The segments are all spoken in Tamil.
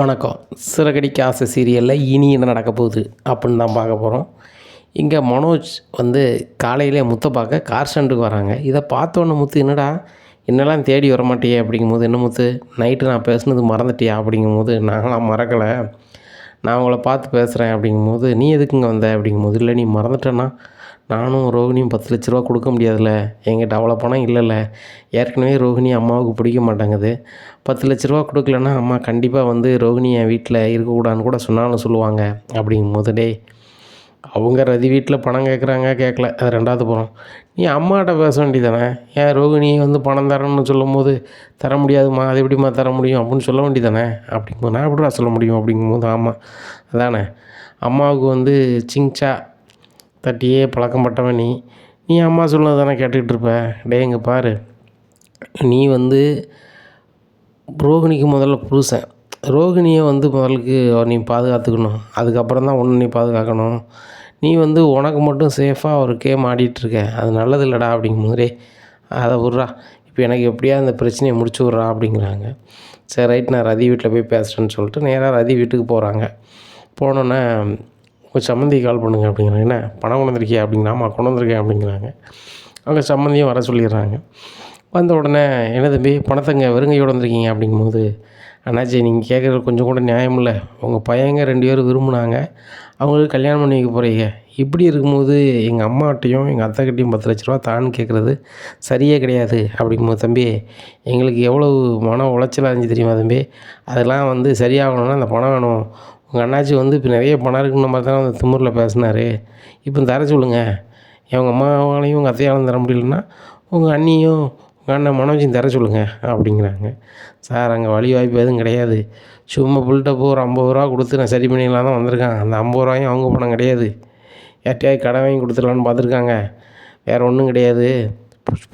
வணக்கம். சிறகடிக்க ஆசை சீரியலில் இனி என்ன நடக்க போகுது அப்படின்னு தான் பார்க்க போகிறோம். இங்கே மனோஜ் வந்து காலையிலே முத்தை பார்க்க கார் ஸ்டாண்டுக்கு வராங்க. இதை பார்த்தோன்னே முத்து, என்னடா என்னெல்லாம் தேடி வர மாட்டியே அப்படிங்கும்போது, என்ன முத்து நைட்டு நான் பேசுனது மறந்துட்டியா அப்படிங்கும்போது, நாங்களாம் மறக்கலை, நான் உங்களை பார்த்து பேசுகிறேன் அப்படிங்கும்போது, நீ எதுக்குங்க வந்த அப்படிங்கும்போது, இல்லை நீ மறந்துட்டேன்னா நானும் ரோகிணியும் 10 லட்ச ரூபா கொடுக்க முடியாதுல்ல, என்கிட்ட அவ்வளோ பணம் இல்லைல்ல, ஏற்கனவே ரோகிணி அம்மாவுக்கு பிடிக்க மாட்டேங்குது, 10 லட்ச ரூபா கொடுக்கலன்னா அம்மா கண்டிப்பாக வந்து ரோகிணி என் வீட்டில் இருக்கக்கூடாதுன்னு கூட சொன்னாலும் சொல்லுவாங்க அப்படிங்கும்போது, டேய் அவங்க ரதி வீட்டில் பணம் கேட்குறாங்க, கேட்கல, அது ரெண்டாவது போகிறோம், நீ அம்மாட்ட பேச வேண்டியதானே, ஏன் ரோகிணி வந்து பணம் தரேன்னு சொல்லும்போது தர முடியாதுமா, அது எப்படிம்மா தர முடியும் அப்படின்னு சொல்ல வேண்டியதானே அப்படிங்கும்போது, நான் எப்படிடா சொல்ல முடியும் அப்படிங்கும்போது, ஆமாம் அதானே, அம்மாவுக்கு வந்து சிங்சா தட்டியே பழக்கப்பட்டவன் நீ, நீ அம்மா சொன்னது தானே கேட்டுக்கிட்டு இருப்ப, டே இங்கே பாரு, நீ வந்து ரோகிணிக்கு முதல்ல புருஷன், ரோகிணியை வந்து முதலுக்கு நீ பாதுகாத்துக்கணும், அதுக்கப்புறம் தான் ஒன்று நீ பாதுகாக்கணும், நீ வந்து உனக்கு மட்டும் சேஃபாக ஒரு கேம் ஆடிட்டுருக்க, அது நல்லது இல்லைடா அப்படிங்கும்போதே, அதை விட்றா, இப்போ எனக்கு எப்படியா அந்த பிரச்சனையை முடிச்சு விட்றா அப்படிங்கிறாங்க. சரி ரைட், நான் ரதி வீட்டில் போய் பேசுகிறேன்னு சொல்லிட்டு நேராக ரதி வீட்டுக்கு போகிறாங்க. போனோன்னே உங்கள் சம்மந்திக்கு கால் பண்ணுங்க அப்படிங்கிறாங்க. என்ன பணம் கொண்டு வந்திருக்கியா அப்படிங்கிறா, ஆமாம் கொண்டு வந்திருக்கேன் அப்படிங்கிறாங்க. அவங்க சம்மந்தியும் வர சொல்லிடுறாங்க. வந்த உடனே, என்ன தம்பி பணத்தைங்க வெறுங்கையோடு வந்திருக்கீங்க அப்படிங்கும்போது, அண்ணாச்சி நீங்கள் கேட்குறது கொஞ்சம் கூட நியாயம் இல்லை, உங்கள் பையங்க 2 பேரும் விரும்புனாங்க, அவங்களுக்கு கல்யாணம் பண்ணி வைக்க போகிறீங்க, இப்படி இருக்கும்போது எங்கள் அம்மாட்டையும் எங்கள் அத்தைக்கிட்டையும் 10 லட்ச ரூபா தான்னு கேட்குறது சரியே கிடையாது அப்படிங்கும்போது, தம்பி எங்களுக்கு எவ்வளவு மன உளைச்சலாக இருந்துச்சு தெரியுமா தம்பி, அதெல்லாம் வந்து சரியாகணும்னா அந்த பணம் வேணும், உங்கள் அண்ணாச்சி வந்து இப்போ நிறைய பணம் இருக்குன்ற மாதிரி தான் அந்த திமிரில் பேசினார், இப்போ தர சொல்லுங்கள், எங்கள் அம்மாவாலையும் உங்கள் அத்தையாலும் தர முடியலன்னா உங்கள் அண்ணியும் உங்கள் அண்ணன் மனோஜையும் தர சொல்லுங்கள் அப்படிங்கிறாங்க. சார் அங்கே வழி வாய்ப்பு எதுவும் கிடையாது, சும்மா புல்டப்பு ஒரு 50 ரூபா கொடுத்து நான் சரி பண்ணிக்கலாம் தான் வந்திருக்கான், அந்த 50 ரூபாயும் அவங்க பணம் கிடையாது, யார்ட்டையாவது கடன் வாங்கி கொடுத்துடலான்னு பார்த்துருக்காங்க, வேறு ஒன்றும் கிடையாது,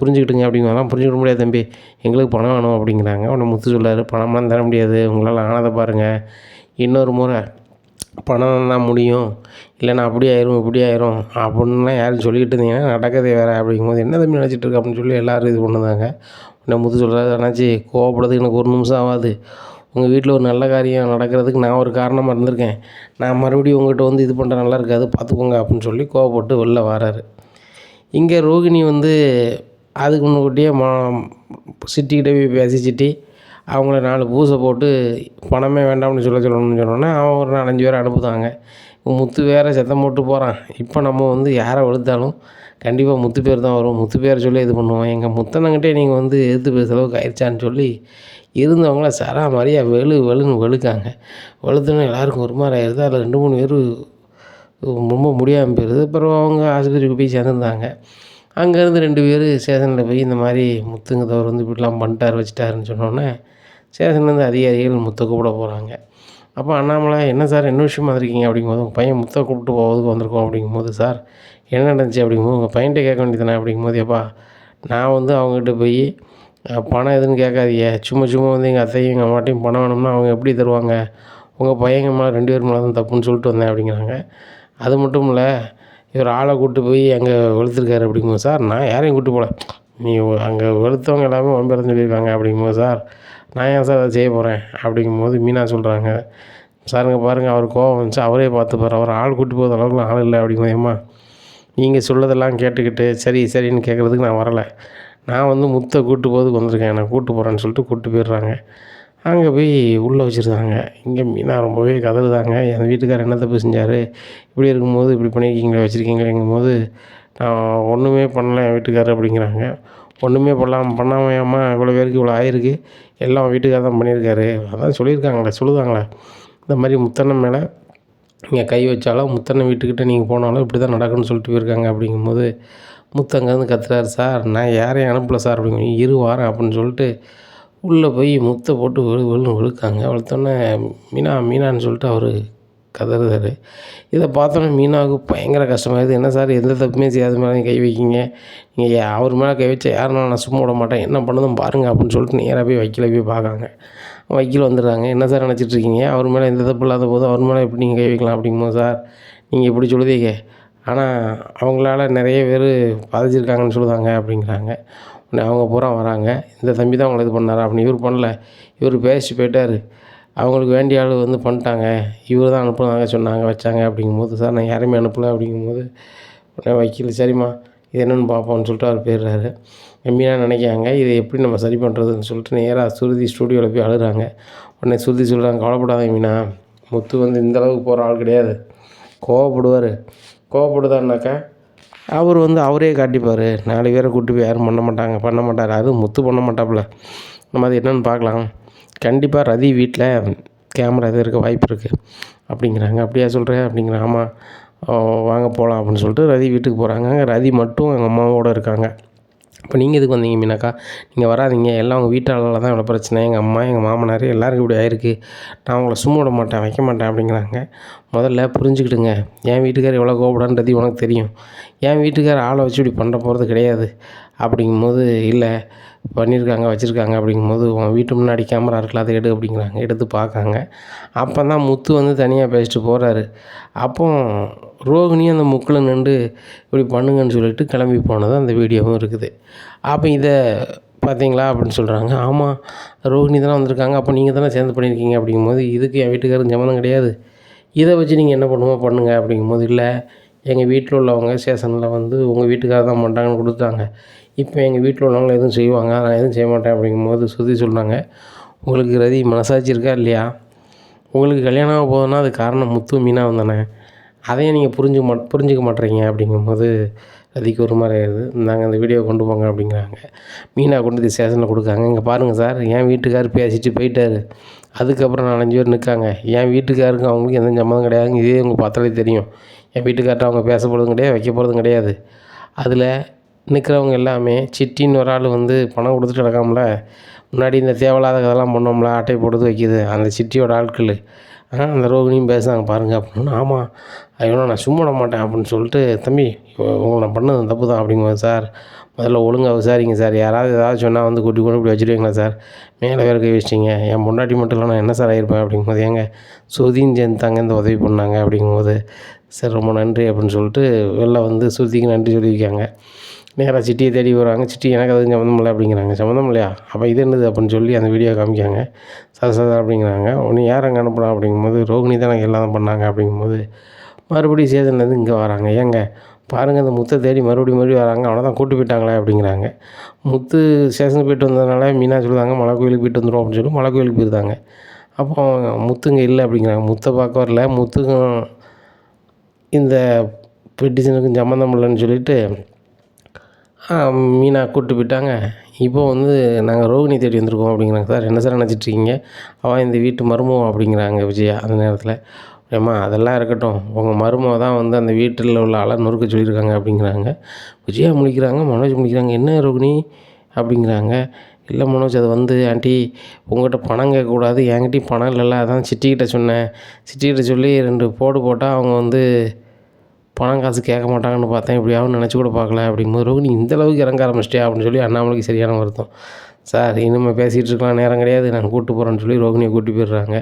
புரிஞ்சுக்கிட்டுங்க அப்படிங்கிறதெல்லாம் புரிஞ்சுக்கிட முடியாது தம்பி, எங்களுக்கு பணம் வேணும் அப்படிங்கிறாங்க. உடனே முத்து சொல்லார், பணம்லாம் தர முடியாது, உங்களால் ஆனதை பாருங்கள், இன்னொரு முறை பணம் தான் முடியும், இல்லைன்னா அப்படி ஆயிரும் இப்படி ஆயிரும் அப்படின்லாம் யாரும் சொல்லிக்கிட்டு இருந்தீங்கன்னா நடக்கதே வேறு அப்படிங்கும்போது, என்ன தம்பி நினச்சிட்டு இருக்கு அப்படின்னு சொல்லி எல்லோரும் இது பண்ணுதாங்க. உடனே முத்து சொல்கிறாரு, அண்ணாச்சி கோவப்படுறதுக்கு எனக்கு ஒரு நிமிஷம் ஆகாது, உங்கள் வீட்டில் ஒரு நல்ல காரியம் நடக்கிறதுக்கு நான் ஒரு காரணமாக இருந்திருக்கேன், நான் மறுபடியும் உங்கள்கிட்ட வந்து இது பண்ணுற நல்லா இருக்காது பார்த்துக்கோங்க அப்படின்னு சொல்லி கோவப்பட்டு வெளில வராரு. இங்கே ரோகிணி வந்து அதுக்கு முன்னுக்கூட்டியே சிட்டிக்கிட்டே போய் பேசி சிட்டி அவங்கள 4 பூசை போட்டு பணமே வேண்டாம்னு சொல்லணும்னு சொன்னோன்னே அவன் ஒரு 4-5 பேரை அனுப்புதாங்க. முத்து வேறு சத்தம் போட்டு போகிறான், இப்போ நம்ம வந்து யாரை வெளுத்தாலும் கண்டிப்பாக முத்து பேர் தான் வரும், முத்து பேரை சொல்லி இது பண்ணுவோம், எங்கள் முத்தனங்கிட்டே நீங்கள் வந்து எதிர்த்து பேசுகிற அளவுக்கு ஆயிடுச்சான்னு சொல்லி இருந்தவங்கள சராமரியாக வெளுன்னு வெளுக்காங்க. வெளுத்தோன்னே எல்லாருக்கும் ஒரு மாதிரி ஆயிடுது. அதில் 2-3 பேர் ரொம்ப முடியாமல் போயிடுது. அப்புறம் அவங்க ஆஸ்பத்திரிக்கு போய் சேர்ந்துருந்தாங்க. அங்கேருந்து 2 பேர் ஸ்டேஷனில் போய் இந்த மாதிரி முத்துங்கிறவர் வந்து இப்படிலாம் பண்ணிட்டார் வச்சுட்டாருன்னு சொன்னோன்னே, ஸ்டேஷன்லேருந்து அதிகாரிகள் முத்தை கூப்பிட போகிறாங்க. அப்போ அண்ணாமலை, என்ன சார் என்ன விஷயமா இருக்கீங்க அப்படிங்கும்போது, உங்கள் பையன் முத்தை கூப்பிட்டு போகிறதுக்கு வந்திருக்கோம் அப்படிங்கும்போது, சார் என்ன நடந்துச்சு அப்படிங்கும்போது, உங்கள் பையன்கிட்ட கேட்க வேண்டியதானே அப்படிங்கும்போது, எப்பா நான் வந்து அவங்ககிட்ட போய் பணம் எதுன்னு கேட்காதீங்க, சும்மா சும்மா வந்து எங்கள் அத்தையும் எங்கள் அம்மாட்டையும் பணம் வேணும்னா அவங்க எப்படி தருவாங்க, உங்கள் பையங்க மேலே 2 பேர் மேலே தான் தப்புன்னு சொல்லிட்டு வந்தேன் அப்படிங்கிறாங்க. அது மட்டும் இல்லை, இவர் ஆளை கூப்பிட்டு போய் அங்கே வெளுத்துருக்காரு அப்படிங்கும்போது, சார் நான் யாரையும் கூப்பிட்டு போகல, நீ அங்கே வெளுத்தவங்க எல்லாமே வம்பேறன்னு சொல்லியிருக்காங்க அப்படிங்கும்போது, சார் நான் ஏன் சார் அதை செய்ய போகிறேன் அப்படிங்கும்போது மீனா சொல்கிறாங்க, சாருங்க பாருங்கள் அவர் கோவம் வந்துச்சு, அவரே பார்த்துப்பார், அவர் ஆள் கூப்பிட்டு போகிற அளவுக்குலாம் ஆள் இல்லை அப்படிங்கும்போது, ஏம்மா நீங்கள் சொல்லதெல்லாம் கேட்டுக்கிட்டு சரி சரின்னு கேட்குறதுக்கு நான் வரலை, நான் வந்து முத்தை கூப்பிட்டு போகிறதுக்கு வந்திருக்கேன், நான் கூப்பிட்டு போகிறேன்னு சொல்லிட்டு கூப்பிட்டு போயிடுறாங்க. அங்கே போய் உள்ளே வச்சுருந்தாங்க. இங்கே மீனா ரொம்பவே கதறுதாங்க, என் வீட்டுக்காரர் என்ன தப்பு செஞ்சார், இப்படி இருக்கும்போது இப்படி பண்ணியிருக்கீங்களே வச்சுருக்கீங்களேங்கும்போது, நான் ஒன்றுமே பண்ணல என் வீட்டுக்காரர் அப்படிங்கிறாங்க. ஒன்றுமே பண்ணாமையாம்மா இவ்வளோ பேருக்கு இவ்வளோ ஆயிருக்கு, எல்லாம் வீட்டுக்காரர் தான் பண்ணியிருக்காரு, அதான் சொல்லியிருக்காங்களே சொல்லுதாங்களே, இந்த மாதிரி முத்தண்ணன் மேலே நீங்கள் கை வச்சாலும் முத்தண்ணன் வீட்டுக்கிட்ட நீங்கள் போனாலும் இப்படி தான் நடக்குன்னு சொல்லிட்டு போயிருக்காங்க அப்படிங்கும்போது, முத்து அங்கேருந்து கத்துறாரு, சார் நான் யாரையும் அனுப்பலை சார் அப்படிங்க, இரு வாரேன் அப்படின்னு சொல்லிட்டு உள்ளே போய் முத்தை போட்டு வெளுன்னு வெளுக்காங்க. வெளுத்தோடனே மீனான்னு சொல்லிட்டு அவர் கதறுதார். இதை பார்த்தோன்னே மீனாவுக்கு பயங்கர கஷ்டமாயிடுது, என்ன சார் எந்த தப்புமே செய்யாத மேலே கை வைக்கிங்க, நீங்கள் அவர் மேலே கை வச்சா யாருனாலும் நான் சும்மா விட மாட்டேன், என்ன பண்ணதும் பாருங்கள் அப்படின்னு சொல்லிட்டு நேராக போய் வக்கீலை போய் பார்க்காங்க. வக்கீல் வந்துடுறாங்க, என்ன சார் நினச்சிட்ருக்கீங்க, அவர் மேலே எந்த தப்பு இல்லாத போது அவர் மேலே எப்படி நீங்கள் கை வைக்கலாம் அப்படிங்கும்போது, சார் நீங்கள் இப்படி சொல்லுதீங்க, ஆனால் அவங்களால நிறைய பேர் பாதிச்சிருக்காங்கன்னு சொல்லுதாங்க அப்படிங்கிறாங்க. உடனே அவங்க பூரா வராங்க, இந்த தம்பி தான் அவங்கள இது பண்ணாரா அப்படின்னு, இவர் பண்ணல, இவர் பேசிட்டு போயிட்டார், அவங்களுக்கு வேண்டிய ஆள் வந்து பண்ணிட்டாங்க, இவர் தான் அனுப்புனாங்க சொன்னாங்க வச்சாங்க அப்படிங்கும்போது, சார் நான் யாரையுமே அனுப்பலை அப்படிங்கும்போது, உடனே வக்கீல் சரிம்மா இது என்னென்னு பார்ப்போம்னு சொல்லிட்டு அவர் போயிடுறாரு. மீனா நினைக்காங்க இதை எப்படி நம்ம சரி பண்ணுறதுன்னு சொல்லிட்டு நேராக சுருதி ஸ்டூடியோவில் போய் அழுகிறாங்க. உடனே சுருதி சொல்கிறாங்க, கவலைப்படாதீங்க மீனா, முத்து வந்து இந்தளவுக்கு போகிற ஆள் கிடையாது, கோவப்படுவார், கோவப்படுதான்னாக்கா அவர் வந்து அவரே காட்டிப்பார், 4 பேரை கூட்டி போய் யாரும் பண்ண மாட்டார், அதுவும் முத்து பண்ண மாட்டாப்புல, நம்ம அது என்னென்னு பார்க்கலாம், கண்டிப்பாக ரதி வீட்டில் கேமரா எதுவும் இருக்க வாய்ப்பு இருக்குது அப்படிங்கிறாங்க. அப்படியா சொல்கிறேன் அப்படிங்கிறேன். ஆமாம் வாங்க போகலாம் அப்படின்னு சொல்லிட்டு ரதி வீட்டுக்கு போகிறாங்க. ரதி மட்டும் எங்கள் அம்மாவோடு இருக்காங்க. இப்போ நீங்கள் எதுக்கு வந்தீங்க மீனாக்கா, நீங்கள் வராதீங்க, எல்லாம் உங்கள் வீட்டாளால் தான் இவ்வளோ பிரச்சனை, எங்கள் அம்மா எங்கள் மாமனார் எல்லாருக்கும் இப்படி ஆயிருக்கு, நான் உங்களை சும்மா விட மாட்டேன் வைக்க மாட்டேன் அப்படிங்கிறாங்க. முதல்ல புரிஞ்சுக்கிடுங்க, என் வீட்டுக்கார் எவ்வளோ கோபப்படுறது உனக்கு தெரியும், என் வீட்டுக்கார் ஆளை வச்சு இப்படி பண்ண போகிறது கிடையாது அப்படிங்கும்போது, இல்லை பண்ணியிருக்காங்க வச்சுருக்காங்க அப்படிங்கும்போது, உன் வீட்டு முன்னாடி கேமரா இருக்கலாம் அதை எடு அப்படிங்கிறாங்க. எடுத்து பார்க்காங்க. அப்போ தான் முத்து வந்து தனியாக பேசிட்டு போகிறாரு. அப்போ ரோகிணியும் அந்த முக்கில் நின்று இப்படி பண்ணுங்கன்னு சொல்லிட்டு கிளம்பி போனது அந்த வீடியோவும் இருக்குது. அப்போ இதை பார்த்தீங்களா அப்படின்னு சொல்கிறாங்க. ஆமாம் ரோகிணி தானே வந்திருக்காங்க, அப்போ நீங்கள் தானே சேர்ந்து பண்ணியிருக்கீங்க அப்படிங்கும்போது, இதுக்கு என் வீட்டுக்காரருக்கு சம்மந்தம் கிடையாது, இதை வச்சு நீங்கள் என்ன பண்ணுங்க அப்படிங்கும்போது, இல்லை எங்கள் வீட்டில் உள்ளவங்க ஸ்டேஷனில் வந்து உங்கள் வீட்டுக்காரர் தான் பண்ணிட்டாங்கன்னு கொடுத்தாங்க, இப்போ எங்கள் வீட்டில் உள்ளவங்க எதுவும் செய்வாங்க, நான் எதுவும் செய்ய மாட்டேன் அப்படிங்கும்போது சுற்றி சொல்கிறாங்க, உங்களுக்கு ரதி மனசாட்சி இருக்கா இல்லையா, உங்களுக்கு கல்யாணம் ஆக போகுதுன்னா அது காரணம் முத்து மீனாவும் தானே, அதையும் நீங்கள் புரிஞ்சுக்க மாட்டேறீங்க அப்படிங்கும்போது ரதிக்கு ஒரு மாதிரி ஆயிடுது. நாங்கள் அந்த வீடியோ கொண்டு போங்க அப்படிங்கிறாங்க. மீனா கொண்டு போய் ஸ்டேஷனில் கொடுக்காங்க. இங்கே பாருங்கள் சார், என் வீட்டுக்கார் பேசிட்டு போயிட்டார், அதுக்கப்புறம் 4-5 பேர் நிற்காங்க, என் வீட்டுக்காருக்கும் அவங்களுக்கு எந்த சம்மந்தம் கிடையாதுங்க, இதே உங்களுக்கு பார்த்தாலே தெரியும், என் வீட்டுக்கார்ட்ட அவங்க பேச போகிறதும் கிடையாது வைக்க போகிறதும் கிடையாது, அதில் நிற்கிறவங்க எல்லாமே சிட்டின்னு ஒரு ஆள் வந்து பணம் கொடுத்துட்டு கிடக்காமல, முன்னாடி இந்த தேவையில்லாத கதெல்லாம் பண்ணோம்ல, அட்டை போடுறது வைக்கிது, அந்த சிட்டியோட ஆட்கள் அந்த ரோகிணியும் பேசுகிறாங்க பாருங்கள் அப்படின்னு. ஆமாம் ஐயோ நான் சும்மா விட மாட்டேன் அப்படின்னு சொல்லிட்டு, தம்பி உங்களை நான் பண்ணது தப்பு தான் அப்படிங்கும்போது, சார் முதல்ல ஒழுங்காக விசாரிங்க சார், யாராவது ஏதாவது சொன்னால் வந்து கூட்டி கொண்டு இப்படி வச்சுருவீங்களா சார், மேலே வேறு கை வச்சிட்டிங்க, என் பொண்டாட்டி மட்டும் இல்லை நான் என்ன சார் ஆகிருப்பேன் அப்படிங்கும்போது, ஏங்க சுருதியும் சேர்ந்தாங்க இந்த உதவி பண்ணாங்க அப்படிங்கும்போது, சார் ரொம்ப நன்றி அப்படின்னு சொல்லிட்டு வெளில வந்து சுருதிக்கு நன்றி சொல்லியிருக்காங்க. நேராக சிட்டியை தேடி வராங்க. சிட்டி எனக்கு அதுவும் சம்மந்தம் இல்லை அப்படிங்கிறாங்க. சம்மந்தம் இல்லையா, அப்போ இது என்னது அப்படின்னு சொல்லி அந்த வீடியோ காமிக்காங்க. சார் அப்படிங்கிறாங்க. ஒன்று யார் அங்கே அனுப்புனா அப்படிங்கும்போது, ரோகிணி தான் எனக்கு எல்லாம் பண்ணாங்க அப்படிங்கும்போது, மறுபடியும் சேதன்லேருந்து இங்கே வராங்க. ஏங்க பாருங்கள் இந்த முத்தை தேடி மறுபடியும் வராங்க, அவனை தான் கூட்டு போயிட்டாங்களே அப்படிங்கிறாங்க. முத்து ஸ்டேஷனுக்கு போய்ட்டு வந்ததுனால மீனா சொல்லுவாங்க மலை கோயிலுக்கு போய்ட்டு வந்துடும் அப்படின்னு சொல்லி மலை கோயிலுக்கு போயிருந்தாங்க. அப்போ முத்து இங்கே இல்லை அப்படிங்கிறாங்க. முத்தை பார்க்க வரல, முத்துக்கும் இந்த பெட்டிஷனுக்கும் சம்மந்தம் இல்லைன்னு சொல்லிவிட்டு மீனா கூப்பிட்டு போயிட்டாங்க. இப்போ வந்து நாங்கள் ரோகிணி தேடி வந்திருக்கோம் அப்படிங்கிறாங்க. சார் என்ன சார் நினச்சிட்ருக்கீங்க, அவன் இந்த வீட்டு மருமவ அப்படிங்கிறாங்க விஜயா அந்த நேரத்தில். ஏம்மா அதெல்லாம் இருக்கட்டும், உங்கள் மருமவ தான் வந்து அந்த வீட்டில் உள்ள ஆளை நொறுக்க சொல்லியிருக்காங்க அப்படிங்கிறாங்க. விஜயா முழிக்கிறாங்க, மனோஜ் முழிக்கிறாங்க. என்ன ரோகிணி அப்படிங்கிறாங்க. இல்லை மனோஜ் அது வந்து ஆண்டி உங்கள்கிட்ட பணம் கேட்கக்கூடாது, என்கிட்டையும் பணம் இல்லைல்ல, அதான் சிட்டிக்கிட்ட சொன்னேன், சிட்டிக்கிட்ட சொல்லி 2 போடு போட்டால் அவங்க வந்து பணம் காசு கேட்க மாட்டாங்கன்னு பார்த்தேன், இப்படியாவும் நினச்சி கூட பார்க்கல அப்படிங்கும்போது, ரோகிணி இந்தளவுக்கு இறங்க ஆரம்பிச்சிட்டியா அப்படின்னு சொல்லி அண்ணாமலைக்கு சரியான வருத்தம். சார் இனிமேல் பேசிகிட்டு இருக்கலாம், நேரம் கிடையாது, நான் கூப்பிட்டு போகிறேன்னு சொல்லி ரோகிணியை கூட்டி போயிடுறாங்க.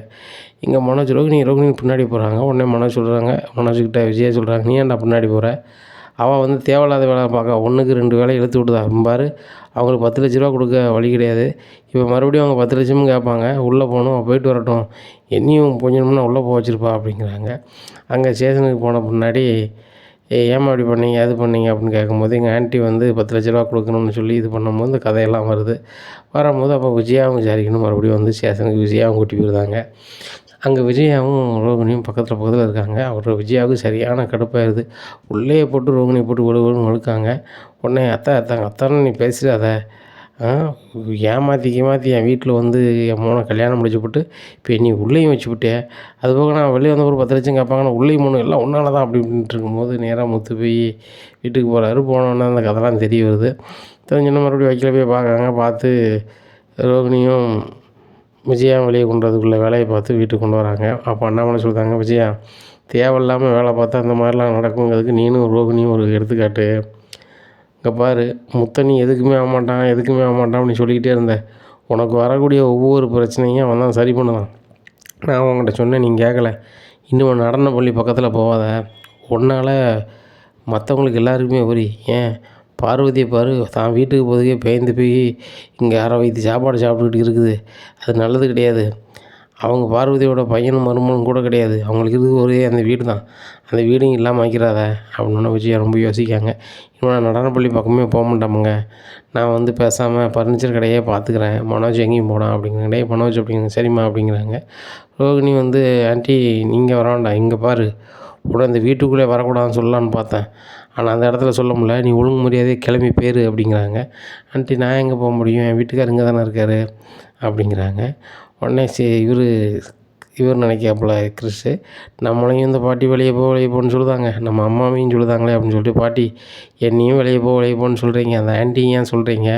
இங்கே மனோஜ் ரோகிணி பின்னாடி போகிறாங்க. உடனே மனோஜ் சொல்கிறாங்க, மனோஜ்கிட்ட விஜயா சொல்கிறாங்க, நீ ஏன்டா பின்னாடி போகிற, அவள் வந்து தேவையில்லாத வேலை பார்க்க 1க்கு 2 வேலையை இழுத்து விட்டுதா பாரு, அவங்களுக்கு 10 லட்ச ரூபா கொடுக்க வழி கிடையாது, இப்போ மறுபடியும் அவங்க 10 லட்சமும் கேட்பாங்க, உள்ளே போகணும், போயிட்டு வரட்டும், என்னையும் கொஞ்சம்னா உள்ளே போக வச்சுருப்பா அப்படிங்கிறாங்க. அங்கே ஸ்டேஷனுக்கு போன முன்னாடி ஏம்மா இப்படி பண்ணீங்க அது பண்ணீங்க அப்படின்னு கேட்கும்போது, எங்கள் ஆண்டி வந்து 10 லட்ச ரூபா கொடுக்கணும்னு சொல்லி இது பண்ணும்போது இந்த கதையெல்லாம் வரும்போது அப்போ விஜயாவும் விசாரிக்கணும், மறுபடியும் வந்து ஸ்டேஷனுக்கு விஜயாவும் கூட்டி போயிருந்தாங்க. அங்கே விஜயாவும் ரோகிணியும் பக்கத்தில் இருக்காங்க. அவர் விஜயாவுக்கு சரியான கடுப்பாயிருது. உள்ளே போட்டு ரோகிணியை போட்டு ஒழுகுன்னு வழுக்காங்க. உடனே அத்தான்னு நீ பேசுகிறாத, ஏமாற்றி என் வீட்டில் வந்து என் மோனை கல்யாணம் முடிச்சு போட்டு இப்போ நீ உள்ளேயும் வச்சு விட்டே, அதுபோக நான் வெளியே வந்த ஒரு 10 லட்சம் கேட்பாங்க, நான் உள்ளேயும் போகணும், எல்லாம் உன்னால தான் அப்படி இப்படின்ட்டு இருக்கும்போது நேராக முத்து போய் வீட்டுக்கு போகிறாரு. போனோன்னே அந்த கதைலாம் தெரிய வருது. தெரிஞ்சுன்னா மறுபடியும் வக்கீல போய் பார்க்குறாங்க. பார்த்து ரோகிணியும் விஜயாவும் வெளியே கொண்டு வரதுக்குள்ள வேலையை பார்த்து வீட்டுக்கு கொண்டு வராங்க. அப்போ அண்ணாமலை சொல்கிறாங்க, விஜயா தேவையில்லாமல் வேலை பார்த்தா அந்த மாதிரிலாம் நடக்குங்கிறதுக்கு நீனும் ரோகிணியும் ஒரு எடுத்துக்காட்டு. இங்கே பாரு, முத்தை நீ எதுக்குமே ஆக மாட்டான் அப்படின்னு சொல்லிக்கிட்டே இருந்தேன், உனக்கு வரக்கூடிய ஒவ்வொரு பிரச்சனையும் அவன் தான் சரி பண்ணுவான். நான் உங்கள்கிட்ட சொன்னேன், நீங்கள் கேட்கல. இன்னும் நடன பள்ளி பக்கத்தில் போகாத, உன்னால் மற்றவங்களுக்கு எல்லாருக்குமே ஏன் பார்வதியை பாரு, தான் வீட்டுக்கு போகிறதுக்கே பயந்து போய் இங்கே அரை வயிற்று சாப்பாடு சாப்பிட்டுக்கிட்டு இருக்குது, அது நல்லது கிடையாது. அவங்க பார்வதியோட பையனும் மருமகனும் கூட கிடையாது. அவங்களுக்கு இருக்கிறது ஒரே அந்த வீடு தான். அந்த வீடையும் இல்லாமல் ஆக்கிடாத அப்படின்னு விஜயா ரொம்ப யோசிக்காங்க. இன்னும் நான் நடனப்பள்ளி பக்கமே போக மாட்டோமுங்க. நான் வந்து பேசாமல் ஃபர்னிச்சர் கடையே பார்த்துக்கிறேன். மனோஜ் எங்கேயும் போனான் அப்படிங்கிறாங்க. டேய் மனோஜ் அப்படிங்கிறாங்க. சரிம்மா அப்படிங்கிறாங்க. ரோகிணி வந்து ஆண்டி நீங்கள் வர வேண்டாம், இங்கே பாரு, கூட இந்த வீட்டுக்குள்ளே வரக்கூடாதுன்னு சொல்லலான்னு பார்த்தேன். ஆனால் அந்த இடத்துல சொல்ல முடியல. நீ ஒழுங்கு மரியாதையாக கிளம்பி போயிரு அப்படிங்கிறாங்க. ஆண்டி நான் எங்கே போக முடியும், என் வீட்டுக்காரர் இங்கே தானே இருக்கார் அப்படிங்கிறாங்க. உடனே இவர் நினைக்காப்புல கிறிஸு, நம்மளையும் இந்த பாட்டி வெளியே போன்னு சொல்லுதாங்க, நம்ம அம்மாவையும் சொல்லுதாங்களே அப்படின்னு சொல்லிட்டு, பாட்டி என்னையும் வெளியே போன்னு சொல்கிறீங்க, அந்த ஆண்டியும் ஏன் சொல்கிறீங்க,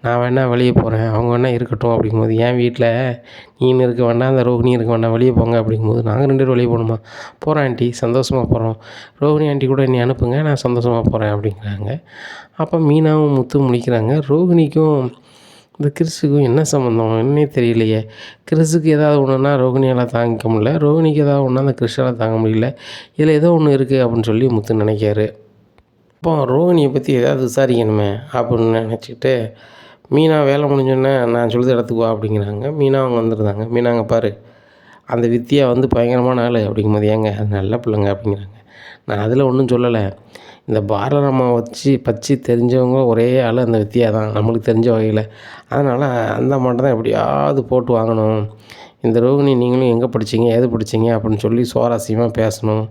நான் வேணால் வெளியே போகிறேன், அவங்க வேணால் இருக்கட்டும் அப்படிங்கும்போது, என் வீட்டில் நீனு இருக்க வேண்டாம், அந்த ரோகிணி இருக்க வேண்டாம், வெளியே போங்க அப்படிங்கும்போது, நாங்கள் 2 பேரும் வெளியே போகணுமா, போகிறோம் ஆண்டி, சந்தோஷமாக போகிறோம், ரோகிணி ஆண்டி கூட என்னை அனுப்புங்க, நான் சந்தோஷமாக போகிறேன் அப்படிங்கிறாங்க. அப்போ மீனாவும் முத்தும் முழிக்கிறாங்க. ரோகிணிக்கும் இந்த கிறிஸுக்கும் என்ன சம்மந்தம் என்னன்னே தெரியலையே. கிறிஸுக்கு ஏதாவது ஒன்றுனா ரோகிணியால் தாங்கிக்க முடியல, ரோகிணிக்கு ஏதாவது ஒன்றா அந்த கிறிஸால் தாங்க முடியல. இதில் ஏதோ ஒன்று இருக்குது அப்படின்னு சொல்லி முத்து நினைக்காரு. அப்போ ரோகிணியை பற்றி ஏதாவது விசாரிக்கணுமே அப்படின்னு நினச்சிக்கிட்டு, மீனா வேலை முடிஞ்சோடனே நான் சொல்லுற இடத்துக்கு வா அப்படிங்கிறாங்க. மீனா அவங்க வந்துருந்தாங்க. மீனாங்க பாரு, அந்த வித்தியா வந்து பயங்கரமான ஆள் அப்படிங்கும்போது, ஏங்க அது நல்ல பிள்ளைங்க அப்படிங்கிறாங்க. நான் அதில் ஒன்றும் சொல்லலை, இந்த பாரதம்மா பற்றி தெரிஞ்சவங்க ஒரே ஆள் அந்த வித்தியா தான் நம்மளுக்கு தெரிஞ்ச வகையில். அதனால் அந்த அம்மாட்ட தான் எப்படியாவது போட்டு வாங்கணும். இந்த ரோகிணி நீங்களும் எங்கே படித்தீங்க ஏது படித்தீங்க அப்படின்னு சொல்லி சுவாரஸ்யமாக பேசணும்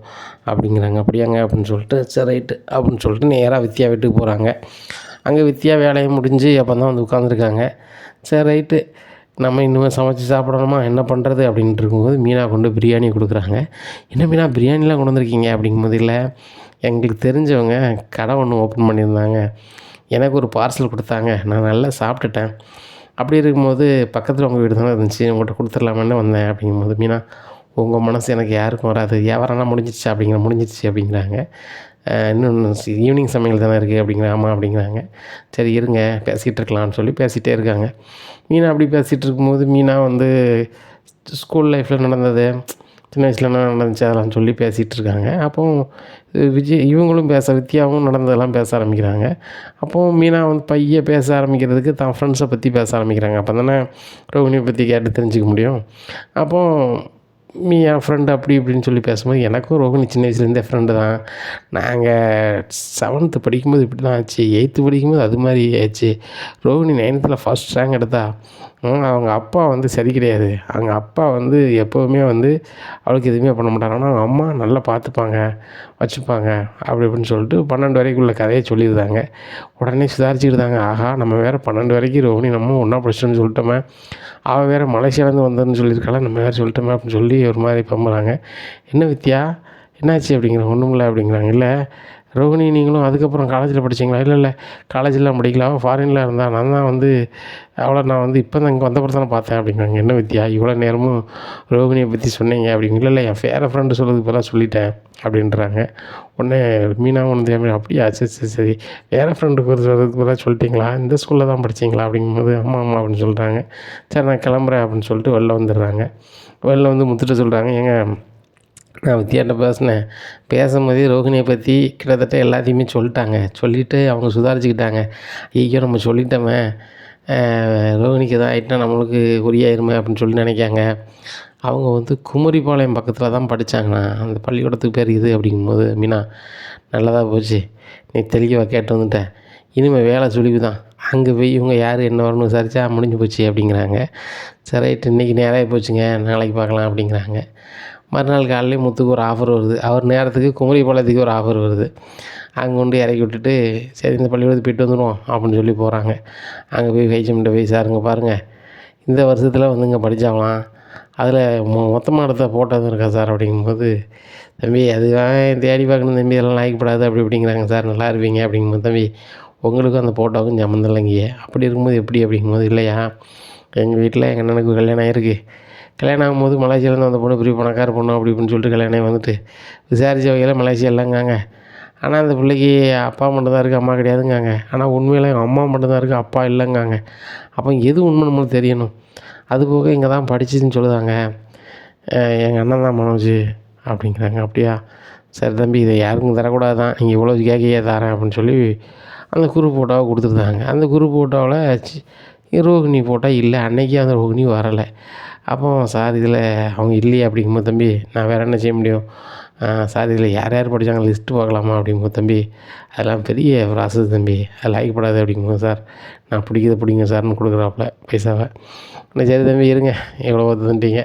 அப்படிங்கிறாங்க. அப்படியாங்க அப்படின்னு சொல்லிட்டு, சரி ரைட்டு அப்படின்னு சொல்லிட்டு நேராக வித்தியா வீட்டுக்கு போகிறாங்க. அங்கே வித்தியா வேலையை முடிஞ்சு அப்போ தான் வந்து உட்காந்துருக்காங்க. சரி ரைட்டு, நம்ம இனிமேல் சமைச்சு சாப்பிடணுமா என்ன பண்ணுறது அப்படின்ட்டு இருக்கும்போது, மீனா கொண்டு பிரியாணி கொடுக்குறாங்க. என்ன மீனா பிரியாணிலாம் கொண்டு வந்திருக்கீங்க அப்படிங்கும்போது, இல்லை எங்களுக்கு தெரிஞ்சவங்க கடை ஒன்று ஓப்பன் பண்ணியிருந்தாங்க, எனக்கு ஒரு பார்சல் கொடுத்தாங்க, நான் நல்லா சாப்பிட்டுட்டேன். அப்படி இருக்கும்போது பக்கத்தில் உங்கள் வீடு தானே இருந்துச்சு, உங்கள்கிட்ட கொடுத்துடலாமான்னு வந்தேன் அப்படிங்கும்போது, மீனா உங்கள் மனசு எனக்கு யாருக்கும் வராது, வியாபாரம்லாம் முடிஞ்சிச்சு அப்படிங்கிறாங்க. இன்னும் ஈவினிங் சமையல் தானே இருக்குது அப்படிங்கிறாங்க. ஆமாம் அப்படிங்கிறாங்க. சரி இருங்க பேசிகிட்டு இருக்கலாம்னு சொல்லி பேசிகிட்டே இருக்காங்க. மீனா அப்படி பேசிகிட்டு இருக்கும்போது, மீனா வந்து ஸ்கூல் லைஃப்பில் நடந்தது, சின்ன வயசில் என்ன நடந்துச்சு அதெல்லாம் சொல்லி பேசிகிட்டு இருக்காங்க. அப்போது இவங்களும் வித்தியாவும் நடந்ததெல்லாம் பேச ஆரம்பிக்கிறாங்க. அப்போது மீனா வந்து பேச ஆரம்பிக்கிறதுக்கு தான் ஃப்ரெண்ட்ஸை பற்றி பேச ஆரம்பிக்கிறாங்க. அப்போ தானே ரோகிணியை பற்றி கேட்டு தெரிஞ்சுக்க முடியும். அப்போது என் ஃப்ரெண்டு அப்படி இப்படின்னு சொல்லி பேசும்போது, எனக்கும் ரோகிணி சின்ன வயசுலேருந்தே ஃப்ரெண்டு தான். நாங்கள் 7th படிக்கும்போது இப்படி தான் ஆச்சு, 8th படிக்கும்போது அது மாதிரி ஆச்சு. ரோகிணி 9th ஃபஸ்ட் ரேங்க் எடுத்தா. அவங்க அப்பா வந்து சரி கிடையாது. அவங்க அப்பா வந்து எப்போவுமே வந்து அவளுக்கு எதுவுமே பண்ண மாட்டாங்க. ஆனால் அவங்க அம்மா நல்லா பார்த்துப்பாங்க, வச்சுப்பாங்க அப்படி இப்படின்னு சொல்லிட்டு 12 வரைக்கும் உள்ள கதையை சொல்லியிருந்தாங்க. உடனே சுதாரிச்சுக்கிட்டாங்க. ஆஹா, நம்ம வேறு 12 வரைக்கும் ரோகிணி நம்ம ஒன்றா படிச்சிட்டோன்னு சொல்லிட்டோமே, அவள் வேறு மலேசியாலேருந்து வந்ததுன்னு சொல்லியிருக்காளா, நம்ம வேறு சொல்லிட்டோமே அப்படின்னு சொல்லி ஒரு மாதிரி பம்புறாங்க. என்ன வித்தியா என்னாச்சு அப்படிங்கிறாங்க. ஒன்றும் இல்லை அப்படிங்கிறாங்க. இல்லை ரோகிணி நீங்களும் அதுக்கப்புறம் காலேஜில் படித்தீங்களா? இல்லை காலேஜெலாம் படிக்கல, அவள் ஃபாரினில் இருந்தா, நான் தான் வந்து நான் வந்து இப்போ தான் இங்கே வந்தப்பறம் தானே பார்த்தேன் அப்படிங்கிறாங்க. என்ன வித்தியா இவ்வளோ நேரமும் ரோகிணியை பற்றி சொன்னீங்க அப்படிங்க. இல்லை என் வேறு ஃப்ரெண்டு சொல்கிறதுக்கு பதிலாக சொல்லிட்டேன் அப்படின்றாங்க. உடனே மீனா ஒன்று அப்படியா சரி வேறு ஃப்ரெண்டுக்கு சொல்கிறதுக்கு பதிலாக சொல்லிட்டீங்களா, இந்த ஸ்கூலில் தான் படித்தீங்களா அப்படிங்கும்போது, ஆமாம் அப்படின்னு சொல்கிறாங்க. சரி நான் கிளம்புறேன் அப்படின்னு சொல்லிட்டு வெளில வந்துடுறாங்க. வெளில வந்து முத்துட்டு சொல்கிறாங்க, ஏங்க நான் வித்தியாட்ட பேசினேன், பேசும்போதே ரோகிணியை பற்றி கிட்டத்தட்ட எல்லாத்தையுமே சொல்லிவிட்டு அவங்க சுதாரிச்சுக்கிட்டாங்க. ஐயோ நம்ம சொல்லிட்டோமே, ரோகிணிக்கு எதாவது ஆகிட்டா நம்மளுக்கு உரியாயிருமே அப்படின்னு சொல்லி நினைக்காங்க. அவங்க வந்து குமரிப்பாளையம் பக்கத்தில் தான் படித்தாங்கண்ணா, அந்த பள்ளிக்கூடத்துக்கு பேர் இது அப்படிங்கும்போது, மீனா நல்லதாக போச்சு, நீ தெளிவாக கேட்டு வந்துட்டேன், இனிமேல் வேலை சுழிவு தான், அங்கே போய் இவங்க யார் என்ன வரணும் விசாரித்தா முடிஞ்சு போச்சு அப்படிங்கிறாங்க. சரி ரைட்டு, இன்றைக்கி நேராக போச்சுங்க, நாளைக்கு பார்க்கலாம் அப்படிங்கிறாங்க. மறுநாள் காலையிலே முத்துக்கு ஒரு ஆஃபர் வருது. அவர் நேரத்துக்கு குமரிப்பாளையத்துக்கு ஒரு ஆஃபர் வருது. அங்கே கொண்டு இறக்கி விட்டுட்டு, சரி இந்த பள்ளிக்கூடத்துக்கு போய்ட்டு வந்துடுவோம் அப்படின்னு சொல்லி போகிறாங்க. அங்கே போய் ஹெச்எம்கிட்ட போய், சாருங்க பாருங்கள், இந்த வருஷத்தில் வந்து இங்கே படித்தாங்களாம், அதில் மொத்தமாக எடுத்த ஃபோட்டோ தான் இருக்கா சார் அப்படிங்கும்போது, தம்பி அதுதான் தேடி பார்க்கணும் தம்பி, இதெல்லாம் லாய்க்கப்படாது அப்படி இப்படிங்கிறாங்க சார், நல்லா இருப்பீங்க அப்படிங்கும்போது, தம்பி உங்களுக்கும் அந்த ஃபோட்டோவுக்கும் சம்மந்தம் இல்லைங்க, அப்படி இருக்கும்போது எப்படி அப்படிங்கும்போது, இல்லையா எங்கள் வீட்டில் எங்கள் அண்ணனுக்கு கல்யாணம் ஆகிருக்கு, கல்யாணம் ஆகும்போது மலேசியாவிலேருந்து வந்த பொண்ணு பெரிய பணக்கார பொண்ணு அப்படி இப்படின்னு சொல்லிட்டு கல்யாணம் வந்துட்டு விசாரித்த வகையில் மலேசியா இல்லைங்காங்க. ஆனால் அந்த பிள்ளைக்கு அப்பா மட்டும் தான் இருக்குது, அம்மா கிடையாதுங்காங்க. ஆனால் உண்மையில் எங்கள் அம்மா மட்டும் தான் இருக்குது, அப்பா இல்லைங்காங்க. அப்போ எது உண்மை நம்மளுக்கு தெரியணும். அதுபோக இங்கே தான் படிச்சுன்னு சொல்லுதாங்க, எங்கள் அண்ணன் தான் மனோஜ் அப்படிங்கிறாங்க. அப்படியா சரி தம்பி, இதை யாருக்கும் தரக்கூடாது தான், நீங்கள் இவ்வளோ கேட்கையே தரேன் அப்படின்னு சொல்லி அந்த குரூப் ஃபோட்டோவை கொடுத்துருந்தாங்க. அந்த குரூப் ஃபோட்டோவில் ரோகிணி ஃபோட்டோ இல்லை, அன்றைக்கி அந்த ரோகிணி வரலை. அப்போ சார் இதில் அவங்க இல்லையே அப்படிங்கும்போது, தம்பி நான் வேறு என்ன செய்ய முடியும், சார் இதில் யார் யார் படித்தாங்க லிஸ்ட்டு பார்க்கலாமா அப்படிங்கும்போது, தம்பி அதெல்லாம் பெரிய ப்ராசஸ் தம்பி, அது லாய்க்கப்படாது அப்படிங்கும்போது, சார் நான் பிடிங்க சார்னு கொடுக்குறாப்புல பைசாவை. சரி தம்பி இருங்க எவ்வளோ வருதுன்ட்டீங்க,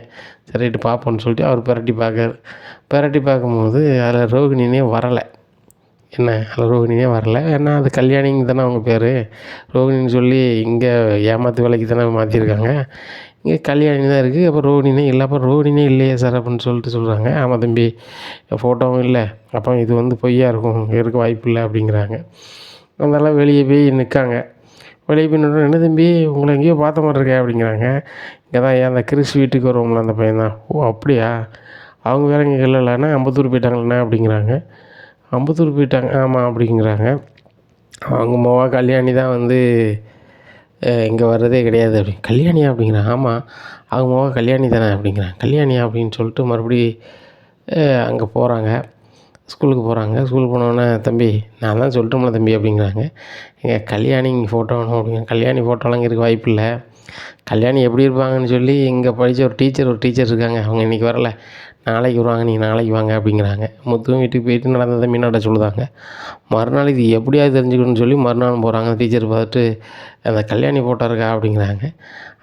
சரி ரைட்டு பார்ப்போன்னு சொல்லிட்டு அவர் பிரட்டி பார்க்காரு. பிரட்டி பார்க்கும்போது அதில் ரோகிணினே வரலை. என்ன அதில் ரோகிணினே வரல. ஏன்னா அது கல்யாணிங்க தானே அவங்க பேர். ரோகிணின்னு சொல்லி இங்கே ஏமாத்து வேலைக்கு தானே மாற்றிருக்காங்க. இங்கே கல்யாணி தான் இருக்குது. அப்போ ரோகிணினே இல்லை. அப்போ ரோகிணினே இல்லையே சார் அப்படின்னு சொல்லிட்டு சொல்கிறாங்க. ஆமாம் தம்பி ஃபோட்டோவும் இல்லை, அப்போ இது வந்து பொய்யா இருக்கும், இருக்க வாய்ப்பு இல்லை அப்படிங்கிறாங்க. அதெல்லாம் வெளியே போய் நிற்காங்க. வெளியே போய் நின்று, என்ன தம்பி உங்களை எங்கேயோ பார்த்த மாதிரி இருக்கே அப்படிங்கிறாங்க. இங்கே தான் ஏன் அந்த கிறிஸ் வீட்டுக்கு வருவோம்ல அந்த பையன் தான். ஓ அப்படியா, அவங்க வேறு இங்கே இல்லைண்ணா அம்பத்தூர் போயிட்டாங்களண்ணா அப்படிங்கிறாங்க. அம்பத்தூர் போயிட்டாங்க ஆமாம் அப்படிங்கிறாங்க. அவங்க மொவா கல்யாணி தான் வந்து இங்கே வர்றதே கிடையாது அப்படி. கல்யாணியா அப்படிங்கிறாங்க. ஆமாம் அவங்க மொவா கல்யாணி தானே அப்படிங்கிறாங்க. கல்யாணியா அப்படின்னு சொல்லிட்டு மறுபடி அங்கே போகிறாங்க, ஸ்கூலுக்கு போகிறாங்க. ஸ்கூலுக்கு போனோடனே, தம்பி நான் தான் சொல்லிட்டோம்ல தம்பி அப்படிங்கிறாங்க. எங்கள் கல்யாணி இங்கே ஃபோட்டோ வேணும் அப்படிங்க. கல்யாணி ஃபோட்டோலாம் இங்கே இருக்க வாய்ப்பு இல்லை. கல்யாணி எப்படி இருப்பாங்கன்னு சொல்லி இங்கே படித்த ஒரு டீச்சர் இருக்காங்க, அவங்க இன்றைக்கி வரல, நாளைக்கு வருவாங்க, நீங்கள் நாளைக்கு வாங்க அப்படிங்கிறாங்க. முத்துவும் வீட்டுக்கு போயிட்டு நடந்ததை மீனாட்ட சொல்லுதாங்க. மறுநாள் இது எப்படியாவது தெரிஞ்சுக்கணும்னு சொல்லி மறுநாள் போகிறாங்க. டீச்சர் பார்த்துட்டு, அந்த கல்யாணி ஃபோட்டோ இருக்கா அப்படிங்கிறாங்க.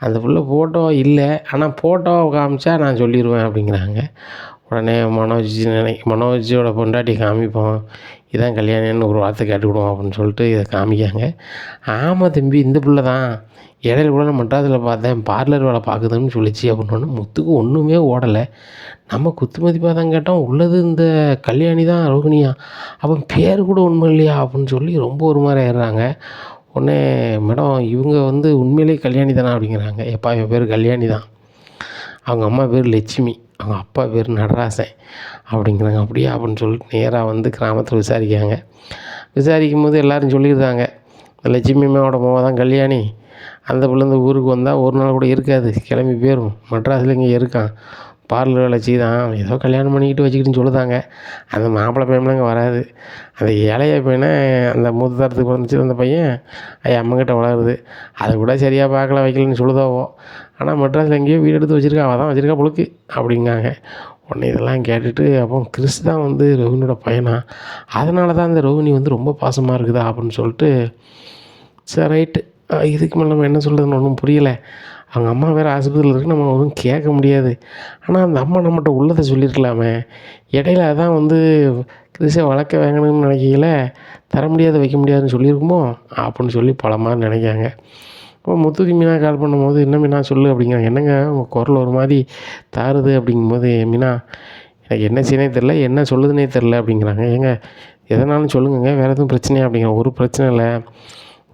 அந்த புள்ள ஃபோட்டோ இல்லை, ஆனால் ஃபோட்டோவை காமிச்சா நான் சொல்லிடுவேன் அப்படிங்கிறாங்க. உடனே மனோஜோட பொண்டாட்டி காமிப்போம், இதான் கல்யாணின்னு ஒரு வார்த்தை கேட்டுக்கிடுவோம் அப்படின்னு சொல்லிட்டு இதை காமிக்காங்க. ஆமாம் தம்பி இந்த பிள்ளை தான், இடையில கூட நான் மெட்ராஸில் பார்த்தேன், பார்லர் வேலை பார்க்குதுன்னு சொல்லிச்சு அப்படின்னோடனே முத்துக்கு ஒன்றுமே ஓடலை. நம்ம குத்து மதிப்பாக தான் கேட்டோம், உள்ளது இந்த கல்யாணி தான் ரோகிணியா, அப்போ பேர் கூட உண்மை இல்லையா அப்படின்னு சொல்லி ரொம்ப ஒரு மாதிரி ஆயிடுறாங்க. உடனே மேடம் இவங்க வந்து உண்மையிலே கல்யாணி தானே அப்படிங்கிறாங்க. எப்பா என் பேர் கல்யாணி தான், அவங்க அம்மா பேர் லட்சுமி, அவங்க அப்பா பேர் நடராசன் அப்படிங்கிறாங்க. அப்படியா அப்படின்னு சொல்லிட்டு நேராக வந்து கிராமத்தில் விசாரிக்காங்க. விசாரிக்கும் போது எல்லோரும் சொல்லியிருந்தாங்க, லட்சுமி அம்மாவோட மோவ தான் கல்யாணி, அந்த பிள்ளை ஊருக்கு வந்தால் ஒரு நாள் கூட இருக்காது, கிளம்பி போயிடும், மெட்ராஸில் இங்கே இருக்கான், பார்லர் வேலை செய்தான், ஏதோ கல்யாணம் பண்ணிக்கிட்டு வச்சுக்கிட்டுன்னு சொல்லுதாங்க. அந்த மாப்பிள்ளை பையன்லாம் இங்கே வராது, அந்த இளைய பையனை அந்த மூத்த தரத்துக்கு வந்துச்சு அந்த பையன் அம்மங்கிட்ட வளருது, அதை கூட சரியாக பார்க்கல வைக்கலன்னு சொல்லுதாவோ, ஆனால் மெட்ராஸில் எங்கேயோ வீடு எடுத்து வச்சுருக்கா, அவள் தான் வச்சுருக்கா புழுக்கு அப்படிங்காங்க. உடனே இதெல்லாம் கேட்டுட்டு, அப்போ கிறிஸ் தான் வந்து ரோகிணியோட பையனா, அதனால தான் அந்த ரோகிணி வந்து ரொம்ப பாசமாக இருக்குதா அப்படின்னு சொல்லிட்டு, சரி ரைட்டு இதுக்கு மேலே நம்ம என்ன சொல்கிறதுன்னு ஒன்றும் புரியலை. அவங்க அம்மா வேறு ஆஸ்பத்திரியில் இருக்குது, நம்ம ஒன்றும் கேட்க முடியாது. ஆனால் அந்த அம்மா நம்மகிட்ட உள்ளதை சொல்லியிருக்கலாமே. இடையில அதான் வந்து கிறிஸை வளர்க்க வேங்கணும்னு நினைக்கையில் தர முடியாது வைக்க முடியாதுன்னு சொல்லியிருக்குமோ அப்படின்னு சொல்லி பல மாதிரி நினைக்காங்க. இப்போ முத்துக்கு மீனா கால் பண்ணும்போது, என்ன மீனா சொல்லு அப்படிங்கிறாங்க. என்னங்க உங்கள் குரல் ஒரு மாதிரி தாருது அப்படிங்கும்போது, மீனா எனக்கு என்ன செய்யனே தெரில, என்ன சொல்லுதுன்னே தெரில அப்படிங்கிறாங்க. ஏங்க எதனாலும் சொல்லுங்கங்க, வேறு எதுவும் பிரச்சனையா அப்படிங்கிற. ஒரு பிரச்சனை இல்லை,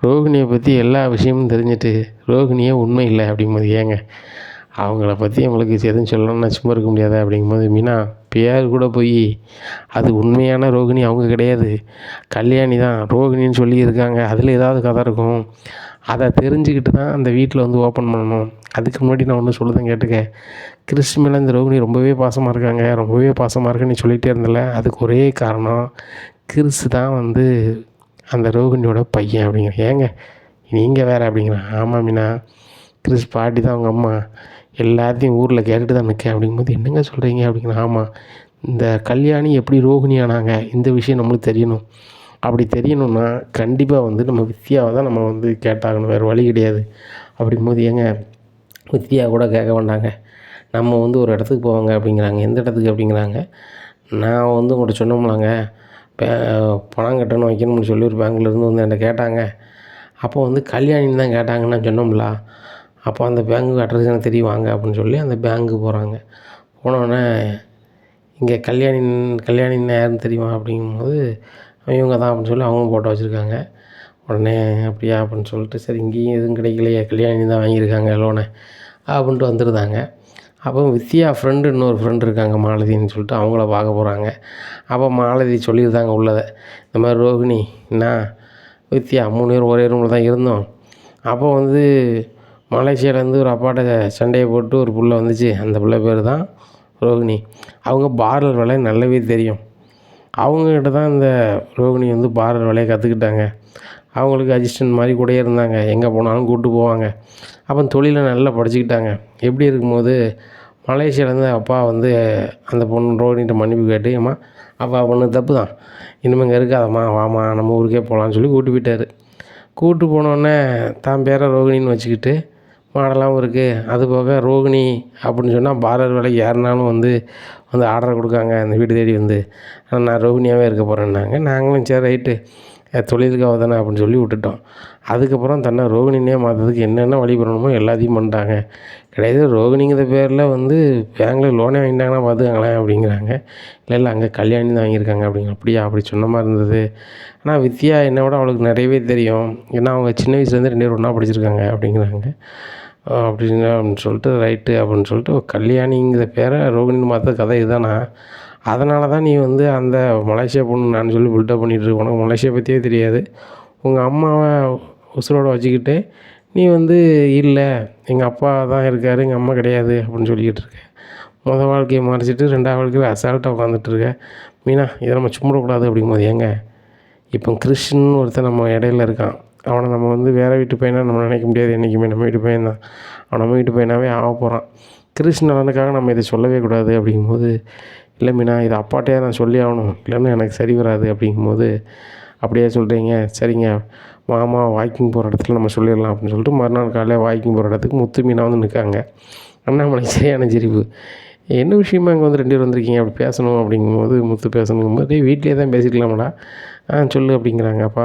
ரோகிணியை பற்றி எல்லா விஷயமும் தெரிஞ்சுட்டு ரோகிணியே உண்மை இல்லை அப்படிங்கும்போது, ஏங்க அவங்கள பற்றி உங்களுக்கு எதுவும் சொல்லணும்னா சும்மா இருக்க முடியாது அப்படிங்கும்போது, மீனா பேர் கூட போய் அது உண்மையான ரோகிணி அவங்க கிடையாது, கல்யாணி தான் ரோகிணின்னு சொல்லியிருக்காங்க, அதில் ஏதாவது கதை இருக்கும், அதை தெரிஞ்சுக்கிட்டு தான் அந்த வீட்டில் வந்து ஓப்பன் பண்ணணும். அதுக்கு முன்னாடி நான் ஒன்று சொல்லுதேன் கேட்டுக்க, கிறிஸ் மேலே இந்த ரோகிணி ரொம்பவே பாசமாக இருக்காங்க, ரொம்பவே பாசமாக இருக்குன்னு நீ சொல்லிகிட்டே இருந்தல, அதுக்கு ஒரே காரணம் கிறிஸ் தான் வந்து அந்த ரோகிணியோட பையன் அப்படிங்கிற. ஏங்க நீங்கள் வேறு அப்படிங்கிறான். ஆமாம் மீனா, கிறிஸ் பாட்டி தான் அவங்க அம்மா, எல்லாத்தையும் ஊரில் கேட்டுட்டு தான் நிற்கேன் அப்படிங்கும்போது, என்னங்க சொல்கிறீங்க அப்படிங்கிறான். ஆமாம் இந்த கல்யாணி எப்படி ரோகிணி ஆனாங்க, இந்த விஷயம் நம்மளுக்கு தெரியணும், அப்படி தெரியணும்னா கண்டிப்பாக வந்து நம்ம வித்யாவை தான் நம்ம வந்து கேட்டாகணும், வேறு வழி கிடையாது அப்படிங்கும்போது, ஏங்க வித்யா கூட கேட்க வேண்டாங்க, நம்ம வந்து ஒரு இடத்துக்கு போவாங்க அப்படிங்கிறாங்க. எந்த இடத்துக்கு அப்படிங்கிறாங்க. நான் வந்து உங்கள்கிட்ட சொன்னோம்லாங்க, பணம் கட்டணும் வைக்கணும்னு சொல்லி ஒரு பேங்க்லேருந்து வந்து என்கிட்ட கேட்டாங்க, அப்போ வந்து கல்யாணின்னு தான் கேட்டாங்கன்னு நான் சொன்னோம்ல, அப்போ அந்த பேங்க்கு அட்ரஸ் எனக்கு தெரியும் வாங்க அப்படின்னு சொல்லி அந்த பேங்க்கு போகிறாங்க. போனோடனே இங்கே கல்யாணின்னு யாருன்னு தெரியுமா அப்படிங்கும்போது, இவங்க தான் அப்படின்னு சொல்லி அவங்க போட்டோ வச்சுருக்காங்க. உடனே அப்படியா அப்படின்னு சொல்லிட்டு, சரி இங்கேயும் எதுவும் கிடைக்கலையே, கல்யாணி தான் வாங்கியிருக்காங்க லோனை அப்படின்ட்டு வந்துருந்தாங்க. அப்போ வித்யா ஃப்ரெண்டு இன்னொரு ஃப்ரெண்டு இருக்காங்க மாலதின்னு சொல்லிட்டு, அவங்கள பார்க்க போகிறாங்க. அப்போ மாலதி சொல்லியிருந்தாங்க உள்ளதை, இந்த மாதிரி ரோகிணி நான் வித்யா 3 பேரும் ஒரே ரூமில் தான் இருந்தோம், அப்போ வந்து மலேசியாவிலேருந்து ஒரு அப்பாட்ட சண்டையை போட்டு ஒரு புள்ள வந்துச்சு, அந்த பிள்ளை பேர் தான் ரோகிணி, அவங்க பார்லர் வேலையை நல்லாவே தெரியும், அவங்கக்கிட்ட தான் இந்த ரோகிணி வந்து பார்லர் வேலையை கற்றுக்கிட்டாங்க, அவங்களுக்கு அசிஸ்டன்ட் மாதிரி கூடயே இருந்தாங்க. எங்கே போனாலும் கூப்பிட்டு போவாங்க. அப்போ தொழிலை நல்லா படிச்சுக்கிட்டாங்க. எப்படி இருக்கும்போது மலேசியாவிலேருந்து அப்பா வந்து அந்த பொண்ணு ரோகிணிகிட்ட மன்னிப்பு கேட்டு, ஏம்மா அப்பா பண்ணது தப்பு தான், இனிமேல் இங்கே இருக்காதம்மா, வாம்மா நம்ம ஊருக்கே போகலான்னு சொல்லி கூப்பிட்டு போயிட்டார். கூப்பிட்டு போனோடனே தான் பேரை ரோகிணின்னு வச்சுக்கிட்டு மாடலாகவும் இருக்குது. அதுபோக ரோகிணி அப்படின்னு சொன்னால் பார்லர் வேலைக்கு யாருனாலும் வந்து ஆர்டர் கொடுக்காங்க அந்த வீடு தேடி வந்து. ஆனால் நான் ரோகிணியாகவே இருக்க போகிறேன்னாங்க. நாங்களும் சரி ரைட்டு தொழிலுக்காக தானே அப்படின்னு சொல்லி விட்டுட்டோம். அதுக்கப்புறம் தன்னை ரோகிணினே மாற்றுறதுக்கு என்னென்ன வழி பண்ணணுமோ எல்லாத்தையும் பண்ணிட்டாங்க. கிடையாது ரோகிணிங்கிற பேரில் வந்து பேங்கில் லோனே வாங்கிட்டாங்கன்னா பார்த்துக்கங்களேன் அப்படிங்கிறாங்க. இல்லை அங்கே கல்யாணி தான் வாங்கியிருக்காங்க அப்படிங்க. அப்படியா? அப்படி சொன்ன மாதிரி இருந்தது. ஆனால் வித்யா என்னை விட அவளுக்கு நிறையவே தெரியும். ஏன்னா அவங்க சின்ன வயசுலேருந்து 2 பேரும் ஒன்றா படிச்சிருக்காங்க அப்படிங்கிறாங்க. அப்படின்னு சொல்லிட்டு ரைட்டு அப்படின்னு சொல்லிட்டு கல்யாணிங்கிற பேரை ரோகிணின்னு மாற்ற கதை இதுதானா? அதனால தான் நீ வந்து அந்த மலேசியா பொண்ணு நான் சொல்லி பில்டப் பண்ணிகிட்ருக்க. உனக்கு மலேசியா பற்றியே தெரியாது. உங்கள் அம்மாவை உசுரோட வச்சுக்கிட்டு நீ வந்து இல்லை எங்கள் அப்பா தான் இருக்கார், எங்கள் அம்மா கிடையாது அப்படின்னு சொல்லிக்கிட்டு இருக்க. வாழ்க்கையை மறைச்சிட்டு 2வது வாழ்க்கையில் அசால்ட்டாக உட்காந்துட்ருக்க. மீனா இதை நம்ம சும்மிடக்கூடாது அப்படிங்கும்போது ஏங்க இப்போ கிறிஸ்டின் ஒருத்தன் நம்ம இடையில இருக்கான். அவனை நம்ம வந்து வேறு வீட்டு பையனாக நம்ம நினைக்க முடியாது. என்றைக்குமே நம்ம வீட்டு பையன் தான். அவன் நம்ம வீட்டு பையனாகவே ஆக போகிறான். கிறிஸ்டின் நலனுக்காக நம்ம இதை சொல்லவே கூடாது அப்படிங்கும்போது, இல்லை மீனா இதை அப்பாட்டையே நான் சொல்லி ஆகணும், இல்லைன்னா எனக்கு சரி வராது அப்படிங்கும்போது, அப்படியே சொல்கிறீங்க சரிங்க மாமா வாக்கிங் போகிற இடத்துல நம்ம சொல்லிடலாம் அப்படின்னு சொல்லிட்டு மறுநாள் காலையில் வாக்கிங் போகிற இடத்துக்கு முத்து மீனா வந்து நிற்காங்க. அண்ணாமலைக்கு சரியான சிரிப்பு. என்ன விஷயமா இங்கே வந்து 2 பேர் வந்திருக்கீங்க அப்படி பேசணும் அப்படிங்கும்போது முத்து பேசணுங்கும்போது வீட்டிலே தான் பேசிக்கலாமாடா சொல்லு அப்படிங்கிறாங்க. அப்பா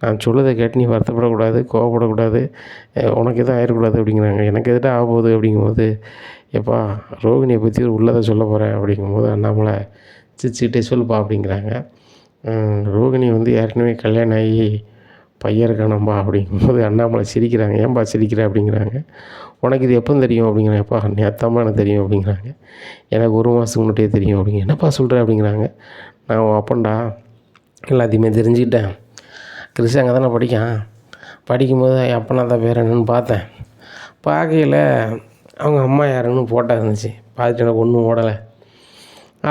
நான் சொல்லதை கேட்டு நீ வருத்தப்படக்கூடாது, கோவப்படக்கூடாது, உனக்கு எதுவும் ஆயிடக்கூடாது அப்படிங்கிறாங்க. எனக்கு எதுட்டா ஆக போகுது அப்படிங்கும்போது, எப்பா ரோகிணியை பற்றி உள்ளதை சொல்ல போகிறேன் அப்படிங்கும்போது அண்ணாமலை சிரிச்சுக்கிட்டே சொல்லுப்பா அப்படிங்கிறாங்க. ரோகிணி வந்து ஏற்கனவே கல்யாணம் ஆகி பையன் இருக்கானம்பா அப்படிங்கும்போது அண்ணாமலை சிரிக்கிறாங்க. ஏன்பா சிரிக்கிற அப்படிங்கிறாங்க. உனக்கு இது எப்போ தெரியும் அப்படிங்கிறாங்க. எப்பா நேத்தாம்மா எனக்கு தெரியும் அப்படிங்கிறாங்க. எனக்கு 1 மாதத்துக்கு முன்னாடியே தெரியும் அப்படிங்க. என்னப்பா சொல்கிற அப்படிங்கிறாங்க. நான் உன் அப்பன்டா, எல்லாத்தையுமே தெரிஞ்சுக்கிட்டேன். கிறிஸ் அங்கே தானே படிக்கான். படிக்கும்போது என் அப்பனா தான் பேர் என்னன்னு பார்த்தேன். பார்க்கையில் அவங்க அம்மா யாருன்னு ஃபோட்டோ இருந்துச்சு. பார்த்துட்டு எனக்கு ஒன்றும் ஓடலை.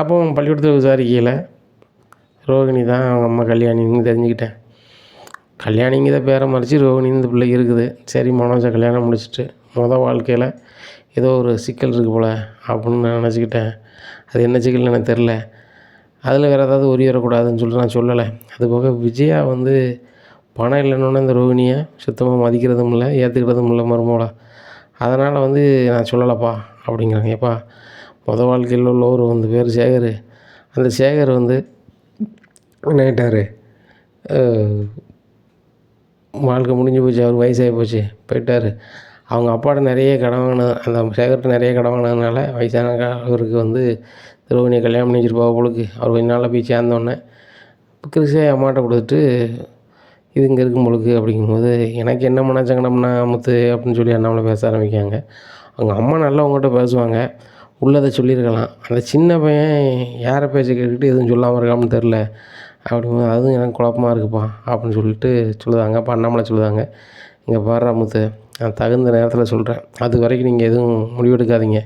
அப்போ பள்ளிக்கூடத்தில் விசாரிக்கையில் ரோகிணி தான் அவங்க அம்மா கல்யாணின்னு தெரிஞ்சுக்கிட்டேன். கல்யாணிங்கிற பேரை மறைச்சி ரோகிணின்னு இந்த பிள்ளைக்கு இருக்குது. சரி மனோஜை கல்யாணம் முடிச்சுட்டு வாழ்க்கையில் ஏதோ ஒரு சிக்கல் இருக்குது போல் அப்படின்னு நான் நினச்சிக்கிட்டேன். அது என்ன சிக்கல்னு எனக்கு தெரில. அதில் வேறு ஏதாவது வரக்கூடாதுன்னு சொல்லிட்டு நான் சொல்லலை. அதுபோக விஜயா வந்து பணம் இல்லைன்னொன்னே இந்த ரோகிணியை சுத்தமாக மதிக்கிறதும் இல்லை, ஏற்றுக்கிறதும் இல்லை மருமகளா. அதனால் வந்து நான் சொல்லலைப்பா அப்படிங்கிறாங்க. ஏப்பா வாழ்க்கையில் உள்ள வந்து பேர் சேகர். அந்த சேகர் வந்து என்ன ஆகிட்டார், வாழ்க்கை முடிஞ்சு போச்சு, அவர் வயசாகி போச்சு, போயிட்டார். அவங்க அப்பாட்ட நிறைய கடன் வாங்கினது, அந்த சேகர்கிட்ட நிறைய கடன் வாங்கினதுனால வயசான அவருக்கு வந்து ரோகிணியை கல்யாணம் பண்ணி வச்சுட்டு போக பொழுது அவர் கொஞ்ச நாளில் போய் சேர்ந்தோடனே கிறிஸை அம்மாட்ட கொடுத்துட்டு இது இங்கே இருக்கும் பொழுது அப்படிங்கும்போது எனக்கு என்ன மனசங்கடம்னா முத்து அப்படின்னு சொல்லி அண்ணாமலை பேச ஆரம்பிக்காங்க. அவங்க அம்மா நல்லா அவங்ககிட்ட பேசுவாங்க, உள்ளதை சொல்லியிருக்கலாம். அந்த சின்ன பையன் யாரை பேச்சை கேட்டுக்கிட்டு எதுவும் சொல்லாமல் இருக்கான்னு தெரில அப்படிங்கும்போது அதுவும் எனக்கு குழப்பமாக இருக்குப்பா அப்படின்னு சொல்லிட்டு சொல்லுதாங்க. அப்போ அண்ணாமலை சொல்லுதாங்க, இங்கே பாடுறா முத்து, நான் தகுந்த நேரத்தில் சொல்கிறேன், அது வரைக்கும் நீங்கள் எதுவும் முடிவெடுக்காதீங்க.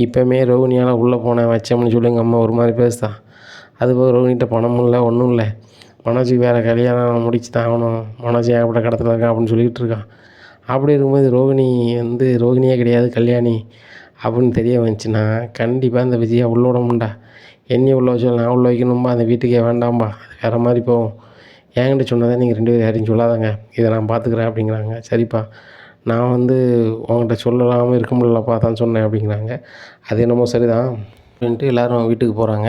இப்போமே ரோகிணியால் உள்ளே போனேன் வச்சோம்னு சொல்லி எங்கள் அம்மா ஒரு மாதிரி பேசுதான். அதுபோக ரோகிணிகிட்ட பணமும் இல்லை ஒன்றும் இல்லை, மனோஜுக்கு வேறு கல்யாணம் முடிச்சு தான் ஆகணும், மனோஜ் ஏகப்பட்ட கடத்தில் இருக்கான் அப்படின்னு சொல்லிகிட்டு இருக்கான். அப்படி இருக்கும்போது ரோகிணி வந்து ரோகிணியே கிடையாது கல்யாணி அப்படின்னு தெரிய வந்துச்சுன்னா கண்டிப்பாக இந்த விஜயா உள்ள விடமுண்டா. என்னையும் உள்ள வச்சு நான் உள்ள வைக்கணும்பா, அந்த வீட்டுக்கே வேண்டாம்பா, அது வேறு மாதிரி போகும். என்கிட்ட சொன்னதை நீங்கள் 2 பேரும் யாரையும் சொல்லாதாங்க, இதை நான் பார்த்துக்குறேன் அப்படிங்கிறாங்க. சரிப்பா நான் வந்து உங்கள்கிட்ட சொல்லலாமல் இருக்க முடியலப்பா தான் சொன்னேன் அப்படிங்கிறாங்க. அது என்னமோ சரிதான் அப்படின்ட்டு எல்லோரும் வீட்டுக்கு போகிறாங்க.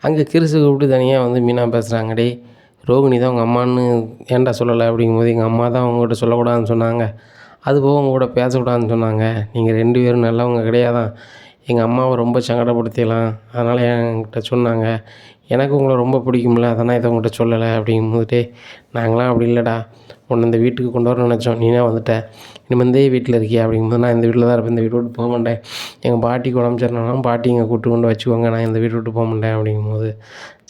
அங்கே கிறிஸு கூப்பிட்டு தனியாக வந்து மீனா பேசுகிறாங்க. டேய் ரோகிணி தான் உங்கள் அம்மான்னு ஏன்டா சொல்லலை அப்படிங்கும்போது, எங்கள் அம்மா தான் உங்கள்கிட்ட சொல்லக்கூடாதுன்னு சொன்னாங்க, அதுபோக உங்கள் கூட பேசக்கூடாதுன்னு சொன்னாங்க, நீங்கள் 2 பேரும் நல்லவங்க கிடையாதான், எங்கள் அம்மாவை ரொம்ப சங்கடப்படுத்திடலாம், அதனால் என்கிட்ட சொன்னாங்க, எனக்கு உங்களை ரொம்ப பிடிக்கும்ல, அதனால் இதை உங்கள்கிட்ட சொல்லலை அப்படிங்கும்போது, நாங்களாம் அப்படி இல்லைடா, உன்னை இந்த வீட்டுக்கு கொண்டு வரணும்னு நினச்சோம், நீனே வந்துட்ட, இனிமேல் இந்த வீட்டில் இருக்கியா அப்படிங்கும்போது, நான் இந்த வீட்டில் தான் இருப்பேன், இந்த வீட்டை விட்டு போக மாட்டேன், எங்கள் பாட்டிக்கு உடம்பு சரினாலும் பாட்டி இங்கே கூப்பிட்டு கொண்டு வச்சுக்கோங்க, நான் இந்த வீட்டை விட்டு போக மாட்டேன் அப்படிங்கும்போது,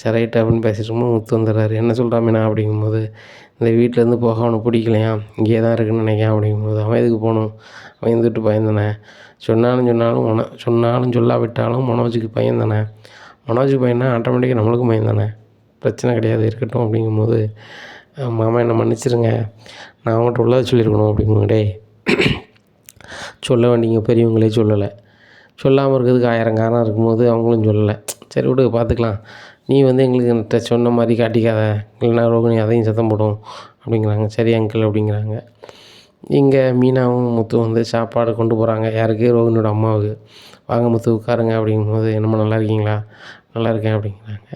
சரி ரைட்டு அப்படின்னு பேசிட்டு முத்து வந்துடுறாரு. என்ன சொல்கிறான் மீனா அப்படிங்கும்போது, இந்த வீட்டிலேருந்து போக அவனுக்கு பிடிக்கலையா, இங்கேயே தான் இருக்குன்னு நினைக்கான் அப்படிங்கும்போது, அவன் எதுக்கு போகணும், அவன் இந்த வீட்டு பையன் தானே, சொன்னாலும் சொல்லாவிட்டாலும் மனோஜுக்கு பையன் தானே, மனோஜுக்கு பையனா ஆட்டோமேட்டிக்காக நம்மளுக்கும் பையன் தானே, பிரச்சனை கிடையாது இருக்கட்டும் அப்படிங்கும்போது, மாமா என்னை மன்னிச்சிருங்க, நான் அவங்கள்ட்ட உள்ளதை சொல்லியிருக்கணும் அப்படிங்குங்க. டேய், சொல்ல வேண்டியங்க பெரியவங்களே சொல்லலை, சொல்லாமல் இருக்கிறதுக்கு 1000 காரணம் இருக்கும்போது அவங்களும் சொல்லலை. சரி விடு பார்த்துக்கலாம், நீ வந்து எங்களுக்கு சொன்ன மாதிரி காட்டிக்காத, இல்லைனா ரோகிணி அதையும் சத்தம் போடும் அப்படிங்கிறாங்க. சரி அங்கிள் அப்படிங்கிறாங்க. இங்கே மீனாவும் முத்துவும் வந்து சாப்பாடு கொண்டு போகிறாங்க. யாருக்கு? ரோகிணியோட அம்மாவுக்கு. வாங்க முத்து உட்காருங்க அப்படிங்கும்போது, என்னம்மா நல்லா இருக்கீங்களா? நல்லா இருக்கேன் அப்படிங்கிறாங்க.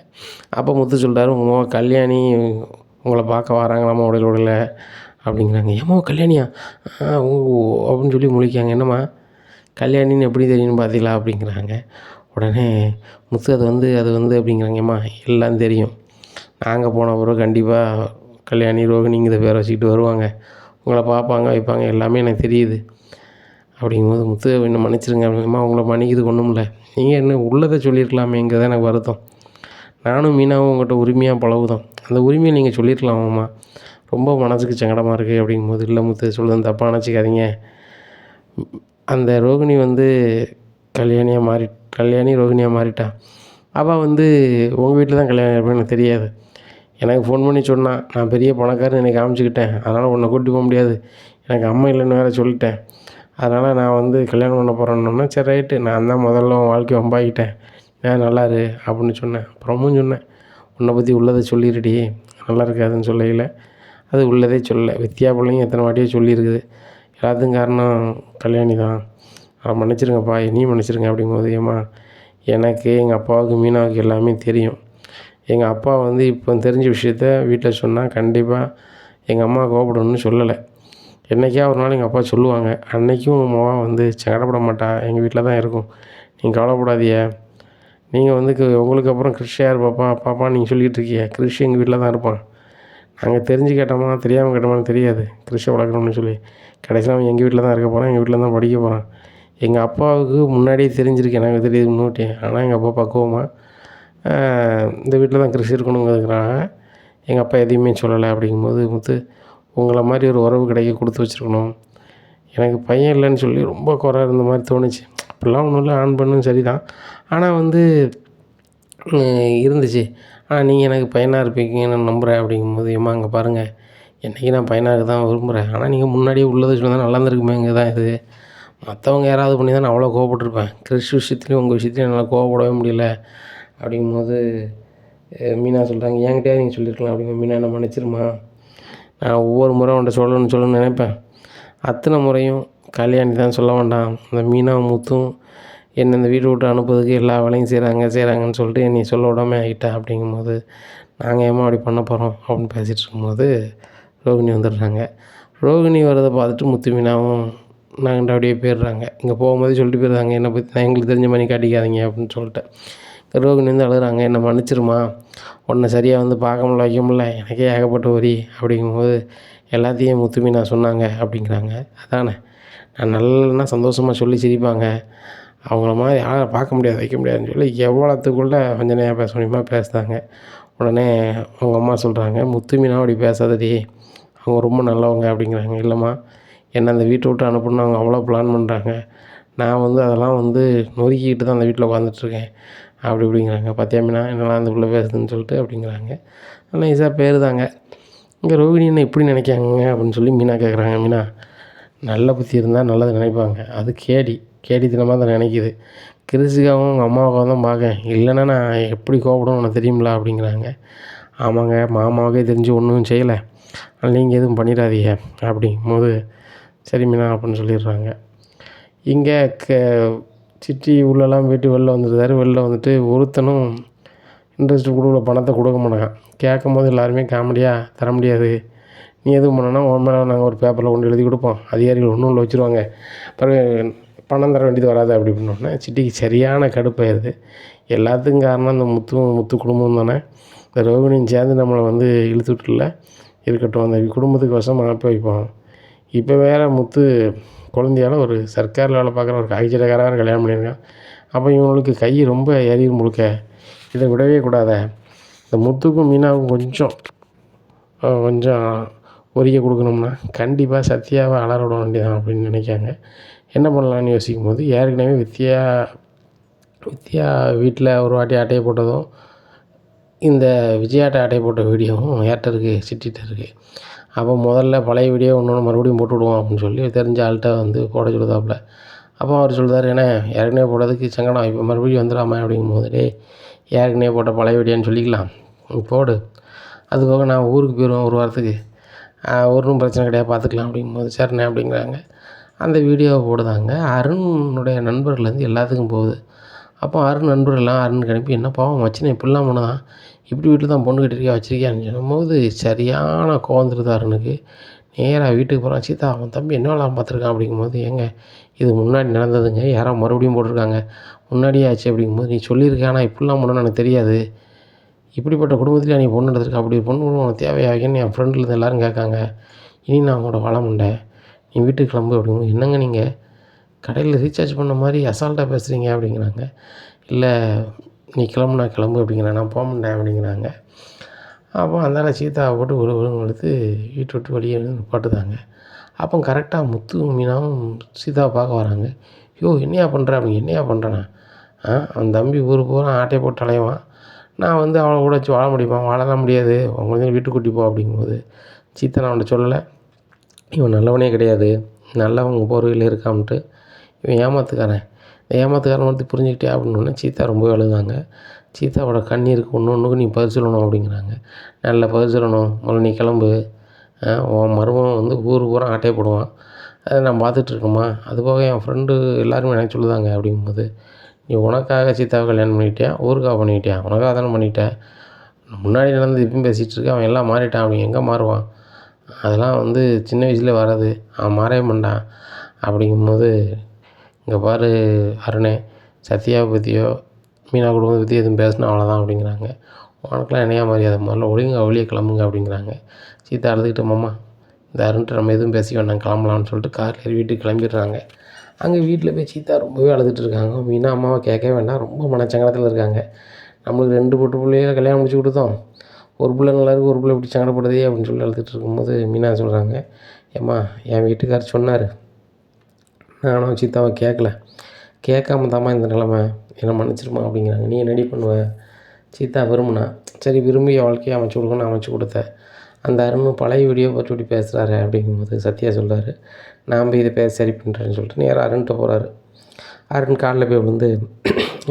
அப்போ முத்து சொல்கிறாரு, உங்கள் கல்யாணி உங்களை பார்க்க வராங்களாம்மா உடையில அப்படிங்கிறாங்க. ஏம்மா கல்யாணியா? ஓ அப்படின்னு சொல்லி முழிக்காங்க. என்னம்மா கல்யாணின்னு எப்படி தெரியும்னு பார்த்தீங்களா அப்படிங்கிறாங்க. உடனே முத்து அது வந்து அப்படிங்கிறாங்க. ஏம்மா எல்லாம் தெரியும், நாங்கள் போன பிறகு கண்டிப்பாக கல்யாணி ரோகிணிங்கிற பேரை வச்சுக்கிட்டு வருவாங்க, உங்களை பார்ப்பாங்க வைப்பாங்க, எல்லாமே எனக்கு தெரியுது அப்படிங்கும்போது, முத்து என்ன மன்னிச்சிருங்க அப்படிங்கம்மா. உங்களை மன்னிக்கிறதுக்கு ஒன்றும் இல்லை, நீங்கள் என்ன உள்ளதை சொல்லியிருக்கலாமேங்கிறது எனக்கு வருத்தம். நானும் மீனாவும் உங்கள்கிட்ட உரிமையாக பழகுதோம், அந்த உரிமையை நீங்கள் சொல்லியிருக்கலாமாம்மா, ரொம்ப மனதுக்கு சங்கடமாக இருக்குது அப்படிங்கும்போது, இல்லை முத்து சொல்லுறது தப்பாக நினச்சிக்காதீங்க, அந்த ரோகிணி வந்து கல்யாணி ரோகிணியாக மாறிட்டா. அவள் வந்து உங்கள் வீட்டில் தான் கல்யாணம் ஆகிருப்பான்னு எனக்கு தெரியாது. எனக்கு ஃபோன் பண்ணி சொன்னான், நான் பெரிய பணக்காரன் என்னை காமிச்சிக்கிட்டேன், அதனால் உன்னை கூட்டி போக முடியாது, எனக்கு அம்மா இல்லைன்னு வேறு சொல்லிட்டேன், அதனால் நான் வந்து கல்யாணம் பண்ண போகிறேன்னொன்னே, சரி ரைட்டு, நான் தான் முதல்ல உன் வாழ்க்கையை வம்பாக்கிட்டேன், நான் நல்லாரு அப்படின்னு சொன்னேன். அப்புறமும் சொன்னேன், உன்னை பற்றி உள்ளதை சொல்லிடுடி, நல்லா இருக்காதுன்னு சொல்லையில் அது உள்ளதே சொல்லலை. வித்யா பிள்ளைங்க எத்தனை வாட்டியே சொல்லியிருக்குது, எல்லாத்துக்கும் காரணம் கல்யாணி தான், மன்னிச்சிருங்கப்பா, இனியும் மன்னிச்சிருங்க அப்படிங்கும்போது, ஏம்மா எனக்கு எங்கள் அப்பாவுக்கு மீனாவுக்கு எல்லாமே தெரியும், எங்கள் அப்பா வந்து இப்போ தெரிஞ்ச விஷயத்த வீட்டில் சொன்னால் கண்டிப்பாக எங்கள் அம்மா கோபப்படணும்னு சொல்லலை, என்றைக்கா ஒரு நாள் எங்கள் அப்பா சொல்லுவாங்க, அன்றைக்கும் அம்மாவா வந்து சங்கடப்பட மாட்டா, எங்கள் வீட்டில் தான் இருக்கும், நீங்கள் கவலைப்படாதீங்க, நீங்கள் வந்து உங்களுக்கு அப்புறம் கிறிஷ் யார் பாப்பா நீங்கள் சொல்லிகிட்டு இருக்கீங்க, கிறிஷ் எங்கள் வீட்டில் தான் இருப்பான், நாங்கள் தெரிஞ்சு கேட்டோமா தெரியாமல் கேட்டோமான்னு தெரியாது, கிறிஷை வளர்க்கணும்னு சொல்லி, கடைசியில் அவன் எங்கள் வீட்டில் தான் இருக்க போகிறான், எங்கள் வீட்டில் தான் படிக்க போகிறான். எங்கள் அப்பாவுக்கு முன்னாடியே தெரிஞ்சிருக்கு, எனக்கு தெரியுது முன்னூட்டி, ஆனால் எங்கள் அப்பா பக்குவமாக இந்த வீட்டில் தான் கிறிஷ் இருக்கணுங்கிறதுக்காக எங்கள் அப்பா எதையுமே சொல்லலை. அப்படிங்கும்போது, முத்து உங்களை மாதிரி ஒரு உறவு கிடைக்க கொடுத்து வச்சுருக்கணும், எனக்கு பையன் இல்லைன்னு சொல்லி ரொம்ப குறை இருந்த மாதிரி தோணுச்சு, அப்படிலாம் ஒன்றும் இல்லை, ஆண் பெண்ணும் சரி தான், ஆனால் வந்து இருந்துச்சு, ஆனால் நீங்கள் எனக்கு பையனாக இருப்பீங்கன்னு நான் நம்புகிறேன் அப்படிங்கும்போது, ஏம்மா அங்கே பாருங்கள், என்றைக்கு நான் பையனாக தான் விரும்புகிறேன், ஆனால் நீங்கள் முன்னாடியே உள்ளதை சொன்னால் நல்லா இருந்திருக்குமேங்க தான் இது, மற்றவங்க யாராவது பண்ணி தான் நான் அவ்வளோ கோவப்பட்டிருப்பேன், கிறிஷ் விஷயத்துலையும் உங்கள் விஷயத்துலையும் என்னால் கோவப்படவே முடியல அப்படிங்கும்போது, மீனா சொல்கிறாங்க, என்கிட்டயே நீங்கள் சொல்லியிருக்கலாம் அப்படிங்க. மீனா என்ன மன்னிச்சிருமா, நான் ஒவ்வொரு முறை அவன்கிட்ட சொல்லணும்னு நினைப்பேன், அத்தனை முறையும் கல்யாணி தான் சொல்ல வேண்டாம், இந்த மீனா முத்தும் என்னை இந்த வீட்டை விட்டு அனுப்புறதுக்கு எல்லா வேலையும் செய்கிறாங்கன்னு சொல்லிட்டு என்னை சொல்ல விடாமல் ஆகிட்டா அப்படிங்கும்போது, நாங்கள் ஏமா அப்படி பண்ண போகிறோம் அப்படின்னு பேசிகிட்டு இருக்கும்போது ரோகிணி வந்துடுறாங்க. ரோகிணி வரதை பார்த்துட்டு முத்து மீனாவும் நாங்கள்கிட்ட அப்படியே போயிடுறாங்க. இங்கே போகும்போதே சொல்லிட்டு போயிடுறாங்க, என்னை பற்றி நான் எங்களுக்கு தெரிஞ்ச மாதிரி காட்டிக்காதீங்க அப்படின்னு சொல்லிட்டு. ரோகிணி வந்து அழுகிறாங்க, என்னை மன்னிச்சிருமா, உன்னை சரியாக வந்து பார்க்க முடியல வைக்க முடியல, எனக்கே ஏகப்பட்ட வரி அப்படிங்கும்போது, எல்லாத்தையும் முத்து மீனா சொன்னாங்க அப்படிங்கிறாங்க. அதானே நான் நல்லன்னா சந்தோஷமாக சொல்லி சிரிப்பாங்க, அவங்கள மாதிரி யாரை பார்க்க முடியாது வைக்க முடியாதுன்னு சொல்லி எவ்வளோத்துக்குள்ளே வஞ்சனையாக பேச முடியுமா பேசுகிறாங்க. உடனே அவங்க அம்மா சொல்கிறாங்க, முத்து மீனா அப்படி பேசாதடி, அவங்க ரொம்ப நல்லவங்க அப்படிங்கிறாங்க. இல்லைம்மா, என்னை அந்த வீட்டை விட்டு அனுப்பணுன்னு அவங்க அவ்வளோ பிளான் பண்ணுறாங்க, நான் வந்து அதெல்லாம் வந்து நொறுக்கிக்கிட்டு தான் அந்த வீட்டில் உட்காந்துட்ருக்கேன் அப்படி இப்படிங்கிறாங்க. பார்த்தியா மீனா என்னெல்லாம் அந்த பிள்ளை பேசுதுன்னு சொல்லிட்டு அப்படிங்கிறாங்க. நைஸாக பேருதாங்க. இங்கே ரோகிணி என்ன இப்படி நினைக்காங்க அப்படின்னு சொல்லி மீனா கேட்குறாங்க. மீனா நல்ல புத்தி இருந்தால் நல்லது நினைப்பாங்க, அது கேடித்தனமாக தான் நினைக்கிது, கிறிஸுக்காகவும் உங்கள் அம்மாவுக்காகவும் தான் பார்க்கேன், இல்லைன்னா நான் எப்படி கோவப்படும் உனக்கு தெரியுங்களா அப்படிங்கிறாங்க. ஆமாங்க, மாமாவுக்கே தெரிஞ்சு ஒன்றும் செய்யலை, நீங்கள் எதுவும் பண்ணிடாதீங்க அப்படிங்கும்போது, சரி மீனா அப்படின்னு சொல்லிடுறாங்க. இங்கே சிட்டி உள்ளெல்லாம் போய்ட்டு வெளில வந்துடுறாரு. வெளில வந்துட்டு ஒருத்தனும் இன்ட்ரெஸ்ட்டு கொடுக்கல, பணத்தை கொடுக்க மாட்டாங்க. கேட்கும் போது எல்லாருமே காமெடியாக தர முடியாது, நீ எதுவும் பண்ணனா உன் மேலே நாங்கள் ஒரு பேப்பரில் கொண்டு எழுதி கொடுப்போம், அதிகாரிகள் ஒன்றும் இல்லை வச்சுருவாங்க, பிறகு பணம் தர வேண்டியது வராது அப்படி பண்ணோன்னே சிட்டிக்கு சரியான கடுப்பாயிருது. எல்லாத்துக்கும் காரணம் இந்த முத்து குடும்பம் தானே, இந்த ரோகிணியும் சேர்ந்து நம்மளை வந்து இழுத்துட்டுல இருக்கட்டும், அந்த குடும்பத்துக்கு வசம் அனுப்பி வைப்போம். இப்போ வேறு முத்து குழந்தையால் ஒரு சர்க்காரில் வேலை பார்க்குற ஒரு காய்ச்சலக்காரன் கல்யாணம் பண்ணியிருக்கான், அப்போ இவங்களுக்கு கை ரொம்ப ஏறியும் முழுக்க, இதை விடவே கூடாத, இந்த முத்துக்கும் மீனாவுக்கும் கொஞ்சம் ஒரிக்க கொடுக்கணும்னா கண்டிப்பாக சத்யாவை அலற விட வேண்டியதான் அப்படின்னு நினைக்காங்க. என்ன பண்ணலான்னு யோசிக்கும்போது, ஏற்கனவே வித்யா வீட்டில் ஒரு வாட்டி அட்டையை போட்டதும் இந்த விஜயாட்ட அட்டை போட்ட வீடியோவும் ஏர்ட்ட இருக்குது, சிட்டிகிட்ட இருக்குது. அப்போ முதல்ல பழைய வீடியோ ஒன்று மறுபடியும் போட்டு விடுவோம் அப்படின்னு சொல்லி தெரிஞ்ச ஆள்கிட்ட வந்து போட சொல்லுதாப்புல. அப்போ அவர் சொல்லுதார், ஏன்னா ஏற்கனவே போட்டதுக்கு சங்கடம், இப்போ மறுபடியும் வந்துடாமல் அப்படிங்கும்போது, டேய் ஏற்கனவே போட்ட பழைய வீடியோன்னு சொல்லிக்கலாம், போடு. அதுபோக நான் ஊருக்கு போயிடுவேன் ஒரு வாரத்துக்கு, ஒன்றும் பிரச்சனை கிடையாது, பார்த்துக்கலாம் அப்படிங்கும்போது சரிண்ணே அப்படிங்கிறாங்க. அந்த வீடியோவை போடுதாங்க. அருணுடைய நண்பர்கள்லேருந்து எல்லாத்துக்கும் போகுது. அப்போ அருண் நண்பர்கள்லாம் அருணுக்கு அனுப்பி, என்னப்பா மச்சினன் இப்படிலாம் பண்ணுதான், இப்படி வீட்டில் தான் பொண்ணு கட்டிருக்கியா வச்சிருக்கியான்னு சொல்லும்போது சரியான கோவம் வந்துடுது அருணுக்கு. நேராக வீட்டுக்கு போகிறான். சீதா அவன் தம்பி என்ன வேலை பார்த்துருக்கான் அப்படிங்கும்போது, ஏங்க இது முன்னாடி நடந்ததுங்க, யாரோ மறுபடியும் போட்டிருக்காங்க, முன்னாடியே ஆச்சு அப்படிங்கும்போது, நீ சொல்லியிருக்க ஆனால் இப்படிலாம் பண்ணணும்னு எனக்கு தெரியாது, இப்படிப்பட்ட குடும்பத்திலே நீ பொண்ணு எடுத்துருக்க, அப்படி ஒரு பொண்ணு உனக்கு தேவையாகன்னு என் ஃப்ரெண்ட்லேருந்து எல்லோரும் கேட்காங்க, இனி நான் அவங்களோட வாழ மாட்டேன், நீ வீட்டுக்கு கிளம்பு அப்படிங்கும்போது, என்னங்க நீங்கள் கடையில் ரீசார்ஜ் பண்ண மாதிரி அசால்ட்டாக பேசுகிறீங்க அப்படிங்கிறாங்க. இல்லை நீ கிளம்புனா கிளம்பு அப்படிங்கிறேன், நான் போக மாட்டேன் அப்படிங்கிறாங்க. அப்போ அந்தால சீதாவை போட்டு விழுன்னு எடுத்து வீட்டை விட்டு வெளியே நிப்பாட்டுதாங்க. அப்போ கரெக்டாக முத்து மீனாவும் சீதாவை பார்க்க வராங்க. யோ என்னையா பண்ணுற அப்படிங்க, என்னையா பண்ணுறேண்ணா, அவன் தம்பி ஊருக்கு போகிறான், ஆட்டையை போட்டு அலைவான், நான் வந்து அவளை கூட வச்சு வாழ முடியுமா, வாழலாம் முடியாது, உங்களுக்கு வீட்டுக்கு கூட்டி போ அப்படிங்கும்போது, சீதா நான் அவன்கிட்ட சொல்லலை, இவன் நல்லவனே கிடையாது, நல்லவங்க போர்வையில் இருக்கான்ட்டு, இவன் ஏமாத்துக்காரன், இந்த ஏமாத்துக்காரன் வந்து புரிஞ்சுக்கிட்டே அப்படின்னோடனே சீதா ரொம்ப அழுதாங்க. சீதாவோட கண்ணீருக்கு ஒன்று ஒன்றுக்கு நீ பதில் சொல்லணும் அப்படிங்கிறாங்க. நல்ல பதில் சொல்லணும், முதல்ல நீ கிளம்பு, உன் மருமகன் வந்து ஊர் பூரா ஆட்டையை போடுவான், அதை நான் பார்த்துட்ருக்கேம்மா, அதுபோக என் ஃப்ரெண்டு எல்லாருமே எனக்கு சொல்லுதாங்க அப்படிங்கும்போது, நீ உனக்காக சீதாவை கல்யாணம் பண்ணிக்கிட்டியா, ஊருக்காக பண்ணிக்கிட்டியா, உனக்காக தானே பண்ணிக்கிட்டேன், முன்னாடி நடந்து இப்பயும் பேசிகிட்டு இருக்கேன், அவன் எல்லாம் மாறிட்டான், அவன் எங்கே மாறுவான், அதெல்லாம் வந்து சின்ன வயசுலேயே வராது, அவன் மாறவே மாட்டான் அப்படிங்கும்போது, இங்கே பாரு அருணே, சத்யாவை பற்றியோ மீனா குடும்பத்தை பற்றி எதுவும் பேசினா அவ்வளோதான் அப்படிங்கிறாங்க. உனக்கெலாம் என்னையா மரியாதை, முதல்ல ஒழுங்கா வெளியே கிளம்புங்க அப்படிங்கிறாங்க. சீதா அழுதுகிட்டு, மாமா இந்த அருண்கிட்ட நம்ம எதுவும் பேசிக்க வேண்டாம், கிளம்பலான்னு சொல்லிட்டு காரில் ஏறி வீட்டுக்கு கிளம்பிடுறாங்க. அங்கே வீட்டில் போய் சீதா ரொம்பவே அழுதுட்டு இருக்காங்க. மீனா அம்மாவை கேட்கவே வேண்டாம், ரொம்ப மனச்சங்கடத்தில் இருக்காங்க. நம்மளுக்கு 2 பொட்டு பிள்ளைகளை கல்யாணம் முடிச்சு கொடுத்தோம், ஒரு பிள்ளை நல்லா இருக்குது, ஒரு பிள்ளை இப்படி சங்கடப்படுதே அப்படின்னு சொல்லி அழுதுட்டு இருக்கும்போது மீனா சொல்கிறாங்க, ஏம்மா என் வீட்டுக்காரர் சொன்னார், நானும் சீதாவை கேட்காம தாம்மா இந்த நிலமை, என்னை மன்னிச்சிருமா அப்படிங்கிறாங்க. நீ என்னடி பண்ணுவ, சீதா விரும்புனா, சரி விரும்பிய வாழ்க்கையை அமைச்சு கொடுக்கணும்னு அமைச்சு கொடுத்தேன், அந்த அருணும் பழைய வீடியோ பற்றி இப்படி பேசுகிறாரு அப்படிங்கும்போது சத்யா சொல்கிறாரு, நான் போய் இதை பேச சரி பண்ணுறேன்னு சொல்லிட்டு நேராக அருண்கிட்ட போகிறாரு. அருண் காலில் போய் விழுந்து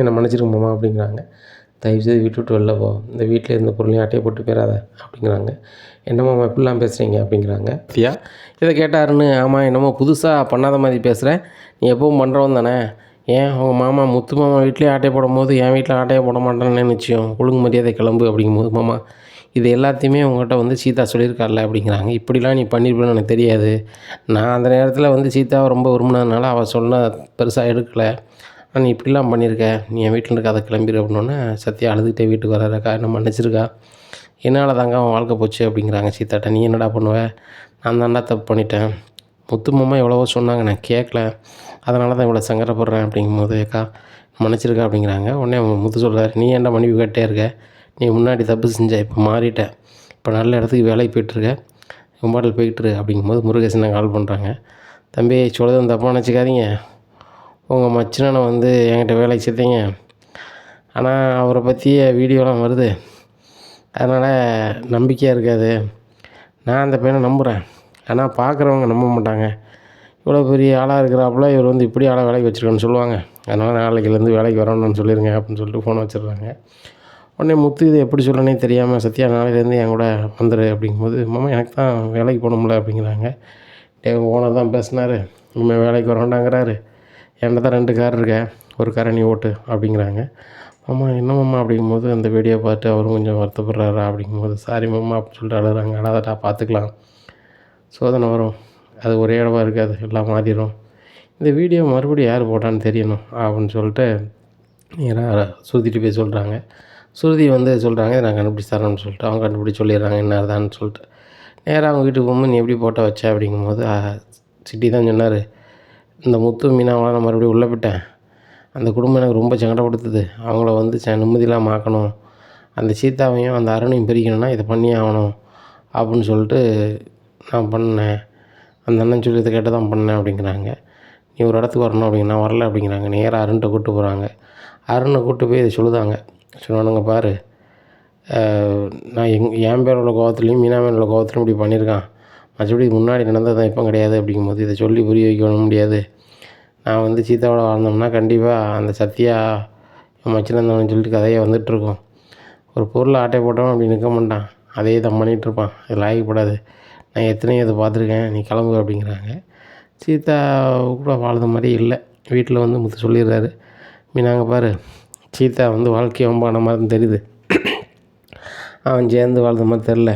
என்னை மன்னிச்சிருக்கோம்மா அப்படிங்கிறாங்க. தயவுசெய்து வீட்டு விட்டு வெளில போ, இந்த வீட்டில் இருந்த பொருளையும் அட்டையை போட்டு போயிடாத அப்படிங்கிறாங்க. என்னம்மா இப்படிலாம் பேசுகிறீங்க அப்படிங்கிறாங்க. சத்யா இதை கேட்டாருன்னு, ஆமாம் என்னமோ புதுசாக பண்ணாத மாதிரி பேசுகிறேன், நீ எப்பவும் பண்ணுறவன் தானே, ஏன் உங்கள் மாமா முத்து மாமா வீட்லேயே ஆட்டையை போடும்போது என் வீட்டில் ஆட்டையை போட மாட்டேன்னு நிச்சயம், ஒழுங்கு மரியாதை கிளம்பு அப்படிங்கும்போது, மாமா இது எல்லாத்தையுமே உங்கள்கிட்ட வந்து சீதா சொல்லியிருக்காள்ல அப்படிங்கிறாங்க. இப்படிலாம் நீ பண்ணியிருப்பேன்னு எனக்கு தெரியாது, நான் அந்த நேரத்தில் வந்து சீதாவை ரொம்ப விரும்பினதுனால அவள் சொன்ன பெருசாக எடுக்கலை, நீ இப்படிலாம் பண்ணியிருக்க, நீ என் வீட்டில் இருக்காத கிளம்பிடு அப்படின்னோடனே சத்யா அழுதுகிட்டே வீட்டுக்கு வர்றாருக்கா, என்ன மன்னிச்சிருக்கா, என்னால் தாங்க அவன் வாழ்க்கை போச்சு அப்படிங்கிறாங்க சீதாட்ட. நீ என்னடா பண்ணுவ, நான் தான்டா தப்பு பண்ணிட்டேன், முத்து மாமா எவ்வளவோ சொன்னாங்க நான் கேட்கல, அதனால தான் இவ்வளோ சங்கடப்படுறேன் அப்படிங்கும்போது, அக்கா மன்னிச்சிருக்கா அப்படிங்கிறாங்க. உடனே முத்து சொல்கிறார், நீ ஏன்டா மன்னிப்பு கேட்டே இருக்க, நீ முன்னாடி தப்பு செஞ்ச, இப்போ மாறிட்ட, இப்போ நல்ல இடத்துக்கு வேலைக்கு போய்ட்டுருக்க, கும்பாட்டில் போய்ட்டுரு அப்படிங்கும்போது முருகேசனை கால் பண்ணுறாங்க. தம்பி சொல்லுறது தப்பாக நினச்சிக்காதீங்க, உங்கள் மச்சினனை வந்து என்கிட்ட வேலைக்கு சேர்த்தீங்க, ஆனால் அவரை பற்றிய வீடியோலாம் வருது, அதனால் நம்பிக்கையாக இருக்காது, நான் அந்த பையனை நம்புகிறேன், ஆனால் பார்க்குறவங்க நம்ப மாட்டாங்க, இவ்வளோ பெரிய ஆளாக இருக்கிறாப்புல இவர் வந்து இப்படி ஆளாக வேலைக்கு வச்சுருக்கேன்னு சொல்லுவாங்க, அதனால் நாளைக்குலேருந்து வேலைக்கு வரணும்னு சொல்லிடுங்க அப்படின்னு சொல்லிட்டு ஃபோனை வச்சிடுறாங்க. உடனே முத்து இதை எப்படி சொல்லனே தெரியாமல், சத்யா நாளையிலேருந்து என் கூட வந்துடு அப்படிங்கும்போது, மாமா எனக்கு தான் வேலைக்கு போகணும்ல அப்படிங்கிறாங்க. ஓனர் தான் பேசினார், இனிமேல் வேலைக்கு வர வேண்டாங்கிறாரு, என்கிட்ட தான் 2 கார் இருக்க, ஒரு காரை நீ ஓட்டு அப்படிங்கிறாங்க. மாமா என்ன மாமா அப்படிங்கும்போது அந்த வீடியோ பார்த்து அவரும் கொஞ்சம் வருத்தப்படுறாரா அப்படிங்கும்போது, சாரி மாமா அப்படின்னு சொல்லிட்டு அழுகிறாங்க. அழாதட்டா பார்த்துக்கலாம், சோதனை வரும், அது ஒரே இடமா இருக்காது, எல்லாம் மாறிடும், இந்த வீடியோ மறுபடியும் யார் போட்டான்னு தெரியணும் அப்படின்னு சொல்லிட்டு நேராக சுருதிட்டு போய் சொல்கிறாங்க. சுருதி வந்து சொல்கிறாங்க, இதை நான் கண்டுபிடிச்சி தரேன்னு சொல்லிட்டு அவங்க கண்டுபிடிச்சி சொல்லிடுறாங்க என்ன தான்னு சொல்லிட்டு. நேராக அவங்க வீட்டுக்கு போகும்போது, நீ எப்படி போட்டோ வச்ச அப்படிங்கும்போது, சிட்டி தான் சொன்னார், இந்த முத்து மீனாவால் நான் மறுபடியும் உள்ளே போயிட்டேன், அந்த குடும்பம் எனக்கு ரொம்ப சங்கடப்படுத்துது, அவங்கள வந்து நிம்மதியெல்லாம் ஆக்கணும், அந்த சீதாவையும் அந்த அருணையும் பிரிக்கணும்னா இதை பண்ணியே ஆகணும் அப்படின்னு சொல்லிட்டு நான் பண்ணேன், அந்த அண்ணன் சொல்லி இதை கேட்டு தான் பண்ணேன் அப்படிங்கிறாங்க. நீ ஒரு இடத்துக்கு வரணும் அப்படிங்க, நான் வரல அப்படிங்கிறாங்க. நேராக அருண்கிட்ட கூப்பிட்டு போகிறாங்க. அருணை கூப்பிட்டு போய் இதை சொல்லுதாங்க, சொன்னானுங்க பாரு, நான் என் பேர் உள்ள கோவத்துலேயும் மீனா மேல் உள்ள கோவத்துலையும் இப்படி பண்ணியிருக்கான். மற்றபடி முன்னாடி நடந்தது தான் இப்போ கிடையாது அப்படிங்கும்போது இதை சொல்லி புரிய வைக்க முடியாது. நான் வந்து சீதாவோட வாழ்ந்தோம்னா கண்டிப்பாக அந்த சத்யா மச்சினந்தவன் சொல்லிட்டு கதையை வந்துட்டுருக்கும். ஒரு பொருளை ஆட்டை போட்டவன் அப்படி நிற்க மாட்டான், அதே தான் பண்ணிகிட்ருப்பான். இது லாயக்கப்படாது, நான் எத்தனையோ இதை பார்த்துருக்கேன், நீ கிளம்பு அப்படிங்கிறாங்க. சீதா கூட வாழ்ந்த மாதிரி இல்லை. வீட்டில் வந்து முத்து சொல்லிடுறாரு, மீனாங்க பாரு, சீதா வந்து வாழ்க்கையை வம்பான மாதிரி தெரியுது, அவன் சேர்ந்து வாழ்ந்த மாதிரி தெரில,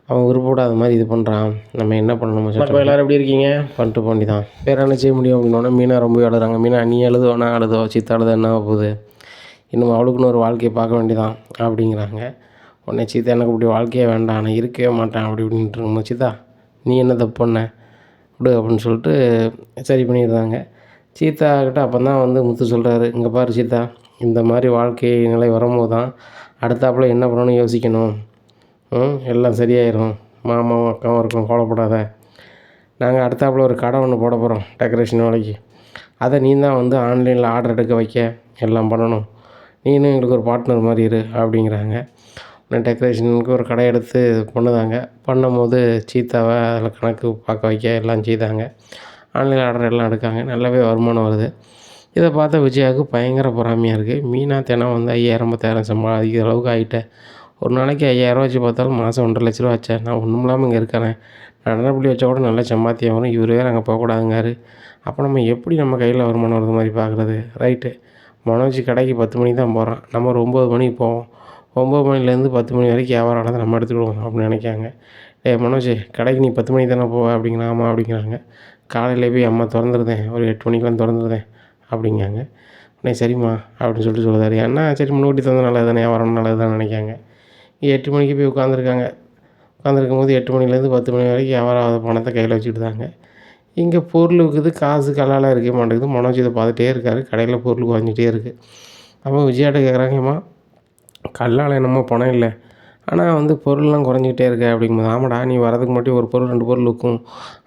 அவன் விருப்பப்படாத மாதிரி இது பண்ணுறான், நம்ம என்ன பண்ணணுமோ சொல்லிட்டு எல்லோரும் எப்படி இருக்கீங்க பண்ணிட்டு போண்டி தான் வேறு என்ன செய்ய முடியும் அப்படின்னோடனே மீனா ரொம்ப அழுகிறாங்க. மீனா நீ எழுதுவோ நான் அழுதோ சீத்தா அழுத என்ன போகுது, இன்னும் அவளுக்குன்னு ஒரு வாழ்க்கையை பார்க்க வேண்டியதான் அப்படிங்கிறாங்க. உடனே சீதா எனக்கு இப்படி வாழ்க்கையே வேண்டாம், நான் இருக்கவே மாட்டேன் அப்படி இப்படின்ட்டு இருக்கும்போது சீதா நீ என்ன தப்பு பண்ண விடு அப்படின்னு சொல்லிட்டு சரி பண்ணிடுறாங்க. சீதா கிட்ட அப்போ தான் வந்து முத்து சொல்கிறாரு, இங்கே பாரு சீதா, இந்த மாதிரி வாழ்க்கை நிலை வரும்போது தான் அடுத்தாப்புல என்ன பண்ணணும்னு யோசிக்கணும். எல்லாம் சரியாயிடும், மாமாவும் அக்காவும் இருக்கும், கவலைப்படாத. நாங்கள் அடுத்தாப்புல ஒரு கடை ஒன்று போட போகிறோம் டெக்கரேஷன் வேலைக்கு, அதை நீ தான் வந்து ஆன்லைனில் ஆர்டர் எடுக்க வைக்க எல்லாம் பண்ணணும், நீனும் எங்களுக்கு ஒரு பார்ட்னர் மாதிரி இரு அப்படிங்கிறாங்க. உடனே டெக்கரேஷனுக்கு ஒரு கடை எடுத்து பண்ணுதாங்க. பண்ணும்போது சீதாவை அதில் கணக்கு பார்க்க வைக்க எல்லாம் செய்தாங்க. ஆன்லைன் ஆர்டர் எல்லாம் எடுக்காங்க, நல்லாவே வருமானம் வருது. இதை பார்த்த விஜயாவுக்கு பயங்கர பொறாமையாக இருக்குது. மீனா தினம் வந்து 5000 10,000 சம்பாதிக்கிற அளவுக்கு ஆகிட்டேன். ஒரு நாளைக்கு 5000 வச்சு பார்த்தாலும் மாதம் 1,50,000 ஆச்சே, நான் ஒன்றும் இல்லாமல் இங்கே இருக்கிறேன், நடனப்பள்ளி வச்சா கூட நல்ல சம்பாத்தியம் வரும், இவர் வேறு அங்கே போகக்கூடாதுங்காரு. அப்போ நம்ம எப்படி நம்ம கையில் வருமானம் வருது மாதிரி பார்க்குறது. ரைட்டு, மனோஜ் கடைக்கு 10 மணிக்கு தான் போகிறான், நம்ம ஒரு 9 மணிக்கு போவோம், 9 மணிலேருந்து 10 மணி வரைக்கும் வியாபாரம் ஆனதை நம்ம எடுத்துக்கிடுவோம் அப்படின்னு நினைக்காங்க. மனோஜ் கடைக்கு நீ 10 மணிக்கு தானே போவ அப்படிங்கிற. ஆமாம் அப்படிங்கிறாங்க. காலையில் போய் அம்மா திறந்துருதேன், ஒரு 8 மணிக்கெலாம் திறந்துருதேன் அப்படிங்காங்க. உடனே சரிம்மா அப்படின்னு சொல்லிட்டு சொல்லுவார். ஏன்னா சரி முன்கூட்டி தந்தால் நல்லது தானே, வியாபாரம் நல்லது தான் நினைக்காங்க. 8 மணிக்கு போய் உட்காந்துருக்காங்க. உட்காந்துருக்கும்போது 8 மணிலேருந்து 10 மணி வரைக்கும் வியாபாரம் ஆகாத பணத்தை கையில் வச்சுக்கிட்டு தாங்க. இங்கே பொருள் விற்குது, காசு கல்லால் இருக்க மாட்டேங்குது. மனோஜ் இதை பார்த்துட்டே இருக்கார், கடையில் பொருள் குறைஞ்சிட்டே இருக்குது. அப்போ விஜயாட்ட கேட்குறாங்கம்மா, கல்லால் என்னமோ பணம் இல்லை, ஆனால் வந்து பொருள்லாம் குறைஞ்சிக்கிட்டே இருக்கு அப்படிங்கும்போது, ஆமாடா நீ வரதுக்கு மட்டும் ஒரு பொருள் 2 பொருள் விற்கும்,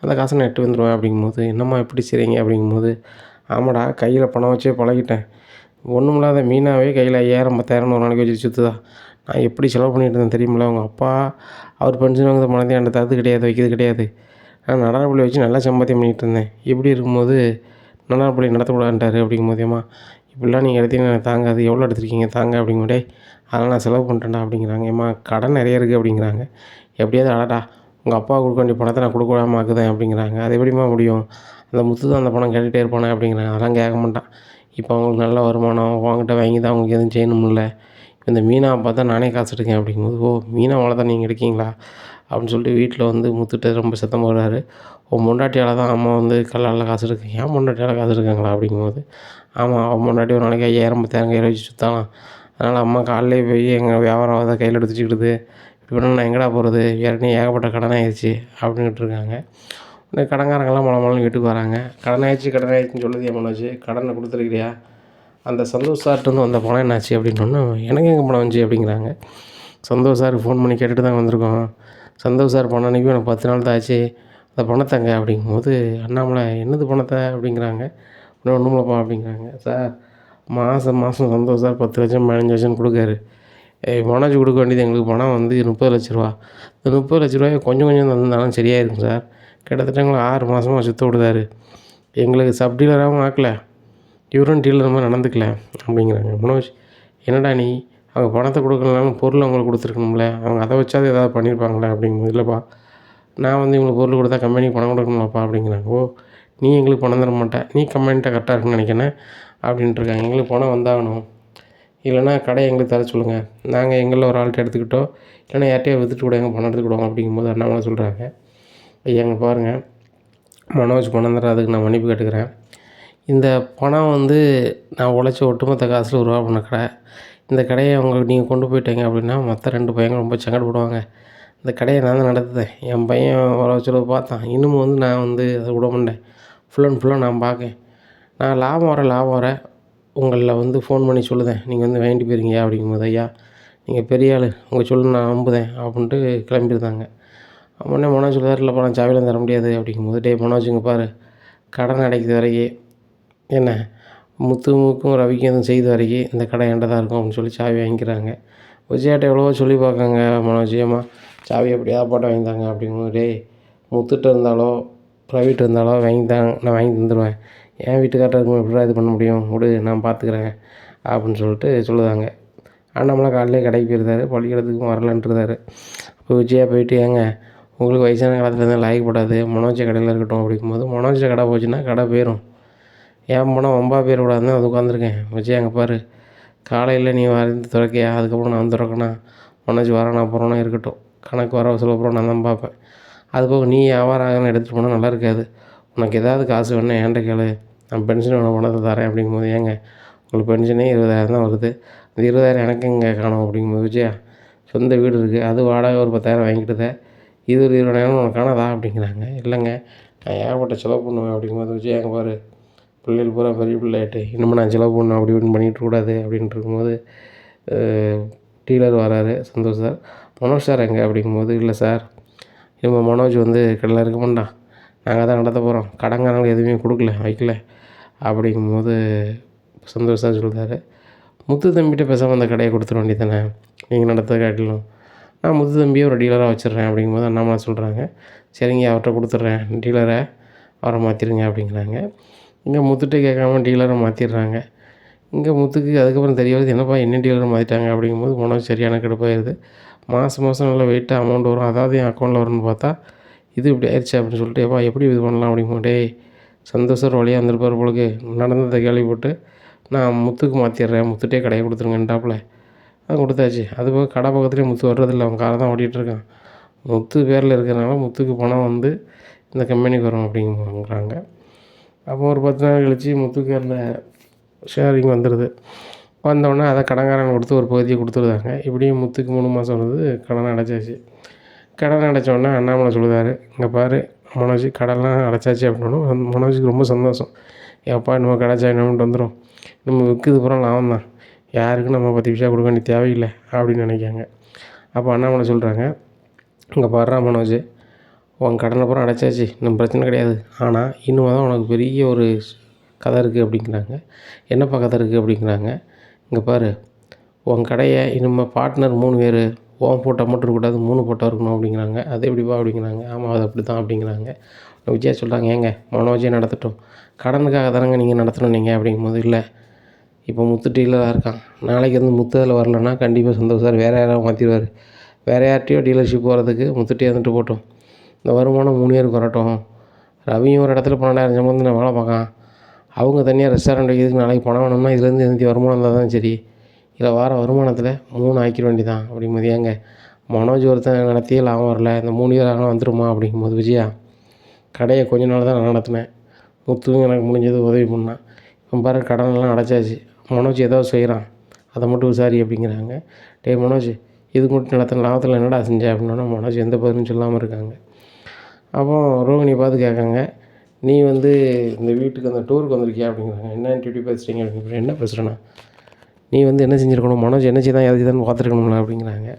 அந்த காசை நான் எட்டு வந்துடுவேன் அப்படிங்கும்போது, என்னம்மா எப்படி செய்கிறீங்க அப்படிங்கும்போது, ஆமாடா கையில் பணம் வச்சே பழகிட்டேன், ஒன்றும் இல்லாத மீனாவே கையில் 5000 10,000 ஒரு நாளைக்கு வச்சு சுற்றுதா, நான் எப்படி செலவு பண்ணிகிட்டு இருந்தேன் தெரியுமில்ல, அவங்க அப்பா அவர் பென்ஷன் வாங்குற பணத்தையும் என்கிட்ட தரது கிடையாது, வைக்கிறது கிடையாது, நான் நடனப்பள்ளி வச்சு நல்லா சம்பாத்தியம் பண்ணிகிட்டு இருந்தேன், இப்படி இருக்கும்போது நடனப்பள்ளி நடத்தக்கூடாதுன்ட்டார் அப்படிங்கும்போதேம்மா, இப்படிலாம் நீங்கள் எடுத்தீங்கன்னா எனக்கு தாங்காது, எவ்வளோ எடுத்துருக்கீங்க தாங்க அப்படிங்கும்போதே, அதெல்லாம் நான் செலவு பண்ணிட்டேன்டா அப்படிங்கிறாங்க. ஏம்மா கடன் நிறைய இருக்குது அப்படிங்கிறாங்க. எப்படியாவது அடடா உங்கள் அப்பா கொடுக்க வேண்டிய பணத்தை நான் கொடுக்க விடாமல் ஆக்குதேன் அப்படிங்கிறாங்க. அது எப்படிம்மா முடியும், அந்த முத்து தான் அந்த பணம் கேட்டுகிட்டே இருப்பானே அப்படிங்கிறாங்க. அதெல்லாம் கேட்க மாட்டான், இப்போ அவங்களுக்கு நல்ல வருமானம், உங்ககிட்ட வாங்கி தான் அவங்களுக்கு எதுவும் செய்யணும்ல, இந்த மீனாவை பார்த்தா நானே காசு எடுக்கேன் அப்படிங்கும்போது, ஓ மீனா தான் நீங்கள் எடுக்கீங்களா அப்படின்னு சொல்லிட்டு வீட்டில் வந்து முத்துட்டு ரொம்ப சத்தம் போடுறாரு. உன் பொண்டாட்டியால் தான் அம்மா வந்து கல்லால் காசு எடுக்கு, ஏன் பொண்டாட்டியால் காசு எடுக்காங்களா அப்படிங்கும்போது, ஆமாம் அவன் பொண்டாட்டி ஒரு நாளைக்கு 5000 10,000 கையில் வச்சு சுற்றலாம், அதனால் அம்மா காலையிலே போய் எங்கள் வியாபாரம் அதை கையில் எடுத்து வச்சுக்கிடுது, இப்படி பண்ணால் நான் எங்கடா போகிறது, ஏற்கனவே ஏகப்பட்ட கடன் ஆயிடுச்சு அப்படின்ட்டு இருக்காங்க. உடனே கடன்காரங்கெல்லாம் மொளன்னு வீட்டுக்கு வராங்க. கடன் ஆயிடுச்சுன்னு சொல்லுது என் மனோஜ், கடனை கொடுத்துருக்கிறியா, அந்த சந்தோஷ் சார்ட்டேருந்து வந்த பணம் என்னாச்சு அப்படின்னோடனே, எனக்கு எங்கே பணம் வந்துச்சு அப்படிங்கிறாங்க. சந்தோஷ் சாருக்கு ஃபோன் பண்ணி கேட்டுட்டு தான் வந்திருக்கோம், சந்தோஷ் சார் பணம் அன்றைக்கி எனக்கு 10 நாள் தான் ஆச்சு, அந்த பணத்தைங்க அப்படிங்கும்போது, அண்ணாமலை என்னது பணத்தை அப்படிங்கிறாங்க. இன்னும் ஒன்றுமில்லப்பா அப்படிங்கிறாங்க. சார் மாதம் சந்தோஷ் சார் 10 லட்சம் 15 லட்சம் கொடுக்காரு, மனோஜ் கொடுக்க வேண்டியது எங்களுக்கு பணம் வந்து 30 லட்ச ரூபா, இந்த 30 லட்ச ரூபாயை கொஞ்சம் தந்தாலும் சரியாயிருக்கும் சார், கிட்டத்தட்ட எங்களை 6 மாதமாக சுற்ற விடுதாரு, எங்களுக்கு சப் டீலராகவும் ஆக்கல, இவரும் டீலர் மாதிரி நடந்துக்கல அப்படிங்கிறாங்க. மனோஜ் என்னடா நீ, அவங்க பணத்தை கொடுக்கலனாலும் பொருள் அவங்களுக்கு கொடுத்துருக்கணும்ல, அவங்க அதை வச்சாவது ஏதாவது பண்ணியிருப்பாங்களே அப்படிங்கும்போது, இல்லைப்பா நான் வந்து இவங்களுக்கு பொருள் கொடுத்தா கம்பெனிக்கு பணம் கொடுக்கணுமாப்பா அப்படிங்கிறாங்க. ஓ நீ எங்களுக்கு பணம் தர மாட்டேன், நீ கம்பெனிகிட்ட கரெக்டாக இருக்குன்னு நினைக்கிறேன் அப்படின்ட்டுருக்காங்க. எங்களுக்கு பணம் வந்தாகணும், இல்லைனா கடையை எங்களுக்கு தர சொல்லுங்கள், நாங்கள் எங்களில் ஒரு ஆள்கிட்ட எடுத்துக்கிட்டோம், இல்லைனா யார்ட்டையோ விற்றுட்டு கூட எங்கள் பணம் எடுத்துக்கிடுவோம் அப்படிங்கும்போது அண்ணாமலை சொல்கிறாங்க. ஐயாங்க பாருங்கள், மனோஜ் பணம் தராதுக்கு நான் மன்னிப்பு கேட்டுக்கிறேன், இந்த பணம் வந்து நான் உழைச்ச ஒட்டுமொத்த காசில் ஒரு ரூபா பண்ண கடை, இந்த கடையை நீங்கள் கொண்டு போயிட்டீங்க அப்படின்னா மற்ற 2 பையங்க ரொம்ப சங்கடப்படுவாங்க, இந்த கடையை நான் தான் நடத்துதேன், என் பையன் வர செலவு பார்த்தான், இன்னமும் வந்து நான் வந்து அதை விட மாட்டேன், ஃபுல்லாக நான் பார்க்கேன், நான் லாபம் வர உங்களில் வந்து ஃபோன் பண்ணி சொல்லுதேன், நீங்கள் வந்து வாங்கிட்டு போயிருங்க அப்படிங்கும்போது, ஐயா நீங்கள் பெரிய ஆள், உங்கள் சொல்லு நான் நம்புதேன் அப்படின்ட்டு கிளம்பியிருந்தாங்க. உடனே மனோஜ் சொல்லுவார், இல்லைப்பா நான் சாவிலாம் தர முடியாது அப்படிங்கும்போது, டே மனோஜுங்க பாரு, கடன் அடைக்கிற வரைக்கும் என்ன முத்துமுக்கும் ரவிக்கும் எதுவும் செய்த வரைக்கும் இந்த கடை என்கிட்ட தான் இருக்கும் அப்படின்னு சொல்லி சாவி வாங்கிக்கிறாங்க. விஜயாட்ட எவ்வளவோ சொல்லி பார்க்காங்க மனோஜ், ஏம்மா சாவி எப்படியாவது போட்டு வாங்கி தாங்க அப்படிங்கும்போது, டேய் முத்துட்ட இருந்தாலோ ப்ரைவேட் இருந்தாலோ நான் வாங்கி தந்துடுவேன். என் வீட்டுக்கார்ட்ட இருக்கும் எப்படிடா இது பண்ண முடியும், விடு நான் பார்த்துக்குறேன் அப்படின்னு சொல்லிட்டு சொல்லுதாங்க. அண்ணாமலை காலையிலே கடைக்கு போயிருந்தார், பள்ளிக்கூடத்துக்கும் வரலன்ட்டுருந்தார். அப்போ விஜயா போயிட்டு, ஏங்க உங்களுக்கு வயசான காலத்தில் இருந்தால் லாயக்கப்படாது, மனோஜ் கடையில் இருக்கட்டும் அப்படிங்கும்போது, மனோஜ் கடை போச்சுன்னா கடை போயிடும், ஏன் போனால் வம்பா போயிடக்கூடாதுன்னு அது உட்காந்துருக்கேன். விஜய் அங்கே பாரு, காலையில் நீ வந்து திறக்கையா, அதுக்கப்புறம் நான் திறக்கணும், மனோஜ் வரானா போகிறோன்னா இருக்கட்டும், கணக்கு வர சொல்ல போகிறோம் நான் தான் பார்ப்பேன். அதுபோக நீ வியாபாரம் ஆகணும்னு எடுத்துகிட்டு போனால் நல்லா இருக்காது, உனக்கு ஏதாவது காசு வேணா என்கிட்ட கேளு, நான் பென்ஷன் வேணும் பணத்தை தரேன் அப்படிங்கும்போது, ஏங்க உங்களுக்கு பென்ஷனே 20,000 தான் வருது, அந்த 20,000 எனக்கு இங்கே காணும் அப்படிங்கும்போது, விஜயா சொந்த வீடு இருக்குது, அது வாடகை ஒரு 10,000 வாங்கிக்கிட்டுத, இது ஒரு 20,000 உனக்கு காணாதா அப்படிங்கிறாங்க. இல்லைங்க நான் ஏகப்பட்ட செலவு பண்ணுவேன் அப்படிங்கும்போது, விஜய் அங்கே பாரு பிள்ளைகள் பூரா பெரிய பிள்ளையாட்டு, இன்னமும் நான் செலவு பண்ணணும் அப்படி இப்படின்னு பண்ணிகிட்ருக்கூடாது அப்படின்ட்டு இருக்கும்போது, டீலர் வராரு சந்தோஷ் சார். மனோஜ் சார் எங்கே அப்படிங்கும்போது, இல்லை சார் இவன் மனோஜ் வந்து கடையில் இருக்க மாட்டான், நாங்கள் தான் நடத்த போகிறோம், கடன்காரங்களுக்கு எதுவுமே கொடுக்கல வைக்கல அப்படிங்கும்போது சந்தோஷ் சார் சொல்கிறாரு, முத்து தம்பிகிட்ட பேசாமல் அந்த கடையை கொடுத்துட வேண்டியதானே, நீங்கள் நடத்த காட்டிலும் நான் முத்து தம்பியை ஒரு டீலராக வச்சிடுறேன் அப்படிங்கும்போது அண்ணாமலை சொல்கிறாங்க, சரிங்க அவர்கிட்ட கொடுத்துட்றேன், டீலரை அவரை மாற்றிடுங்க அப்படிங்கிறாங்க. இங்கே முத்துகிட்ட கேட்காம டீலரை மாற்றிடுறாங்க. இங்கே முத்துக்கு அதுக்கப்புறம் தெரிய வருது, என்னப்பா என்ன டீலரை மாற்றிட்டாங்க அப்படிங்கும்போது மனோஜ் சரியான கடுப்பாயிருது. மாதம் நல்லா வெயிட்டாக அமௌண்ட் வரும், அதாவது என் அக்கௌண்ட்டில் வரும்னு பார்த்தா இது இப்படி ஆயிடுச்சு அப்படின்னு சொல்லிட்டு, ஏப்பா எப்படி இது பண்ணலாம் அப்படிங்கும்போது, டேய் சந்தோஷர் வழியாக வந்திருப்பார் பொழுது நடந்ததை கேள்விப்பட்டு நான் முத்துக்கு மாற்றிடுறேன், முத்துட்டே கடையை கொடுத்துருங்கன்ட்டாப்புல அது கொடுத்தாச்சு. அதுபோக கடை பக்கத்துலேயே முத்து வர்றதில்லை, அவன் காரை தான் ஓட்டிகிட்ருக்கான், முத்து பேரில் இருக்கிறனால முத்துக்கு பணம் வந்து இந்த கம்பெனிக்கு வரும் அப்படிங்கிறாங்க. அப்போ ஒரு 10 நாள் கழித்து முத்துக்கு அந்த ஷேரிங் வந்துடுது. வந்தோடனே அதை கடன்காரங்க கொடுத்து ஒரு பகுதியை கொடுத்துருந்தாங்க. இப்படியும் முத்துக்கு 3 மாதம் வருது, கடனை அடைச்சாச்சு. கடன் அடைச்சோடனே அண்ணாமலை சொல்லுதார், இங்கே பாரு மனோஜ் கடன்லாம் அடைச்சாச்சு அப்படின்னா மனோஜுக்கு ரொம்ப சந்தோஷம். எப்பா நம்ம கடைச்சா என்னமென்ட்டு வந்துடும், நம்ம விற்குது பூரா லாபம் தான், யாருக்கும் நம்ம 10 பைசா கொடுக்க வேண்டிய தேவையில்லை அப்படின்னு நினைக்காங்க. அப்போ அண்ணாமலை சொல்கிறாங்க, இங்கே பாடுறா மனோஜ், உன் கடனை பூரா அடைச்சாச்சு, இன்னும் பிரச்சனை கிடையாது, ஆனால் இன்னும் தான் உனக்கு பெரிய ஒரு கதை இருக்குது அப்படிங்கிறாங்க. என்னப்பா கதை இருக்குது அப்படிங்கிறாங்க. இங்கே பாரு உன் கடையை இனிமேல் பார்ட்னர் 3 பேர், உன் ஃபோட்டோ மட்டும் இருக்கக்கூடாது 3 ஃபோட்டோ இருக்கணும் அப்படிங்கிறாங்க. அது எப்படிப்பா அப்படிங்கிறாங்க. ஆமாம் அது அப்படி தான் அப்படிங்கிறாங்க. விஜயா சொல்கிறாங்க, ஏங்க மனோஜே நடத்தட்டும், கடனுக்காக தானங்க நீங்கள் நடத்தணும் நீங்கள் அப்படிங்கும்போது, இல்லை இப்போ முத்து டீலராக இருக்கான், நாளைக்கு வந்து முத்து அதில் வரலன்னா கண்டிப்பாக சந்தோஷம் சார் வேறு யாராவது மாற்றிடுவார், வேறு யார்கிட்டையோ டீலர்ஷிப் போகிறதுக்கு முத்துட்டே வந்துட்டு போட்டோம், இந்த வருமானம் 3 பேருக்கு வரட்டும், ரவியும் ஒரு இடத்துல 12,000 சம்பளம் நான் வேலை பார்க்கான், அவங்க தனியாக ரெஸ்டாரண்ட் வைக்கிறதுக்கு நாளைக்கு பணம் வேணும்னா இதுலேருந்து எந்த வருமானம் இருந்தால் தான் சரி, இதில் வர வருமானத்தில் 3 ஆக்கிட வேண்டியதான் அப்படிங்கும்போது, ஏங்க மனோஜ் ஒருத்தன் நடத்தியே லாபம் வரல, இந்த 3 பேர் ஆனால் வந்துடுமா அப்படிங்கும்போது, விஜயா கடையை கொஞ்ச நாள் தான் நான் நடத்தினேன், முத்துவும் எனக்கு முடிஞ்சது உதவி பண்ணான், இப்போ பாரு கடனெல்லாம் அடைச்சாச்சு, மனோஜ் ஏதோ செய்கிறான் அதை மட்டும் விசாரி அப்படிங்கிறாங்க. டே மனோஜ் இதுக்கு மட்டும் நடத்தின லாபத்தில் என்னடா செஞ்சேன் அப்படின்னா மனோஜ் எந்த பதிலும் சொல்லாமல் இருக்காங்க. அப்போ ரோகிணி பார்த்து கேட்காங்க, நீ வந்து இந்த வீட்டுக்கு அந்த டூருக்கு வந்திருக்கியா அப்படிங்கிறாங்க. என்ன டியூட்டி பேசுகிறீங்க அப்படிங்கிற, என்ன பேசுகிறேன்னா நீ வந்து என்ன செஞ்சுருக்கணும், மனோஜ் என்ன செய்தான் எது செய்தான்னு பார்த்துருக்கணும்ல அப்படிங்கிறாங்க.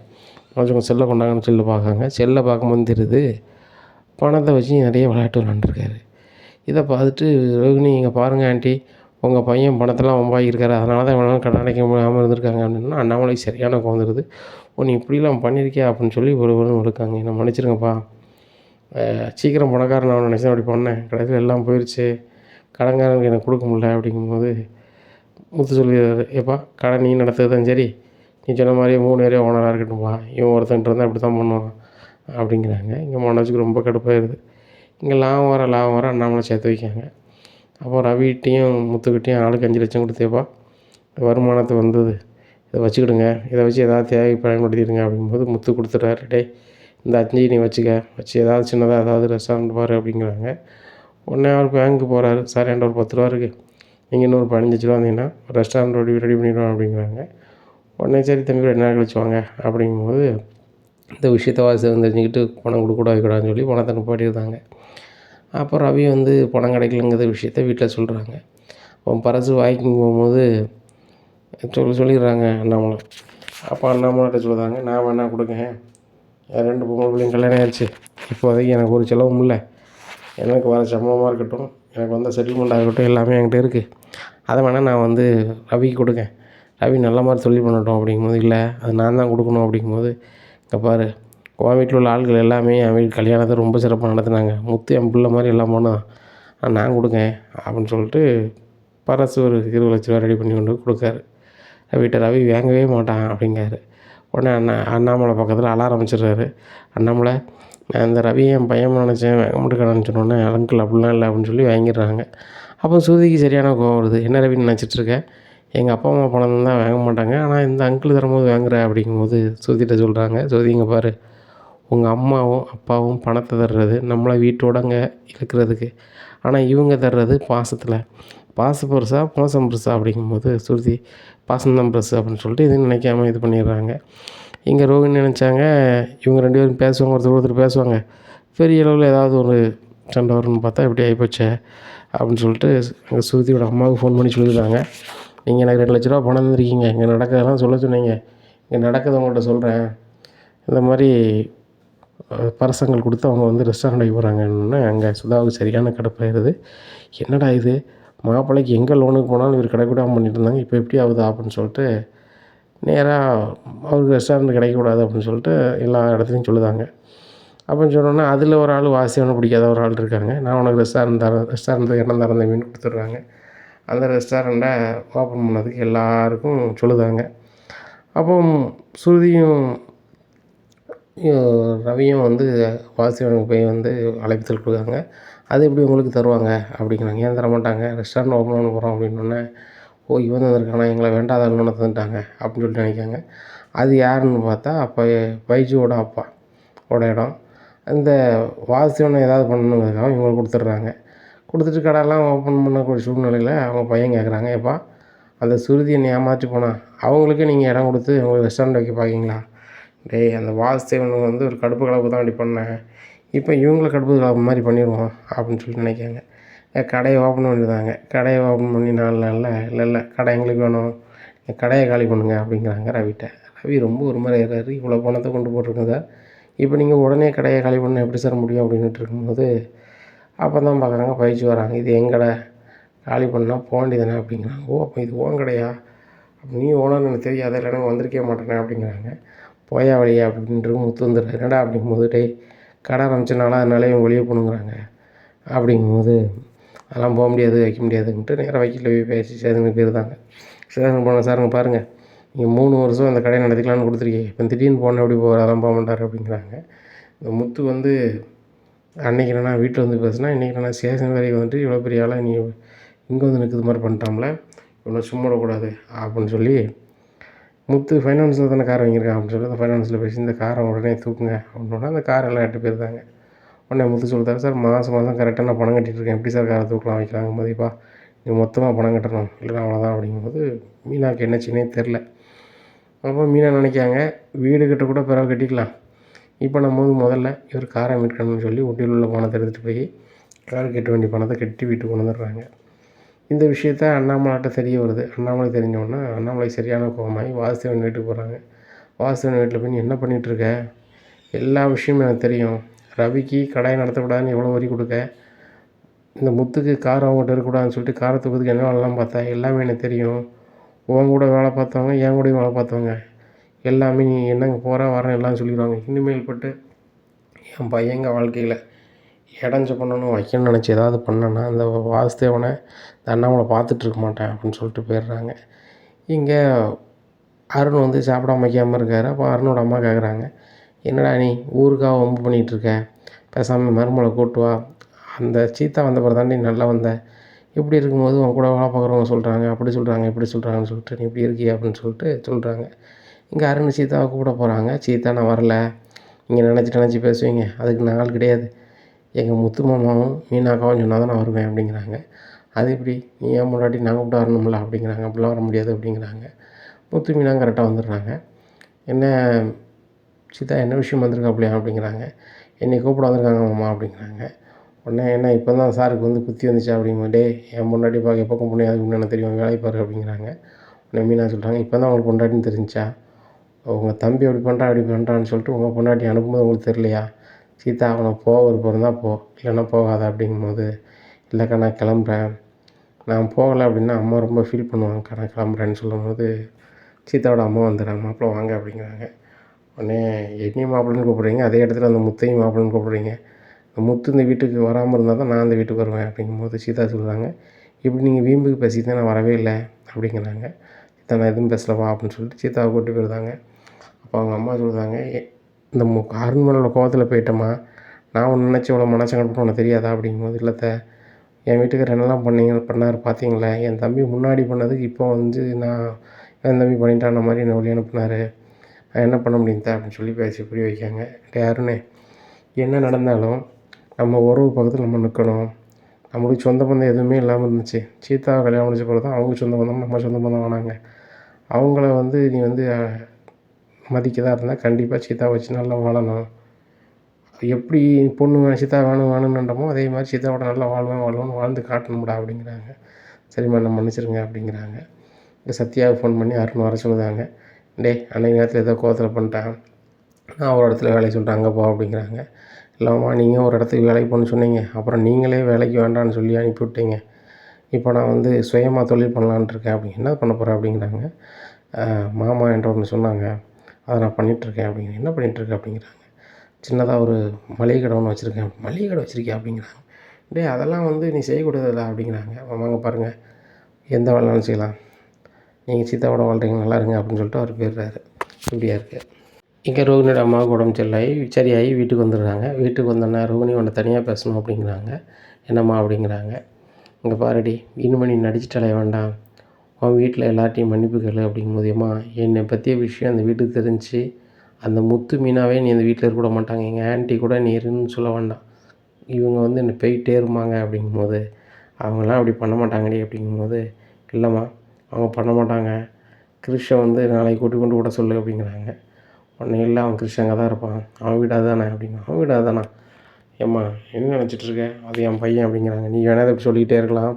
மனோஜ் உங்கள் செல்லை கொண்டாங்கன்னு செல்லை பார்க்காங்க. செல்லை பார்க்கும்போது தெரியுது பணத்தை வச்சு நிறைய விளையாட்டு விளாண்டுருக்காரு. இதை பார்த்துட்டு ரோகிணி, இங்கே பாருங்கள் ஆண்டி, உங்கள் பையன் பணத்தெல்லாம் வம்பாகியிருக்காரு, அதனால தான் இவ்வளோ கடன் அடைக்க முடியாமல் இருந்திருக்காங்க அப்படின்னா அண்ணாமலை சரியான வந்துடுது. நீ இப்படிலாம் பண்ணியிருக்கியா அப்படின்னு சொல்லி ஒரு இருக்காங்க, என்னை மன்னிச்சிருங்கப்பா, சீக்கிரம் பணக்காரன் நான் நினச்சேன் அப்படி பண்ணேன், கடைசியில் எல்லாம் போயிடுச்சு, கடன்காரனுக்கு எனக்கு கொடுக்க முடியல அப்படிங்கும்போது முத்து சொல்லிடுறாரு, ஏப்பா கடை நீ நடத்துறது தான் சரி, நீ சொன்ன மாதிரியே 3 பேரே ஓனராக இருக்கட்டும்ப்பா, இவன் ஒருத்தன்ட்டு இருந்தால் இப்படி தான் பண்ணுவான் அப்படிங்கிறாங்க. இங்கே மனோஜுக்கு ரொம்ப கடுப்பாயிருது. இங்கே லாபம் வர அண்ணாமலை சேர்த்து வைக்காங்க. அப்போ ரவிகிட்டையும் முத்துக்கிட்டையும் ஆளுக்கு 5 லட்சம் கொடுத்தேப்பா வருமானத்தை வந்தது, இதை வச்சுக்கிடுங்க, இதை வச்சு ஏதாவது தேவைக்கு பயன்படுத்திடுங்க அப்படிங்கும்போது முத்து கொடுத்துட்றாரு. டே இந்த 5 நீ வச்சு ஏதாவது சின்னதாக ஏதாவது ரெஸ்டாரண்ட் பாரு அப்படிங்கிறாங்க. உடனே அவர் பேங்க்கு போகிறாரு, சார் என்கிட்ட ஒரு 10 ரூபா இருக்குது, நீங்கள் இன்னொரு 15 ரூபா வந்தீங்கன்னா ரெஸ்டாரண்ட் ரெடி பண்ணிடுவோம் அப்படிங்கிறாங்க. உடனே சரி தம்பி 2 நாள் கழிச்சு வாங்க அப்படிங்கும்போது இந்த விஷயத்தை தெரிஞ்சுக்கிட்டு பணம் கொடுக்கூடாதுன்னு சொல்லி பணத்தை நிப்பாட்டியிருந்தாங்க. அப்போ ரவி வந்து பணம் கிடைக்கலங்கிற விஷயத்த வீட்டில் சொல்கிறாங்க. அவன் பரசு வாக்கிங் போகும்போது சொல்லிடுறாங்க அண்ணாமலை. அப்போ அண்ணாமலைகிட்ட சொல்லுறாங்க, நான் வேணா கொடுங்க, என் 2 பொம்பளை பிள்ளைங்க கல்யாணம் ஆயிடுச்சு, இப்போதைக்கு எனக்கு ஒரு செலவும் இல்லை, எனக்கு வர சம்பளமாக இருக்கட்டும், எனக்கு வந்த செட்டில்மெண்ட்டாக இருக்கட்டும் எல்லாமே என்கிட்ட இருக்குது, அதை வேணால் நான் வந்து ரவிக்கு கொடுங்க, ரவி நல்ல மாதிரி தொழில் பண்ணட்டும் அப்படிங்கும்போது, இல்லை அது நான் தான் கொடுக்கணும் அப்படிங்கும்போது, இங்கே பாரு உன் வீட்டில் உள்ள ஆட்கள் எல்லாமே என் வீட்டு கல்யாணத்தை ரொம்ப சிறப்பாக நடத்துனாங்க. முத்து என் பிள்ளை மாதிரி எல்லாம் பண்ணான். நான் கொடுக்கேன் அப்படின்னு சொல்லிட்டு பரசு ஒரு 20 லட்ச ரூபா ரெடி பண்ணி கொண்டு கொடுக்காரு. ரவிட்ட. ரவி வாங்கவே மாட்டான் அப்படிங்காரு. உடனே அண்ணாமலை பக்கத்தில் அழ ஆரம்பிச்சிடுறாரு. அண்ணாமலை, நான் இந்த ரவி என் பையன் நினச்சேன், வாங்க மாட்டேங்கிறான்னு சொன்னோன்னே, அங்கிள் அப்படிலாம் இல்லை அப்படின்னு சொல்லி வாங்கிடுறாங்க. அப்போ ஸ்ருதிக்கு சரியான கோவம் வருது. என்ன ரவின்னு நினச்சிட்ருக்கேன், எங்கள் அப்பா அம்மா பணம் தான் வாங்க மாட்டாங்க, ஆனால் இந்த அங்கிள் தரும்போது வாங்குற அப்படிங்கும்போது ஸ்ருதிகிட்ட சொல்கிறாங்க. ஸ்ருதி, இங்கே பாரு, உங்கள் அம்மாவும் அப்பாவும் பணத்தை தர்றது நம்மளை வீட்டோடங்க இழுக்கிறதுக்கு, ஆனால் இவங்க தர்றது பாசத்தில். பாசம் பெருசா மோசம் பெருசா அப்படிங்கும்போது ஸ்ருதி பாசம்தான் பெருசு அப்படின்னு சொல்லிட்டு இது நினைக்காம இது பண்ணிடுறாங்க. இங்கே ரோகிணி நினச்சாங்க இவங்க 2 பேரும் பேசுவாங்க, ஒருத்தர் பேசுவாங்க, பெரிய அளவில் ஏதாவது ஒரு சண்டை வரும்னு பார்த்தா இப்படி ஆகிப்போச்சே அப்படின்னு சொல்லிட்டு அங்கே ஸ்ருதியோட அம்மாவுக்கு ஃபோன் பண்ணி சொல்லியிருக்காங்க. நீங்கள் எனக்கு 2 லட்ச ரூபா பணம் தந்திருக்கீங்க, இங்கே நடக்கிறதெல்லாம் சொல்ல சொன்னீங்க, இங்கே நடக்கிறத உங்கள்கிட்ட சொல்கிறேன், இந்த மாதிரி பரசங்கள் கொடுத்து அவங்க வந்து ரெஸ்டாரண்ட்டுக்கு போகிறாங்கன்னு அங்கே சுதாவுக்கு சரியான கடுப்பாயிருது. என்னடா இது, மாப்பிள்ளைக்கு எங்கே லோனுக்கு போனாலும் இவர் கிடைக்கூடாமல் பண்ணிட்டு இருந்தாங்க, இப்போ எப்படி ஆகுது அப்படின்னு சொல்லிட்டு நேராக அவருக்கு ரெஸ்டாரண்ட் கிடைக்கக்கூடாது அப்படின்னு சொல்லிட்டு எல்லா இடத்துலையும் சொல்லுதாங்க. அப்படின்னு சொன்னோன்னா அதில் ஒரு ஆள் வாசியான பிடிக்காத ஒரு ஆள் இருக்காங்க. நான் உனக்கு ரெஸ்டாரண்ட்டுக்கு இடம் தரேன் தம்பின்னு கொடுத்துட்றாங்க. அந்த ரெஸ்டாரண்ட்டை ஓப்பன் பண்ணதுக்கு எல்லாருக்கும் சொல்லுதாங்க. அப்போ ஸ்ருதியும் ரவியும் வந்து வாசுதேவனுக்கு போய் வந்து அழைப்பிதழ் கொடுக்குறாங்க. அது எப்படி உங்களுக்கு தருவாங்க அப்படிங்கிறாங்க. ஏன் தரமாட்டாங்க, ரெஸ்டாரண்ட் ஓப்பன் பண்ண போகிறோம் அப்படின்னோடனே, ஓ இவன் தந்திருக்கானா, எங்களை வேண்டாத இன்னொன்று தந்துட்டாங்க அப்படின்னு சொல்லிட்டு நினைக்காங்க. அது யாருன்னு பார்த்தா அப்போ பைஜுவோட அப்பாவோட இடம். இந்த வாசுதேவனை ஏதாவது பண்ணணுங்கிறதுக்காக இவங்களுக்கு கொடுத்துட்றாங்க. கொடுத்துட்டு கடையெல்லாம் ஓப்பன் பண்ணக்கூடிய சூழ்நிலையில் அவங்க பையன் கேட்குறாங்க, ஏப்பா அந்த சுருதி என்னை ஏமாற்றி போனால் அவங்களுக்கு நீங்கள் இடம் கொடுத்து உங்களுக்கு ரெஸ்டாரண்ட் வைக்க பார்க்கிங்களா? டேய், அந்த வாசுதேவன் வந்து ஒரு கடுப்பு கலப்பு தான் அப்படி பண்ணேன், இப்போ இவங்கள கடுப்பு கலப்பு மாதிரி பண்ணிடுவோம் அப்படின்னு சொல்லி நினைக்காங்க. கடையை ஓப்பன் பண்ணிடுறாங்க. கடையை ஓப்பன் பண்ணி 4 நாளில் இல்லை கடை எங்களுக்கு வேணும், கடையை காலி பண்ணுங்க அப்படிங்கிறாங்க ரவிட்ட. ரவி ரொம்ப ஒரு மாதிரி ஆகிறாரு. இவ்வளோ பணத்தை கொண்டு போட்டிருக்குங்க, இப்போ நீங்கள் உடனே கடையை காலி பண்ண எப்படி சார் முடியும் அப்படின்ட்டு இருக்கும்போது அப்போ தான் பார்க்குறாங்க பயிற்சி வராங்க. இது என் கடை, காலி பண்ணால் போக வேண்டியதானே அப்படிங்கிறாங்க. ஓ அப்போ இது ஓன் கடையா, அப்போ நீ ஓனர்னு எனக்கு தெரியாத, இல்லை எனக்கு வந்திருக்கே மாட்டேனே அப்படிங்கிறாங்க. போயா வழியா அப்படின்ட்டு முத்து வந்துடுறாரு. என்னடா அப்படிங்கும்போது, டேய் கடை ஆரம்பிச்சனால அதனாலே இவங்க வெளியே போகணுங்கிறாங்க அப்படிங்கும்போது, அதெல்லாம் போக முடியாது வைக்க முடியாதுன்ட்டு நேராக வக்கீலில் போய் பேசி சேதனுக்கு போயிருந்தாங்க. சேதனுக்கு போனால், சாருங்க பாருங்கள், நீங்கள் 3 வருஷம் அந்த கடையை நடத்திக்கலான்னு கொடுத்துருக்கீங்க, இப்போ திடீர்னு போனால் எப்படி போவார், அதெல்லாம் போக மாட்டார் அப்படிங்கிறாங்க. இந்த முத்து வந்து அன்றைக்கி என்னென்னா வீட்டில் வந்து பேசுனா, இன்றைக்கி என்னென்னா ஸ்டேஷன் வரைக்கும் வந்துட்டு இவ்வளோ பெரிய ஆளாக நீ இங்கே வந்து நிற்கிறது மாதிரி பண்ணிட்டாம்ல, இவ்வளோ சும்மா விடக்கூடாது அப்படின்னு சொல்லி, முத்து ஃபைனான்ஸில் தானே கார் வாங்கியிருக்கான் அப்படின்னு சொல்லி அந்த ஃபைனான்ஸில் பேசி இந்த காரை உடனே தூக்குங்க அப்படின்னா அந்த கார் எல்லாம் 8 போயிருந்தாங்க. உடனே முத்து சொல்லிட்டாரு, சார் மாதம் கரெக்டாக நான் பணம் கட்டிகிட்ருக்கேன், எப்படி சார் காரை தூக்கலாம் வைக்கலாங்கும் போதுப்பா நீ மொத்தமாக பணம் கட்டணும், இல்லைனா அவ்வளோதான் அப்படிங்கும்போது மீனாவுக்கு என்னச்சுன்னே தெரில. அப்போ மீனா நினைக்காங்க, வீடு கட்ட கூட பிறகு கட்டிக்கலாம், இப்போ நம்ம முதல்ல இவர் காரை மீட்கணும்னு சொல்லி ஒட்டியில் உள்ள பணத்தை எடுத்துகிட்டு போய் கார் கட்ட வேண்டிய பணத்தை கட்டி வீட்டுக்கு கொண்டு வந்துடுறாங்க. இந்த விஷயத்த அண்ணாமலைட்ட தெரிய வருது. அண்ணாமலை தெரிஞ்சோடனே அண்ணாமலை சரியான கோபமாகி வாசுதேவன் வீட்டுக்கு போகிறாங்க. வாசுதேவன் வீட்டில் போய் நீ என்ன பண்ணிகிட்ருக்க, எல்லா விஷயமும் எனக்கு தெரியும், ரவிக்கு கடையை நடத்தக்கூடாதுன்னு எவ்வளோ வரி கொடுக்க, இந்த முத்துக்கு கார் அவங்ககிட்ட இருக்கக்கூடாதுன்னு சொல்லிட்டு காரை தூக்கிறதுக்கு என்ன வேலைலாம் பார்த்தா, எல்லாமே எனக்கு தெரியும், உன் கூட வேலை பார்த்தவங்க என் கூடயும் வேலை பார்த்தவங்க எல்லாமே நீ என்னங்க போகிற வரேன் எல்லாம் சொல்லிடுவாங்க. இனிமேல் பட்டு என் பையங்க வாழ்க்கையில் இடைஞ்ச பண்ணணும் வைக்கணும்னு நினச்சி ஏதாவது பண்ணேன்னா அந்த வாசுதேவனை இந்த அண்ணாமலை பார்த்துட்ருக்க மாட்டேன் அப்படின்னு சொல்லிட்டு போயிடுறாங்க. இங்கே அருண் வந்து சாப்பிடாம வைக்காமல் இருக்கார். அப்போ அருணோட அம்மா கேட்குறாங்க, என்னடா நீ ஊருக்காக வம்பு பண்ணிகிட்ருக்க, பேசாமல் மருமலை கூட்டு வா, அந்த சீத்தா வந்த பிறகு தாண்டி நல்லா வந்த, இப்படி இருக்கும்போது உன் கூட வேலை பார்க்குறவங்க சொல்கிறாங்க அப்படி சொல்கிறாங்க இப்படி சொல்கிறாங்கன்னு சொல்லிட்டு நீ இப்படி இருக்கியா அப்படின்னு சொல்லிட்டு சொல்கிறாங்க. இங்கே அருண் சீத்தாவை கூப்பிட போகிறாங்க. சீத்தா நான் வரல, நீங்கள் நினச்சி பேசுவீங்க, அதுக்கு நான் ஆள் கிடையாது, எங்கள் முத்து மாமாவும் மீனாக்காவும் சொன்னால் தான் நான் வருவேன் அப்படிங்கிறாங்க. அது எப்படி, நீ ஏன் முன்னாடி நான் கூப்பிட்டு வரணும்ல அப்படிங்கிறாங்க. அப்படிலாம் வர முடியாது அப்படிங்கிறாங்க. முத்து மீனாங்க கரெக்டாக வந்துடுறாங்க. என்ன சீதா என்ன விஷயம் வந்திருக்காப்லையா அப்படிங்கிறாங்க. என்னை கூப்பிட வந்திருக்காங்க மாமா அப்படிங்கிறாங்க. உடனே என்ன இப்போ தான் சாருக்கு வந்து புத்தி வந்துச்சா அப்படிங்கும்போது, டே என் முன்னாடி பார்க்க எப்போ பொண்ணு அதுக்கு முன்னே தெரியும் வேலை பாரு அப்படிங்கிறாங்க. உடனே மீனா சொல்கிறாங்க, இப்போ தான் உங்களுக்கு பொண்டாட்டின்னு தெரிஞ்சா, உங்கள் தம்பி அப்படி பண்ணுறான்னு சொல்லிட்டு உங்கள் பொண்டாட்டி அனுப்பும்போது உங்களுக்கு தெரியலையா, சீதா அவனை போக விருப்பம் இருந்தால் போ, இல்லைன்னா போகாத அப்படிங்கும்போது, இல்லைக்கா நான் கிளம்புறேன், நான் போகலை அப்படின்னா அம்மா ரொம்ப ஃபீல் பண்ணுவாங்க. நான் கிளம்புறேன்னு சொல்லும்போது சீதாவோட அம்மா வந்துடுறாங்க. மாப்பிள்ளை வாங்க அப்படிங்கிறாங்க. உடனே என்னையும் மாப்பிள்ளைன்னு கூப்பிட்றீங்க, அதே இடத்துல அந்த முத்தையும் மாப்பிள்ளைன்னு கூப்பிட்றீங்க. முத்து இந்த வீட்டுக்கு வராமல் இருந்தால் தான் நான் அந்த வீட்டுக்கு வருவேன் அப்படிங்கும்போது சீதா சொல்கிறாங்க, இப்படி நீங்கள் வீம்புக்கு பேசிட்டு நான் வரவே இல்லை அப்படிங்கிறாங்க. சீதா நான் எதுவும் பேசலப்பா அப்படின்னு சொல்லிட்டு சீதாவை கூட்டி போயிருந்தாங்க. அப்போ அவங்க அம்மா சொல்கிறாங்க, இந்த அரண்மனையோட கோவத்தில் போயிட்டோமா, நான் ஒன்று நினச்சி இவ்வளோ மனசங்கடப்பட்டு உனக்கு தெரியாதா அப்படிங்கும்போது, இல்லைத்த என் வீட்டுக்காரர் என்னெல்லாம் பண்ணார் பார்த்தீங்களே, என் தம்பி முன்னாடி பண்ணதுக்கு இப்போ வந்து நான் என் தம்பி பண்ணிட்டான மாதிரி என்னை வழி அனுப்புனார், நான் என்ன பண்ண முடியும்தா அப்படின்னு சொல்லி பேசி புரிய வைக்காங்க. யாருன்னு என்ன நடந்தாலும் நம்ம உறவு பக்கத்தில் நம்ம நிற்கணும். நம்மளுக்கு சொந்த பந்தம் எதுவுமே இல்லாமல் இருந்துச்சு. சீதாவை கல்யாணம் முடிச்ச பிறகு தான் அவங்க சொந்த பந்தம் நம்ம சொந்த பந்தம் ஆனாங்க. அவங்கள வந்து நீ வந்து மதிக்கதா இருந்தால் கண்டிப்பாக சீதாவை வச்சு நல்லா வாழணும். எப்படி பொண்ணு சீதா வேணும்ன்றமோ அதே மாதிரி சீதாவோட நல்லா வாழ்வேன்னு வாழ்ந்து காட்டணும்டா அப்படிங்கிறாங்க. சரிம்மா நான் மன்னிச்சிருங்க அப்படிங்கிறாங்க. இந்த சத்யாவுக்கு ஃபோன் பண்ணி அருண் வர சொல்லுதாங்க. டேய் அன்றைக்கு நேரத்தில் ஏதோ கோவத்தில் பண்ணிட்டான், நான் ஒரு இடத்துல வேலைக்கு சொல்லிட்டேன் அங்கே போ அப்படிங்கிறாங்க. இல்லைம்மா நீங்கள் ஒரு இடத்துக்கு வேலைக்கு போகணுன்னு சொன்னீங்க, அப்புறம் நீங்களே வேலைக்கு வேண்டான்னு சொல்லி அனுப்பிவிட்டீங்க. இப்போ நான் வந்து சுயமாக தொழில் பண்ணலான்ட்டு இருக்கேன் அப்படிங்க. என்ன பண்ண போகிறேன் அப்படிங்கிறாங்க. மாமா என்கிட்ட ஒன்று சொன்னாங்க, அதை நான் பண்ணிகிட்ருக்கேன் அப்படிங்கிறேன். என்ன பண்ணிகிட்ருக்கேன் அப்படிங்கிறாங்க. சின்னதாக ஒரு மளிகை கடை ஒன்று வச்சுருக்கேன். மளிகை கடை வச்சுருக்கியா அப்படிங்கிறாங்க. டேய் அதெல்லாம் வந்து நீ செய்யக்கூடாதுல்ல அப்படிங்கிறாங்க. வாங்க பாருங்கள் எந்த வேலைனாலும் செய்யலாம், நீங்கள் சீதாவோட வாழ்றீங்க நல்லா இருங்க அப்படின்னு சொல்லிட்டு அவர் போயிடுறாரு. இப்படியா இருக்குது. இங்கே ரோகிணியோட அம்மாவுக்கு உடம்பு சரியாகி வீட்டுக்கு வந்துடுறாங்க. வீட்டுக்கு வந்தோடனே ரோகிணி உன்னை தனியாக பேசணும் அப்படிங்கிறாங்க. என்னம்மா அப்படிங்கிறாங்க. இங்கே பாருடி இனிமே நீ நடிச்சுட்டு வேண்டாம், உன் வீட்டில் எல்லார்ட்டையும் மன்னிப்பு கேளு அப்படிங்கும்போது, அம்மா என்னை பற்றிய விஷயம் அந்த வீட்டுக்கு தெரிஞ்சு அந்த முத்து மீனாவே நீ அந்த வீட்டில் இருக்க விட மாட்டாங்க, எங்கள் ஆன்ட்டி கூட நீ இருன்னு சொல்ல வேண்டாம், இவங்க வந்து என்னை போயிட்டே இருப்பாங்க அப்படிங்கும்போது, அவங்களாம் அப்படி பண்ண மாட்டாங்கடி அப்படிங்கும்போது, இல்லைம்மா அவங்க பண்ண மாட்டாங்க, கிருஷ்ணை வந்து நாளைக்கு கூட்டி கொண்டு விட சொல்லு அப்படிங்கிறாங்க. உடனே இல்லை அவன் கிருஷ்ணன் அங்கே தான் இருப்பான், அவன் வீடு அதுதானே அப்படிங்க. அவன் வீடு அதுதானா, ஏம்மா என்ன நினச்சிட்ருக்க, அது என் பையன் அப்படிங்கிறாங்க. நீ வேணால் இப்படி சொல்லிக்கிட்டே இருக்கலாம்,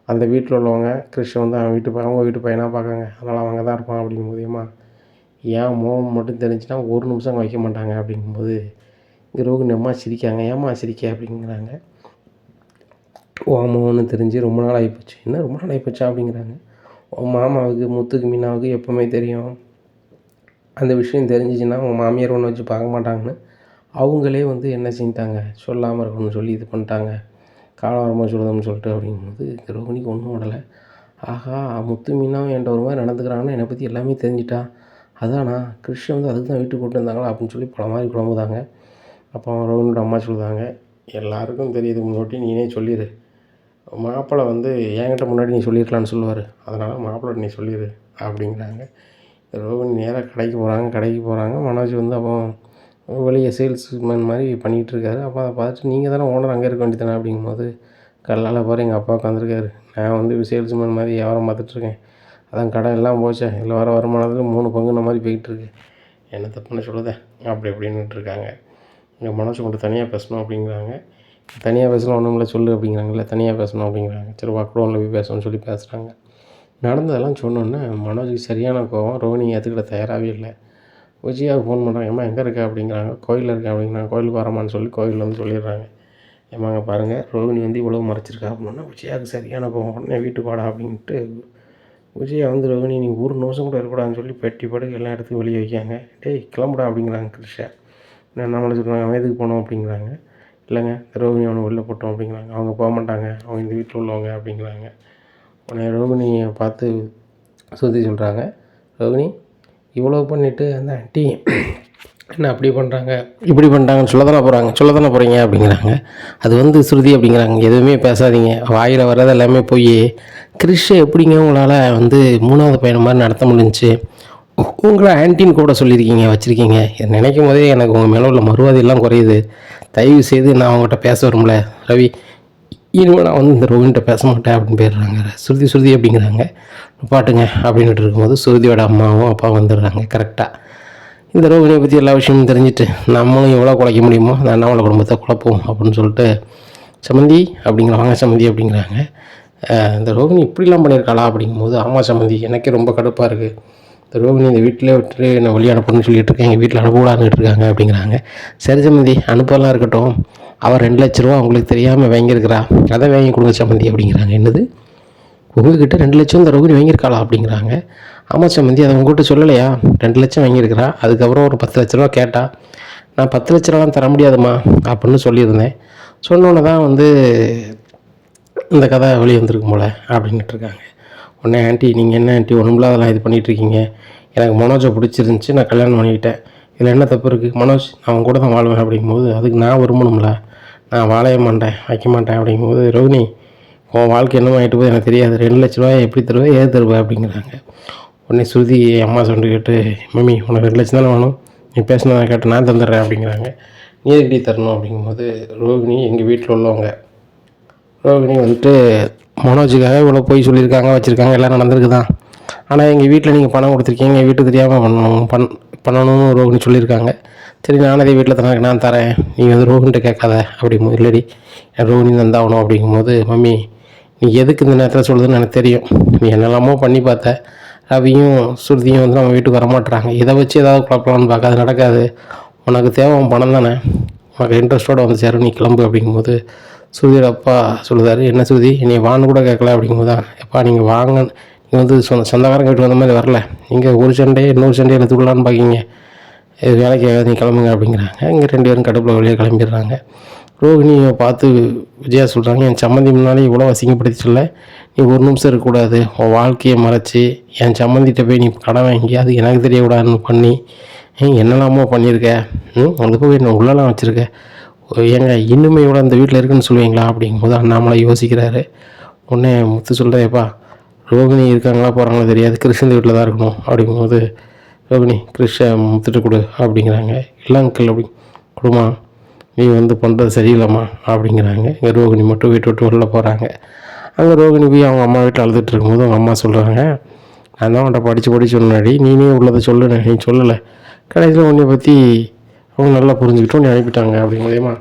அந்த வீட்டில் உள்ளவங்க கிருஷ்ணன் வந்து அவங்க வீட்டு பையனாக பார்க்காங்க, அதனால் அவங்க தான் இருப்பான் அப்படிங்கும்போது, ஏம்மா ஏன் மோகம் மட்டும் தெரிஞ்சுன்னா ஒரு நிமிஷம் வைக்க மாட்டாங்க அப்படிங்கும்போது, இங்கே ரோகிணி அம்மா சிரிக்காங்க. ஏம்மா சிரிக்க அப்படிங்கிறாங்க. உன் மோகன்னு தெரிஞ்சு ரொம்ப நாள் ஆகிப்போச்சு. என்ன ரொம்ப நாள் ஆகிப்போச்சா அப்படிங்கிறாங்க. உன் மாமாவுக்கு முத்துக்கு மீனாவுக்கு எப்போவுமே தெரியும், அந்த விஷயம் தெரிஞ்சிச்சின்னா உன் மாமியார் ஒன்று வச்சு பார்க்க மாட்டாங்கன்னு அவங்களே வந்து என்ன செஞ்சிட்டாங்க, சொல்லாமல் இருக்கணும்னு சொல்லி இது பண்ணிட்டாங்க, காலம் வரும்போது சொல்லுதோம்னு சொல்லிட்டு அப்படிங்கும்போது ரோகிணிக்கு ஒன்றும் விடலை. ஆஹா முத்து மீனாவும் என்கிட்ட ஒரு மாதிரி நடந்துக்கிறாங்கன்னா என்னை பற்றி எல்லாமே தெரிஞ்சிட்டா, அதானா கிருஷ்ணன் வந்து அதுக்கு தான் வீட்டுக்கு கூப்பிட்டு வந்தாங்களா அப்படின்னு சொல்லி பல மாதிரி குழம்புதாங்க. அப்போ ரோகிணியோட அம்மா சொல்லுதாங்க, எல்லாருக்கும் தெரியுது முன்னாடி நீனே சொல்லிடு, மாப்பிள்ளை வந்து என்கிட்ட முன்னாடி நீ சொல்லியிருக்கலான்னு சொல்லுவார், அதனால் மாப்பிள்ளை நீ சொல்லிடு அப்படிங்கிறாங்க. ரோகிணி நேராக கடைக்கு போகிறாங்க. மனோஜ் வந்து அப்போ வெளியே சேல்ஸ்மேன் மாதிரி பண்ணிகிட்ருக்காரு. அப்போ அதை பார்த்துட்டு நீங்கள் தானே ஓனர் அங்கே இருக்க வேண்டியதானே அப்படிங்கும்போது, கல்லால் பாரு எங்கள் அப்பா உட்காந்துருக்காரு, நான் வந்து சேல்ஸ்மேன் மாதிரி வியாபாரம் பார்த்துட்ருக்கேன், அதான் கடை எல்லாம் போச்சே, இதில் வர வருமானத்தில் 3 பங்குன மாதிரி போய்கிட்டுருக்கு, என்ன தப்புன்னு சொல்லுதே அப்படி இப்படின்னுட்டுருக்காங்க. இங்கே மனோஜ் கொண்டு தனியாக பேசணும் அப்படிங்கிறாங்க. தனியாக பேசணும் ஒன்றும் இல்லை சொல்லு அப்படிங்கிறாங்கல்ல, தனியாக பேசணும் அப்படிங்கிறாங்க. சரி குடோனில் போய் பேசணும்னு சொல்லி பேசுகிறாங்க. நடந்ததெல்லாம் சொன்னோன்னே மனோஜுக்கு சரியான கோவம். ரோகிணி ஏற்றுக்கிட்ட தயாராகவே இல்லை. விஜயாவுக்கு ஃபோன் பண்ணுறாங்க. ஏம்மா எங்கே இருக்கா அப்படிங்கிறாங்க. கோயிலில் இருக்கேன் அப்படிங்கிறாங்க. கோயிலுக்கு வரமான்னு சொல்லி கோயிலில் வந்து சொல்லிடுறாங்க. ஏம்மாங்க பாருங்கள் ரோகிணி வந்து இவ்வளோ மறைச்சிருக்கா அப்படின்னா விஜயாவுக்கு சரியான கோவம். உடனே வீட்டுக்கு வாடா அப்படின்ட்டு விஜயா வந்து ரோகிணி நீங்கள் ஒரு நிமிஷம் கூட இருக்கக்கூடாதுன்னு சொல்லி பெட்டி படுக்க எல்லா இடத்துக்கும் வெளியே வைக்காங்க. டேய் கிளம்புடா அப்படிங்கிறாங்க கிருஷ்ணா. நம்மளை சொல்கிறாங்க அவன் எதுக்கு போனோம் அப்படிங்கிறாங்க. இல்லைங்க ரோகிணி அவனை வெளில போட்டோம் அப்படிங்கிறாங்க. அவங்க போக மாட்டாங்க, அவங்க இந்த வீட்டில் உள்ளவங்க அப்படிங்கிறாங்க. உடனே ரோகிணியை பார்த்து சுற்றி சொல்கிறாங்க, ரோகிணி இவ்வளோ பண்ணிவிட்டு அந்த ஆண்டி என்ன அப்படி பண்ணுறாங்க இப்படி பண்ணிட்டாங்கன்னு சொல்ல தானே போகிறீங்க அப்படிங்கிறாங்க. அது வந்து ஸ்ருதி அப்படிங்கிறாங்க. எதுவுமே பேசாதீங்க, வாயில் வர்றது எல்லாமே போய் கிறிஷை எப்படிங்க உங்களால் வந்து 3வது பையனை மாதிரி நடத்த முடிஞ்சிச்சு, உங்களை ஆன்டின்னு கூட சொல்லியிருக்கீங்க வச்சுருக்கீங்க, நினைக்கும் போதே எனக்கு உங்கள் மேலே உள்ள மறுவாதையெல்லாம் குறையுது, தயவு செய்து நான் அவங்ககிட்ட பேச வரும்ல ரவி, இனிமேல் நான் வந்து இந்த ரோகிணிட்ட பேச மாட்டேன் அப்படின்னு போயிடுறாங்க. ஸ்ருதி அப்படிங்கிறாங்க. பாட்டுங்க அப்படின்ட்டு இருக்கும்போது ஸ்ருதியோட அம்மாவும் அப்பாவும் வந்துடுறாங்க. கரெக்டாக இந்த ரோகிணியை பற்றி எல்லா விஷயமும் தெரிஞ்சுட்டு நம்மளும் எவ்வளோ குலைக்க முடியுமோ அந்த அண்ணாமலை குடும்பத்தை குழப்போம் அப்படின்னு சொல்லிட்டு சம்மந்தி அப்படிங்கிறாங்க. சம்மந்தி அப்படிங்கிறாங்க. இந்த ரோகிணி இப்படிலாம் பண்ணியிருக்காளா அப்படிங்கும்போது, ஆமாம் சம்மந்தி எனக்கே ரொம்ப கடுப்பாக இருக்குது, இந்த ரோகிணி இந்த வீட்டிலே விட்டுட்டு என்னை வெளியே அனுப்பணும்னு சொல்லிட்டு இருக்கேன், எங்கள் வீட்டில் அனுப்பக்கூடாதுன்னு இருக்காங்க அப்படிங்கிறாங்க. சரி சம்மந்தி அனுப்பலாம் இருக்கட்டும், அவள் 2 லட்ச ரூபா உங்களுக்கு தெரியாமல் வாங்கியிருக்கிறா, அதை வாங்கி கொடுங்க சம்மந்தி அப்படிங்கிறாங்க. என்னது உங்ககிட்ட 2,00,000 இந்த ரோகிணி வாங்கியிருக்காளா அப்படிங்கிறாங்க. ஆமாம் சம்மந்தி, அதை உங்கள்கிட்ட சொல்லலையா? 2,00,000 வாங்கியிருக்கிறா. அதுக்கப்புறம் ஒரு 10,00,000 ரூபா கேட்டா. நான் 10,00,000 தர முடியாதும்மா அப்படின்னு சொல்லியிருந்தேன். சொன்னோன்னே தான் வந்து இந்த கதை வெளியே வந்திருக்கும் போல் அப்படின்ட்டு இருக்காங்க. உடனே ஆண்டி, நீங்கள் என்ன ஆண்டி ஒன்றுமில்லாதெல்லாம் இது பண்ணிகிட்ருக்கீங்க? எனக்கு மனோஜை பிடிச்சிருந்துச்சி, நான் கல்யாணம் பண்ணிக்கிட்டேன். இதில் என்ன தப்பு இருக்குது? மனோஜ் நான் அவன் கூட தான் வாழ்வேன் அப்படிங்கும்போது, அதுக்கு நான் விரும்பணும்ல, நான் வாழைய மாட்டேன், வைக்க மாட்டேன் அப்படிங்கும்போது, ரோகிணி உன் வாழ்க்கை என்னமோ ஆகிட்டு போது எனக்கு தெரியாது, 2,00,000 எப்படி தருவேன், ஏது தருவேன் அப்படிங்கிறாங்க. உடனே ஸ்ருதி அம்மா சொல்லிக்கிட்டு, மம்மி உனக்கு 2,00,000 தானே வேணும், நீ பேசினதை கேட்டு நான் தந்துடுறேன் அப்படிங்கிறாங்க. நீ எப்படி தரணும் அப்படிங்கும்போது, ரோகிணி எங்கள் வீட்டில் உள்ளவங்க, ரோகிணி வந்துட்டு மனோஜுக்காக இவ்வளோ போய் சொல்லியிருக்காங்க, வச்சுருக்காங்க, எல்லாம் நடந்திருக்கு தான். ஆனால் எங்கள் வீட்டில் நீங்கள் பணம் கொடுத்துருக்கீங்க, எங்கள் வீட்டுக்கு தெரியாமல் பண்ணணும்னு ரோகிணி சொல்லியிருக்காங்க. சரி நானே அதே வீட்டில் நான் தரேன், நீங்கள் வந்து ரோகிணிட்ட கேட்காத அப்படிங்கும்போது, இல்லடி ரோகிணி தந்தாகணும் அப்படிங்கும்போது, மம்மி நீ எதுக்கு இந்த நேரத்தில் சொல்லுதுன்னு எனக்கு தெரியும், நீ என்னெல்லாமோ பண்ணி பார்த்த, ரவியும் ஸ்ருதியும் வந்து நம்ம வீட்டுக்கு வரமாட்டுறாங்க, இதை வச்சு ஏதாவது குழப்பலான்னு பார்க்க, அது நடக்காது, உனக்கு தேவை பணம் தானே, உனக்கு இன்ட்ரெஸ்ட்டோடு வந்து சேரும், நீ கிளம்பு அப்படிங்கும்போது, ஸ்ருதியோட அப்பா சொல்லுதாரு, என்ன ஸ்ருதி என்னை வான்னு கூட கேட்கல அப்படிங்கும்போது தான், எப்பா நீங்கள் வாங்க, நீங்கள் வந்து சொந்தக்காரங்க வீட்டு வந்த மாதிரி வரல, நீங்கள் ஒரு சண்டையை இன்னொரு சண்டையை எடுத்து விடலான்னு பார்க்கிங்க, இது வேலைக்கு நீ கிளம்புங்க அப்படிங்கிறாங்க. இங்கே 2 பேரும் கடுப்பில் வெளியே கிளம்பிடுறாங்க. ரோகிணியை பார்த்து விஜயா சொல்கிறாங்க, என் சம்மந்தி முன்னாலே இவ்வளோ அசிங்கப்படுத்தி சொல்ல, நீ ஒரு நிமிஷம் இருக்கக்கூடாது, உன் வாழ்க்கையை மறைச்சி என் சம்மந்திகிட்ட போய் நீ கடன் வாங்கி அது எனக்கு தெரியக்கூடாதுன்னு பண்ணி என்னெல்லாமோ பண்ணியிருக்க, அது போய் என்ன உள்ளலாம் வச்சுருக்க, ஏங்க இன்னுமையோட அந்த வீட்டில் இருக்குன்னு சொல்லுவீங்களா அப்படிங்கும்போது அண்ணாமலை யோசிக்கிறாரு. உடனே முத்து சொல்கிறேப்பா, ரோகிணி இருக்காங்களா போகிறாங்களா தெரியாது, கிருஷ்ணன் வீட்டில் தான் இருக்கணும் அப்படிங்கும்போது, ரோகிணி கிருஷ்ண முத்துட்டு கொடு அப்படிங்கிறாங்க. இல்லை அங்கிள் அப்படி கொடுமா, நீ வந்து பண்ணுறது சரியில்லைம்மா அப்படிங்கிறாங்க. இங்கே ரோகிணி மட்டும் வீட்டு விட்டு வெளில போகிறாங்க. அங்கே ரோகிணி போய் அவங்க அம்மா வீட்டில் அழுதுட்டு இருக்கும்போது அவங்க அம்மா சொல்கிறாங்க, நான் தான் உன்ட்ட படித்து சொன்னாடி, நீனே உள்ளதை சொல்லு, நீ சொல்லலை, கடைசியில் உன்னை பற்றி அவங்க நல்லா புரிஞ்சுக்கிட்டு உன்னை அனுப்பிட்டாங்க அப்படிங்கும்போதேம்மா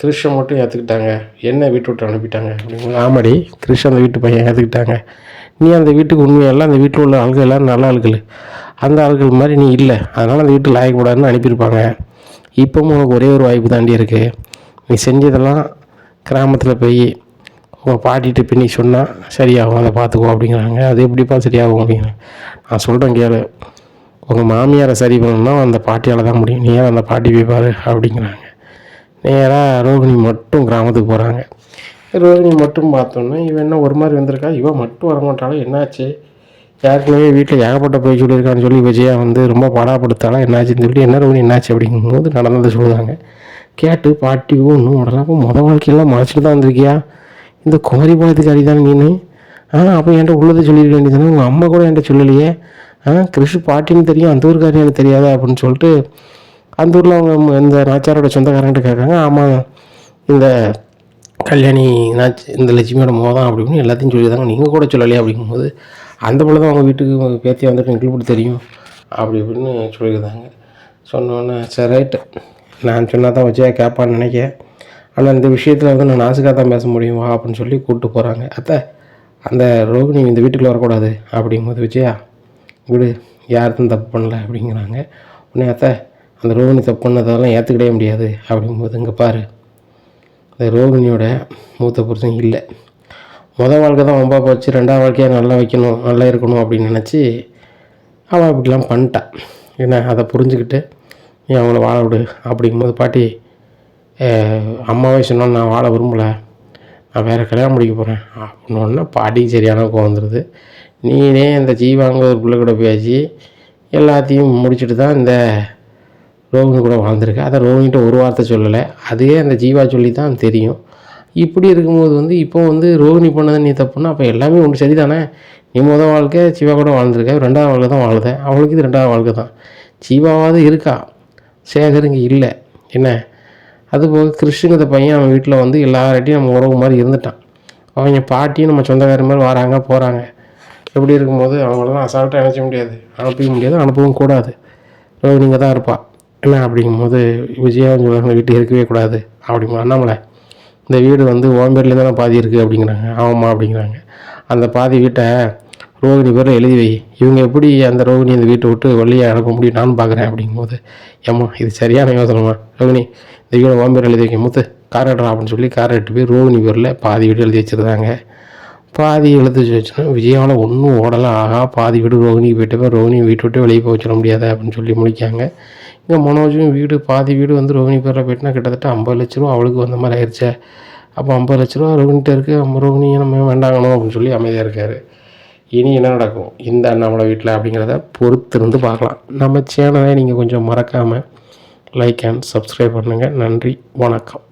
கிருஷ்ணன் மட்டும் ஏற்றுக்கிட்டாங்க, என்ன வீட்டு விட்டு அனுப்பிட்டாங்க அப்படிங்கும்போது, ஆமாடி கிருஷ்ணன் அந்த வீட்டு பையன் ஏற்றுக்கிட்டாங்க, நீ அந்த வீட்டுக்கு உண்மையெல்லாம் அந்த வீட்டில் உள்ள ஆள்கள் எல்லாம் நல்ல ஆள்கள், அந்த ஆள்கள் மாதிரி நீ இல்லை, அதனால் அந்த வீட்டில் லாயக்கூடாதுன்னு அனுப்பியிருப்பாங்க. இப்போவும் உனக்கு ஒரே ஒரு வாய்ப்பு தாண்டி இருக்குது, நீ செஞ்சதெல்லாம் கிராமத்தில் போய் உங்கள் பாட்டிகிட்ட போய் நீ சொன்னால் சரியாகும், அதை பார்த்துக்கோ அப்படிங்கிறாங்க. அது எப்படிப்பா சரியாகும் அப்படிங்கிறாங்க. நான் சொல்கிறேன் கேளு, உங்கள் மாமியாரை சரி பண்ணணும்னா அந்த பாட்டியால் தான் முடியும், நீ ஏன் அந்த பாட்டி போய் பாரு அப்படிங்கிறாங்க. நேராக ரோகிணி மட்டும் கிராமத்துக்கு போகிறாங்க. ரோகிணி மட்டும் பார்த்தோன்னா இவன் என்ன ஒரு மாதிரி வந்திருக்கா, இவன் மட்டும் வரமாட்டாலும் என்னாச்சு, யாருக்குமே வீட்டில் ஏகப்பட்ட போய் சொல்லியிருக்கான்னு சொல்லி விஜயா வந்து ரொம்ப பாடாப்படுத்தாலும் என்னாச்சுன்னு சொல்லிட்டு, என்ன ரோகிணி என்னாச்சு அப்படிங்கும்போது நடந்ததை சொல்லுவாங்க. கேட்டு பாட்டி ஒன்றும் உடலாம், மொதல் வாழ்க்கையெல்லாம் மறைச்சிட்டு தான் வந்திருக்கியா, இந்த குமரி பாலத்துக்கு அடிதானே நீனு, அப்போ என்கிட்ட உள்ளதை சொல்லியிருக்க வேண்டியதானே, உங்கள் அம்மா கூட என்கிட்ட சொல்லலையே, கிருஷ் பாட்டின்னு தெரியும், அந்த ஊருக்காரி எனக்கு தெரியாதா அப்படின்னு சொல்லிட்டு அந்த ஊரில் அவங்க இந்த நாச்சாரோட சொந்தக்காரங்கிட்ட கேட்காங்க. ஆமாம் இந்த கல்யாணி இந்த லட்சுமியோட மோதான் அப்படின்னு எல்லாத்தையும் சொல்லியிருந்தாங்க, நீங்கள் கூட சொல்லலையே அப்படிங்கும்போது, அந்த பிள்ளை தான் அவங்க வீட்டுக்கு பேத்தியாக வந்துட்டு எங்களுக்கு இப்படி தெரியும் அப்படி இப்படின்னு சொல்லியிருந்தாங்க. சொன்னோன்னே சரி ரைட்டு, நான் சொன்னால் தான் வச்சா கேட்பான்னு நினைக்கிறேன், ஆனால் இந்த விஷயத்தில் வந்து நான் நாசுக்காக தான் பேச முடியும் வா அப்படின்னு சொல்லி கூப்பிட்டு போகிறாங்க. அத்தை அந்த ரோகிணி இந்த வீட்டுக்குள்ளே வரக்கூடாது அப்படிங்கும்போது, விஜயா விடு, யாருக்கும் தப்பு பண்ணல அப்படிங்கிறாங்க. உடனே அத்தை அந்த ரோகிணி தப்பு பண்ணதெல்லாம் ஏற்றுக்கிடவே முடியாது அப்படிங்கும்போது, இங்கே பாரு, இந்த ரோகிணியோட மூத்த புருஷன் இல்லை, மொதல் வாழ்க்கை தான் ரொம்ப போச்சு, 2ஆவது வாழ்க்கையை நல்லா வைக்கணும், நல்லா இருக்கணும் அப்படின்னு நினச்சி அவள் அப்படிலாம் பண்ணிட்டான். ஏன்னா அதை புரிஞ்சுக்கிட்டு நீ அவங்கள வாழ விடு அப்படிங்கும்போது, பாட்டி அம்மாவே சொன்னாலும் நான் வாழ விரும்பலை, நான் வேறு கல்யாணம் முடிக்க போகிறேன் அப்படின்னோடனே பாட்டிக்கு சரியான கோவம் வந்துடுது. நீனே இந்த ஜீவாங்க ஒரு பிள்ளை கூட பேசி எல்லாத்தையும் முடிச்சுட்டு தான் இந்த ரோகிணி கூட வாழ்ந்துருக்கு, அதை ரோகிணிகிட்ட ஒரு வார்த்தை சொல்லலை, அதுவே அந்த ஜீவா சொல்லி தான் தெரியும். இப்படி இருக்கும்போது வந்து இப்போ வந்து ரோகிணி பண்ணதை நீ தப்புன்னா அப்போ எல்லாமே ஒன்று சரி தானே, நீ மொதல் வாழ்க்கை ஜீவா கூட வாழ்ந்துருக்க, 2ஆவது வாழ்க்கை தான் வாழ்த, அவளுக்கு இது 2ஆவது வாழ்க்கை தான், ஜீவாவாவது இருக்கா, சேகர் இங்கே இல்லை என்ன, அதுபோக கிருஷ்ணங்கிற பையன் அவன் வீட்டில் வந்து எல்லார்ட்டையும் நம்ம உறவு மாதிரி இருந்துட்டான், அவங்க பாட்டியும் நம்ம சொந்தக்கார மாதிரி வராங்க போகிறாங்க. எப்படி இருக்கும்போது அவங்களெல்லாம் அசால்ட்டாக நினச்ச முடியாது, அனுப்பவும் முடியாது, அனுப்பவும் கூடாது, ரோகிணிங்க தான் இருப்பாள் என்ன அப்படிங்கும்போது, விஜயா சொல்லுவாங்க வீட்டு இருக்கவே கூடாது அப்படிங்க. அண்ணாமலை இந்த வீடு வந்து ஓம்பேர்லேருந்து தானே பாதி இருக்குது அப்படிங்கிறாங்க. ஆமாம்மா அப்படிங்கிறாங்க. அந்த பாதி வீட்டை ரோகிணி பேரில் எழுதி வை, இவங்க எப்படி அந்த ரோகிணி இந்த வீட்டை விட்டு வெளியே அனுப்ப முடியும் நானும் பார்க்குறேன் அப்படிங்கும்போது, ஏம்மா இது சரியான யோசனைம்மா, ரோகிணி இந்த வீடை ஓம்பேர் எழுதி வைக்க, முத்து கார் எடுறா அப்படின்னு சொல்லி காரை எட்டு போய் ரோகிணி பேரில் பாதி வீடு எழுதி வச்சுருந்தாங்க. பாதி எழுத்து வச்சுன்னா விஜயால் ஒன்றும் ஓடலை, ஆகா பாதி வீடு ரோகிணிக்கு போயிட்டு ரோகிணி வீட்டு விட்டு வெளியே போக சொல்ல முடியாது அப்படின்னு சொல்லி முடிக்காங்க. இங்கே மனோஜும் வீடு பாதி வீடு வந்து ரோகிணி பேரில் போயிட்டுனா கிட்டத்தட்ட 50 லட்ச ரூபா அவளுக்கு வந்த மாதிரி ஆயிடுச்சே. அப்போ 50 லட்ச ரூபா ரோகிணிகிட்ட இருக்குது, ரோகிணியை நம்ம வேண்டாங்கணும் அப்படின்னு சொல்லி அமைதியாக இருக்கார். இனி என்ன நடக்கும் இந்த அண்ணாமலை வீட்டில் அப்படிங்கிறத பொறுத்திருந்து பார்க்கலாம். நம்ம சேனலை நீங்கள் கொஞ்சம் மறக்காமல் லைக் அண்ட் சப்ஸ்கிரைப் பண்ணுங்கள். நன்றி, வணக்கம்.